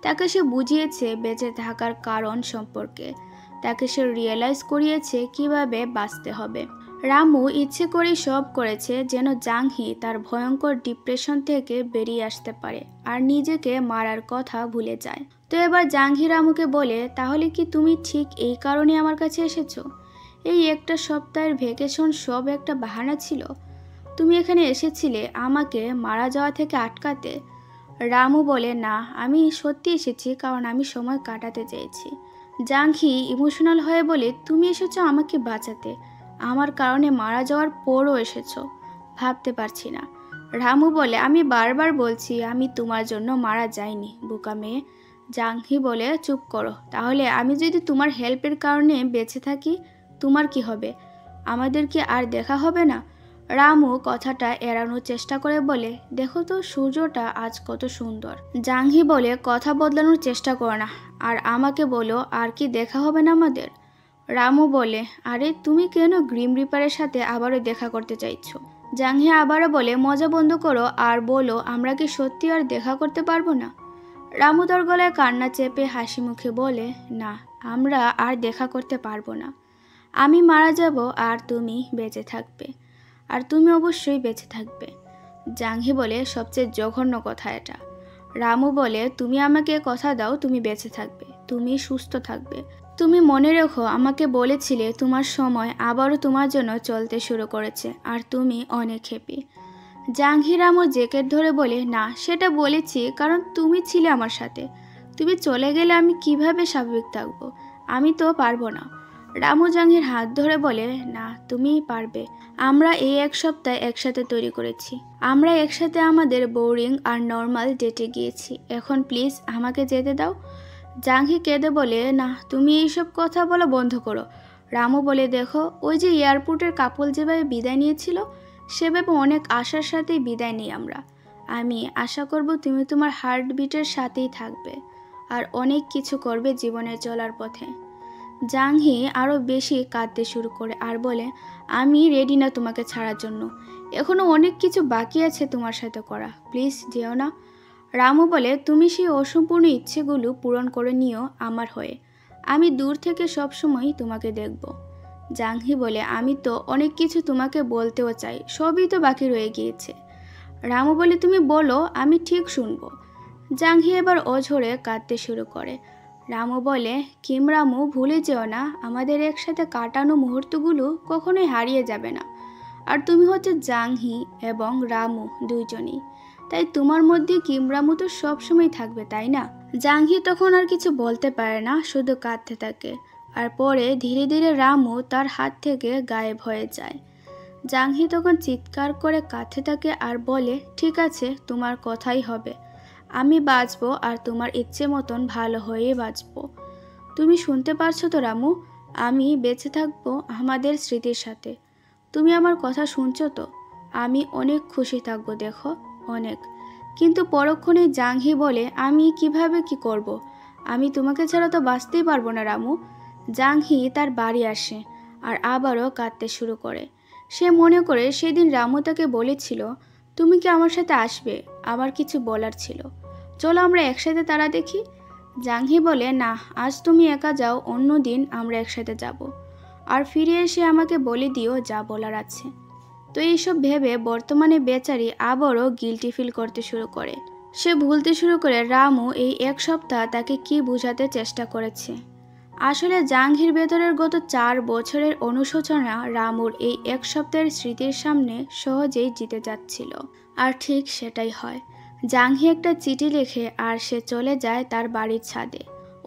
তাকে সে বুঝিয়েছে বেঁচে থাকার কারণ সম্পর্কে, তাকে সে রিয়েলাইজ করিয়েছে কিভাবে বাঁচতে হবে। রামু ইচ্ছে করেই সব করেছে যেন জাংহি তার ভয়ঙ্কর ডিপ্রেশন থেকে বেরিয়ে আসতে পারে আর নিজেকে মারার কথা ভুলে যায়। তো এবার জাংহি রামুকে বলে, তাহলে কি তুমি ঠিক এই কারণে আমার কাছে এসেছো? এই একটা সপ্তাহের ভ্যাকেশন সব একটা বাহানা ছিল? তুমি এখানে এসেছিলে আমাকে মারা যাওয়া থেকে আটকাতে? রামু বলে, না, আমি সত্যি এসেছি কারণ আমি সময় কাটাতে চেয়েছি। জাংহি ইমোশনাল হয়ে বলে, তুমি এসেছো আমাকে বাঁচাতে, আমার কারণে মারা যাওয়ার পরও এসেছো? ভাবতে পারছি না। রামু বলে, আমি বারবার বলছি আমি তোমার জন্য মারা যাইনি, বোকা মেয়ে। জাংহি বলে, চুপ করো, তাহলে আমি যদি তোমার হেল্পের কারণে বেঁচে থাকি তোমার কি হবে? আমাদের কি আর দেখা হবে না? রামু কথাটা এড়ানোর চেষ্টা করে বলে, দেখো তো সূর্যটা আজ কত সুন্দর। জাংহি বলে, কথা বদলানোর চেষ্টা করো না, আর আমাকে বলো আর কি দেখা হবে না আমাদের? রামু বলে, আরে তুমি কেন গ্রিম রিপারের সাথে আবারও দেখা করতে চাইছো? জাংহি আবারও বলে, মজা বন্ধ করো আর বলো আমরা কি সত্যি আর দেখা করতে পারবো না? রামু তার গলায় কান্না চেপে হাসি মুখে বলে, না, আমরা আর দেখা করতে পারবো না। আমি মারা যাব আর তুমি বেঁচে থাকবে, আর তুমি অবশ্যই বেঁচে থাকবে। জাংহি বলে, সবচেয়ে জঘন্য কথা এটা। রামু বলে, তুমি আমাকে কথা দাও তুমি বেঁচে থাকবে, তুমি সুস্থ থাকবে। তুমি মনে রেখো আমাকে বলেছিলে তোমার সময় আবারও তোমার জন্য চলতে শুরু করেছে আর তুমি অনেক হ্যাপি। জাংহি রামুর জ্যাকেট ধরে বলে, না, সেটা বলেছি কারণ তুমি ছিলে আমার সাথে, তুমি চলে গেলে আমি কিভাবে স্বাভাবিক থাকবো? আমি তো পারবো না। রামু জাংহির হাত ধরে বলে, না, তুমি পারবে। আমরা এই এক সপ্তাহ একসাথে তৈরি করেছি, আমরা একসাথে আমাদের বোরিং আর নর্মাল ডেটে গিয়েছি, এখন প্লিজ আমাকে যেতে দাও। জাংহি কেঁদে বলে, না, তুমি এইসব কথা বলা বন্ধ করো। রামু বলে, দেখো, ওই যে এয়ারপোর্টের কাপল যেভাবে বিদায় নিয়েছিল সেভাবে অনেক আশার সাথেই বিদায় নিই আমরা। আমি আশা করব তুমি তোমার হার্টবিটের সাথেই থাকবে আর অনেক কিছু করবে জীবনে চলার পথে। জাংহি আরও বেশি কাঁদতে শুরু করে আর বলে, আমি রেডি না তোমাকে ছাড়ার জন্য, এখনও অনেক কিছু বাকি আছে তোমার সাথে করা, প্লিজ যেও না। রামু বলে, তুমি সেই অসম্পূর্ণ ইচ্ছেগুলো পূরণ করে নিও আমার হয়ে, আমি দূর থেকে সবসময় তোমাকে দেখব। জাংহি বলে, আমি তো অনেক কিছু তোমাকে বলতেও চাই, সবই তো বাকি রয়ে গিয়েছে। রামু বলে, তুমি বলো, আমি ঠিক শুনবো। জাংহি এবার অঝরে কাঁদতে শুরু করে। রামু বলে, কিম রামু, ভুলে যেও না আমাদের একসাথে কাটানো মুহূর্তগুলো কখনোই হারিয়ে যাবে না, আর তুমি হচ্ছে জাংহি এবং রামু দুইজনই, তাই তোমার মধ্যে কিম রামু তো সবসময় থাকবে, তাই না? জাংহি তখন আর কিছু বলতে পারে না, শুধু কাঁদতে থাকে, আর পরে ধীরে ধীরে রামু তার হাত থেকে গায়েব হয়ে যায়। জাংহি তখন চিৎকার করে কাঁদতে থাকে আর বলে, ঠিক আছে, তোমার কথাই হবে, আমি বাঁচবো আর তোমার ইচ্ছে মতন ভালো হয়ে বাঁচবো। তুমি শুনতে পারছো তো রামু, আমি বেঁচে থাকবো আমাদের স্মৃতির সাথে, তুমি আমার কথা শুনছো তো? আমি অনেক খুশি থাকবো, দেখো, অনেক। কিন্তু পরক্ষণে জাংহি বলে, আমি কিভাবে কি করব? আমি তোমাকে ছাড়া তো বাঁচতেই পারবো না রামু। জাংহি তার বাড়ি আসে আর আবারও কাঁদতে শুরু করে। সে মনে করে সেদিন রামু তাকে বলেছিল, তুমি কি আমার সাথে আসবে, আমার কিছু বলার ছিল, চলো আমরা একসাথে তারা দেখি। জাংহি বলে, না, আজ তুমি একা যাও, অন্য দিন আমরা একসাথে যাব, আর ফিরে এসে আমাকে বলে দিও যা বলার আছে। তো এইসব ভেবে বর্তমানে বেচারি আবারও গিল্টি ফিল করতে শুরু করে। সে ভুলতে শুরু করে রামু এই এক সপ্তাহ তাকে কি বোঝাতে চেষ্টা করেছে। আসলে জাংহির ভেতরের গত 4 বছরের অনুশোচনা রামুর এই এক সপ্তাহের স্মৃতির সামনে সহজেই জিতে যাচ্ছিল। আর ঠিক সেটাই হয়। জাংহি একটা চিঠি লেখে আর সে চলে যায় তার বাড়ির ছাদে।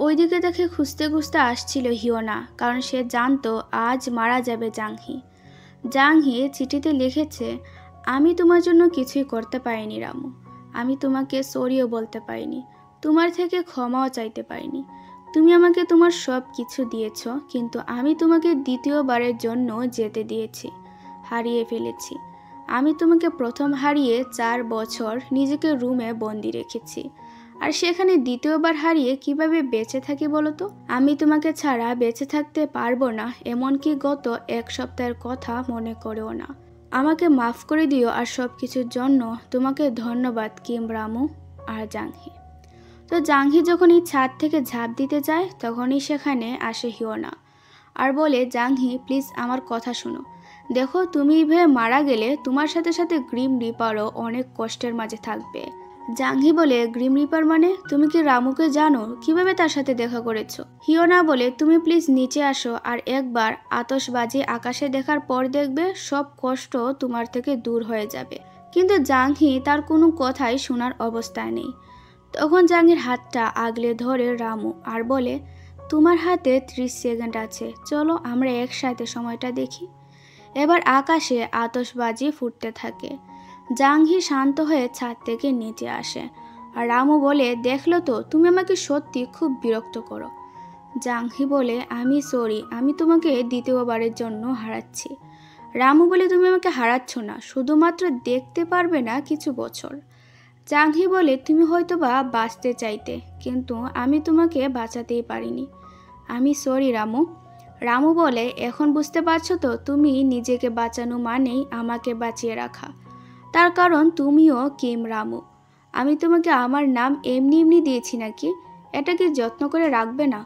ওইদিকে তাকে খুঁজতে খুঁজতে আসছিল হিয়োনা, কারণ সে জানতো আজ মারা যাবে জাংহি। জাংহি চিঠিতে লিখেছে, আমি তোমার জন্য কিছুই করতে পারিনি রামু। আমি তোমাকে সরিও বলতে পারিনি, তোমার থেকে ক্ষমাও চাইতে পারিনি। তুমি আমাকে তোমার সব কিছু দিয়েছ, কিন্তু আমি তোমাকে দ্বিতীয়বারের জন্য যেতে দিয়েছি, হারিয়ে ফেলেছি। আমি তোমাকে প্রথম হারিয়ে 4 বছর নিজেকে রুমে বন্দি রেখেছি, আর সেখানে দ্বিতীয়বার হারিয়ে কিভাবে বেঁচে থাকি বলো তো? আমি তোমাকে ছাড়া বেঁচে থাকতে পারবো না, এমনকি গত 1 সপ্তাহের কথা মনে করেও না। আমাকে মাফ করে দিও, আর সব কিছুর জন্য তোমাকে ধন্যবাদ কিম, রামু আর জাংহি। তো জাংহি যখন এই ছাদ থেকে ঝাঁপ দিতে যায়, তখনই সেখানে আসে হিয়োনা আর বলে, জাংহি প্লিজ আমার কথা শোনো। দেখো, তুমি এইভাবে মারা গেলে তোমার সাথে সাথে গ্রিম রিপারও অনেক কষ্টের মাঝে থাকবে। জাংহি বলে, গ্রিম রিপার মানে? তুমি কি রামুকে জানো? কিভাবে তার সাথে দেখা করেছো? হিয়োনা বলে, তুমি প্লিজ নিচে আসো, আর একবার আতশবাজি আকাশে দেখার পর দেখবে সব কষ্ট তোমার থেকে দূর হয়ে যাবে। কিন্তু জাংহি তার কোনো কথাই শোনার অবস্থায় নেই। তখন জাংহির হাতটা আগলে ধরে রামু আর বলে, তোমার হাতে 30 সেকেন্ড আছে, চলো আমরা একসাথে সময়টা দেখি। এবার আকাশে আতশবাজি ফুটতে থাকে। জাংহি শান্ত হয়ে ছাদ থেকে নিচে আসে, আর রামু বলে, দেখলো তো, তুমি আমাকে সত্যি খুব বিরক্ত করো। জাংহি বলে, আমি সরি, আমি তোমাকে দ্বিতীয়বারের জন্য হারাচ্ছি। রামু বলে, তুমি আমাকে হারাচ্ছ না, শুধুমাত্র দেখতে পারবে না কিছু বছর। জাংহি বলে, তুমি হয়তোবা বাঁচতে চাইতে, কিন্তু আমি তোমাকে বাঁচাতেই পারিনি। আমি সরি রামু। রামু বলে, এখন বুঝতে পারছো তো, তুমি নিজেকে বাঁচানো মানেই আমাকে বাঁচিয়ে রাখা। তার কারণ তুমিও কিম রামু। আমি তোমাকে আমার নাম এমনি এমনি দিয়েছি নাকি? এটা কি যত্ন করে রাখবে না?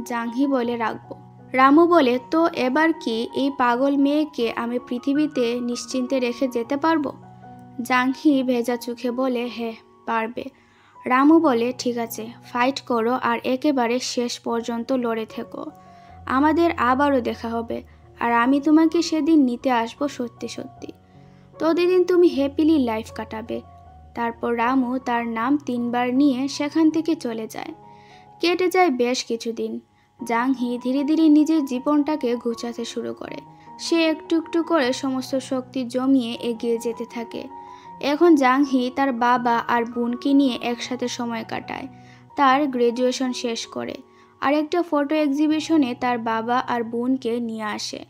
জাংহি বলে, রাখবো। রামু বলে, তো এবার কি এই পাগল মেয়েকে আমি পৃথিবীতে নিশ্চিন্তে রেখে যেতে পারবো? জাংহি ভেজা চোখে বলে, হ্যাঁ পারবে। রামু বলে, ঠিক আছে, ফাইট করো আর একেবারে শেষ পর্যন্ত লড়ে থেকো। আমাদের আবারও দেখা হবে, আর আমি তোমাকে সেদিন নিতে আসবো সত্যি সত্যি। ততদিন তুমি হ্যাপিলি লাইফ কাটাবে। তারপর রামু তার নাম 3 বার নিয়ে সেখান থেকে চলে যায়। কেটে যায় বেশ কিছুদিন। জাংহি ধীরে ধীরে নিজের জীবনটাকে গুছাতে শুরু করে। সে একটু একটু করে সমস্ত শক্তি জমিয়ে এগিয়ে যেতে থাকে। এখন জাংহি তার বাবা আর বোনকে নিয়ে একসাথে সময় কাটায়। তার গ্র্যাজুয়েশন শেষ করে আর একটা ফটো এক্সিবিশনে তার বাবা আর বোনকে নিয়ে আসে।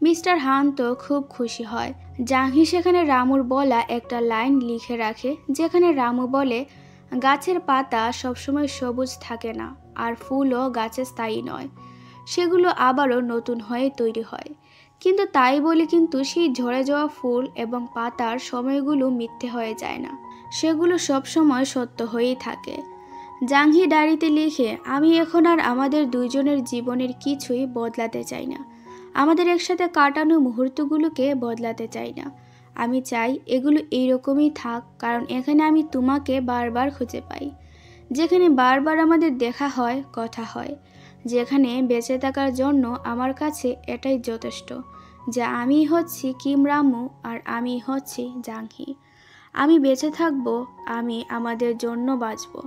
মিস্টার হান তো খুব খুশি হয়। জাংহি সেখানে রামুর বলা একটা লাইন লিখে রাখে, যেখানে রামু বলে, গাছের পাতা সবসময় সবুজ থাকে না, আর ফুলও গাছে স্থায়ী নয়, সেগুলো আবারও নতুন হয়ে তৈরি হয়। কিন্তু তাই বলে কিন্তু সেই ঝরে যাওয়া ফুল এবং পাতার সময়গুলো মিথ্যে হয়ে যায় না, সেগুলো সবসময় সত্য হয়েই থাকে। জাংহি ডায়েরিতে লিখে, আমি এখন আর আমাদের দুইজনের জীবনের কিছুই বদলাতে চাই না। আমাদের একসাথে কাটানো মুহূর্তগুলোকে বদলাতে চাই না। আমি চাই এগুলো এইরকমই থাক, কারণ এখানে আমি তোমাকে বারবার খুঁজে পাই। যেখানে বারবার আমাদের দেখা হয়, কথা হয়, যেখানে বেঁচে থাকার জন্য আমার কাছে এটাই যথেষ্ট যে আমি হচ্ছি কিম রামু আর আমি হচ্ছি জাংহি। আমি বেঁচে থাকবো, আমি আমাদের জন্য বাঁচবো,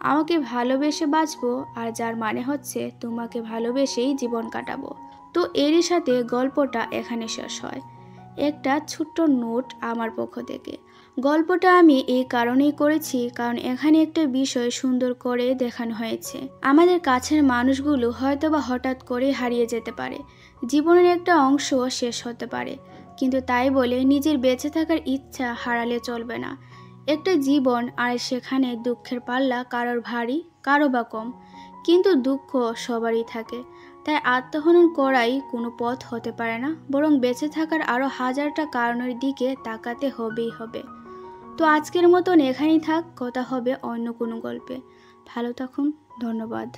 আমাকে ভালোবেসে বাঁচবো, আর যার মানে হচ্ছে তোমাকে ভালোবেসেই জীবন কাটাবো। তো এরই সাথে গল্পটা এখানে শেষ হয়। একটা ছোট্ট নোট আমার পক্ষ থেকে। গল্পটা আমি এই কারণেই করেছি, কারণ এখানে একটা বিষয় সুন্দর করে দেখানো হয়েছে। আমাদের কাছের মানুষগুলো হয়তোবা হঠাৎ করে হারিয়ে যেতে পারে, জীবনের একটা অংশ শেষ হতে পারে, কিন্তু তাই বলে নিজের বেঁচে থাকার ইচ্ছা হারালে চলবে না। একটা জীবন, আর সেখানে দুঃখের পাল্লা কারোর ভারী, কারো বা কম, কিন্তু দুঃখ সবারই থাকে। তাই আত্মহনন করাই কোনো পথ হতে পারে না, বরং বেঁচে থাকার আরও হাজারটা কারণের দিকে তাকাতে হবেই হবে। তো আজকের মতন এখানেই থাক, কথা হবে অন্য কোনো গল্পে। ভালো থাকুন, ধন্যবাদ।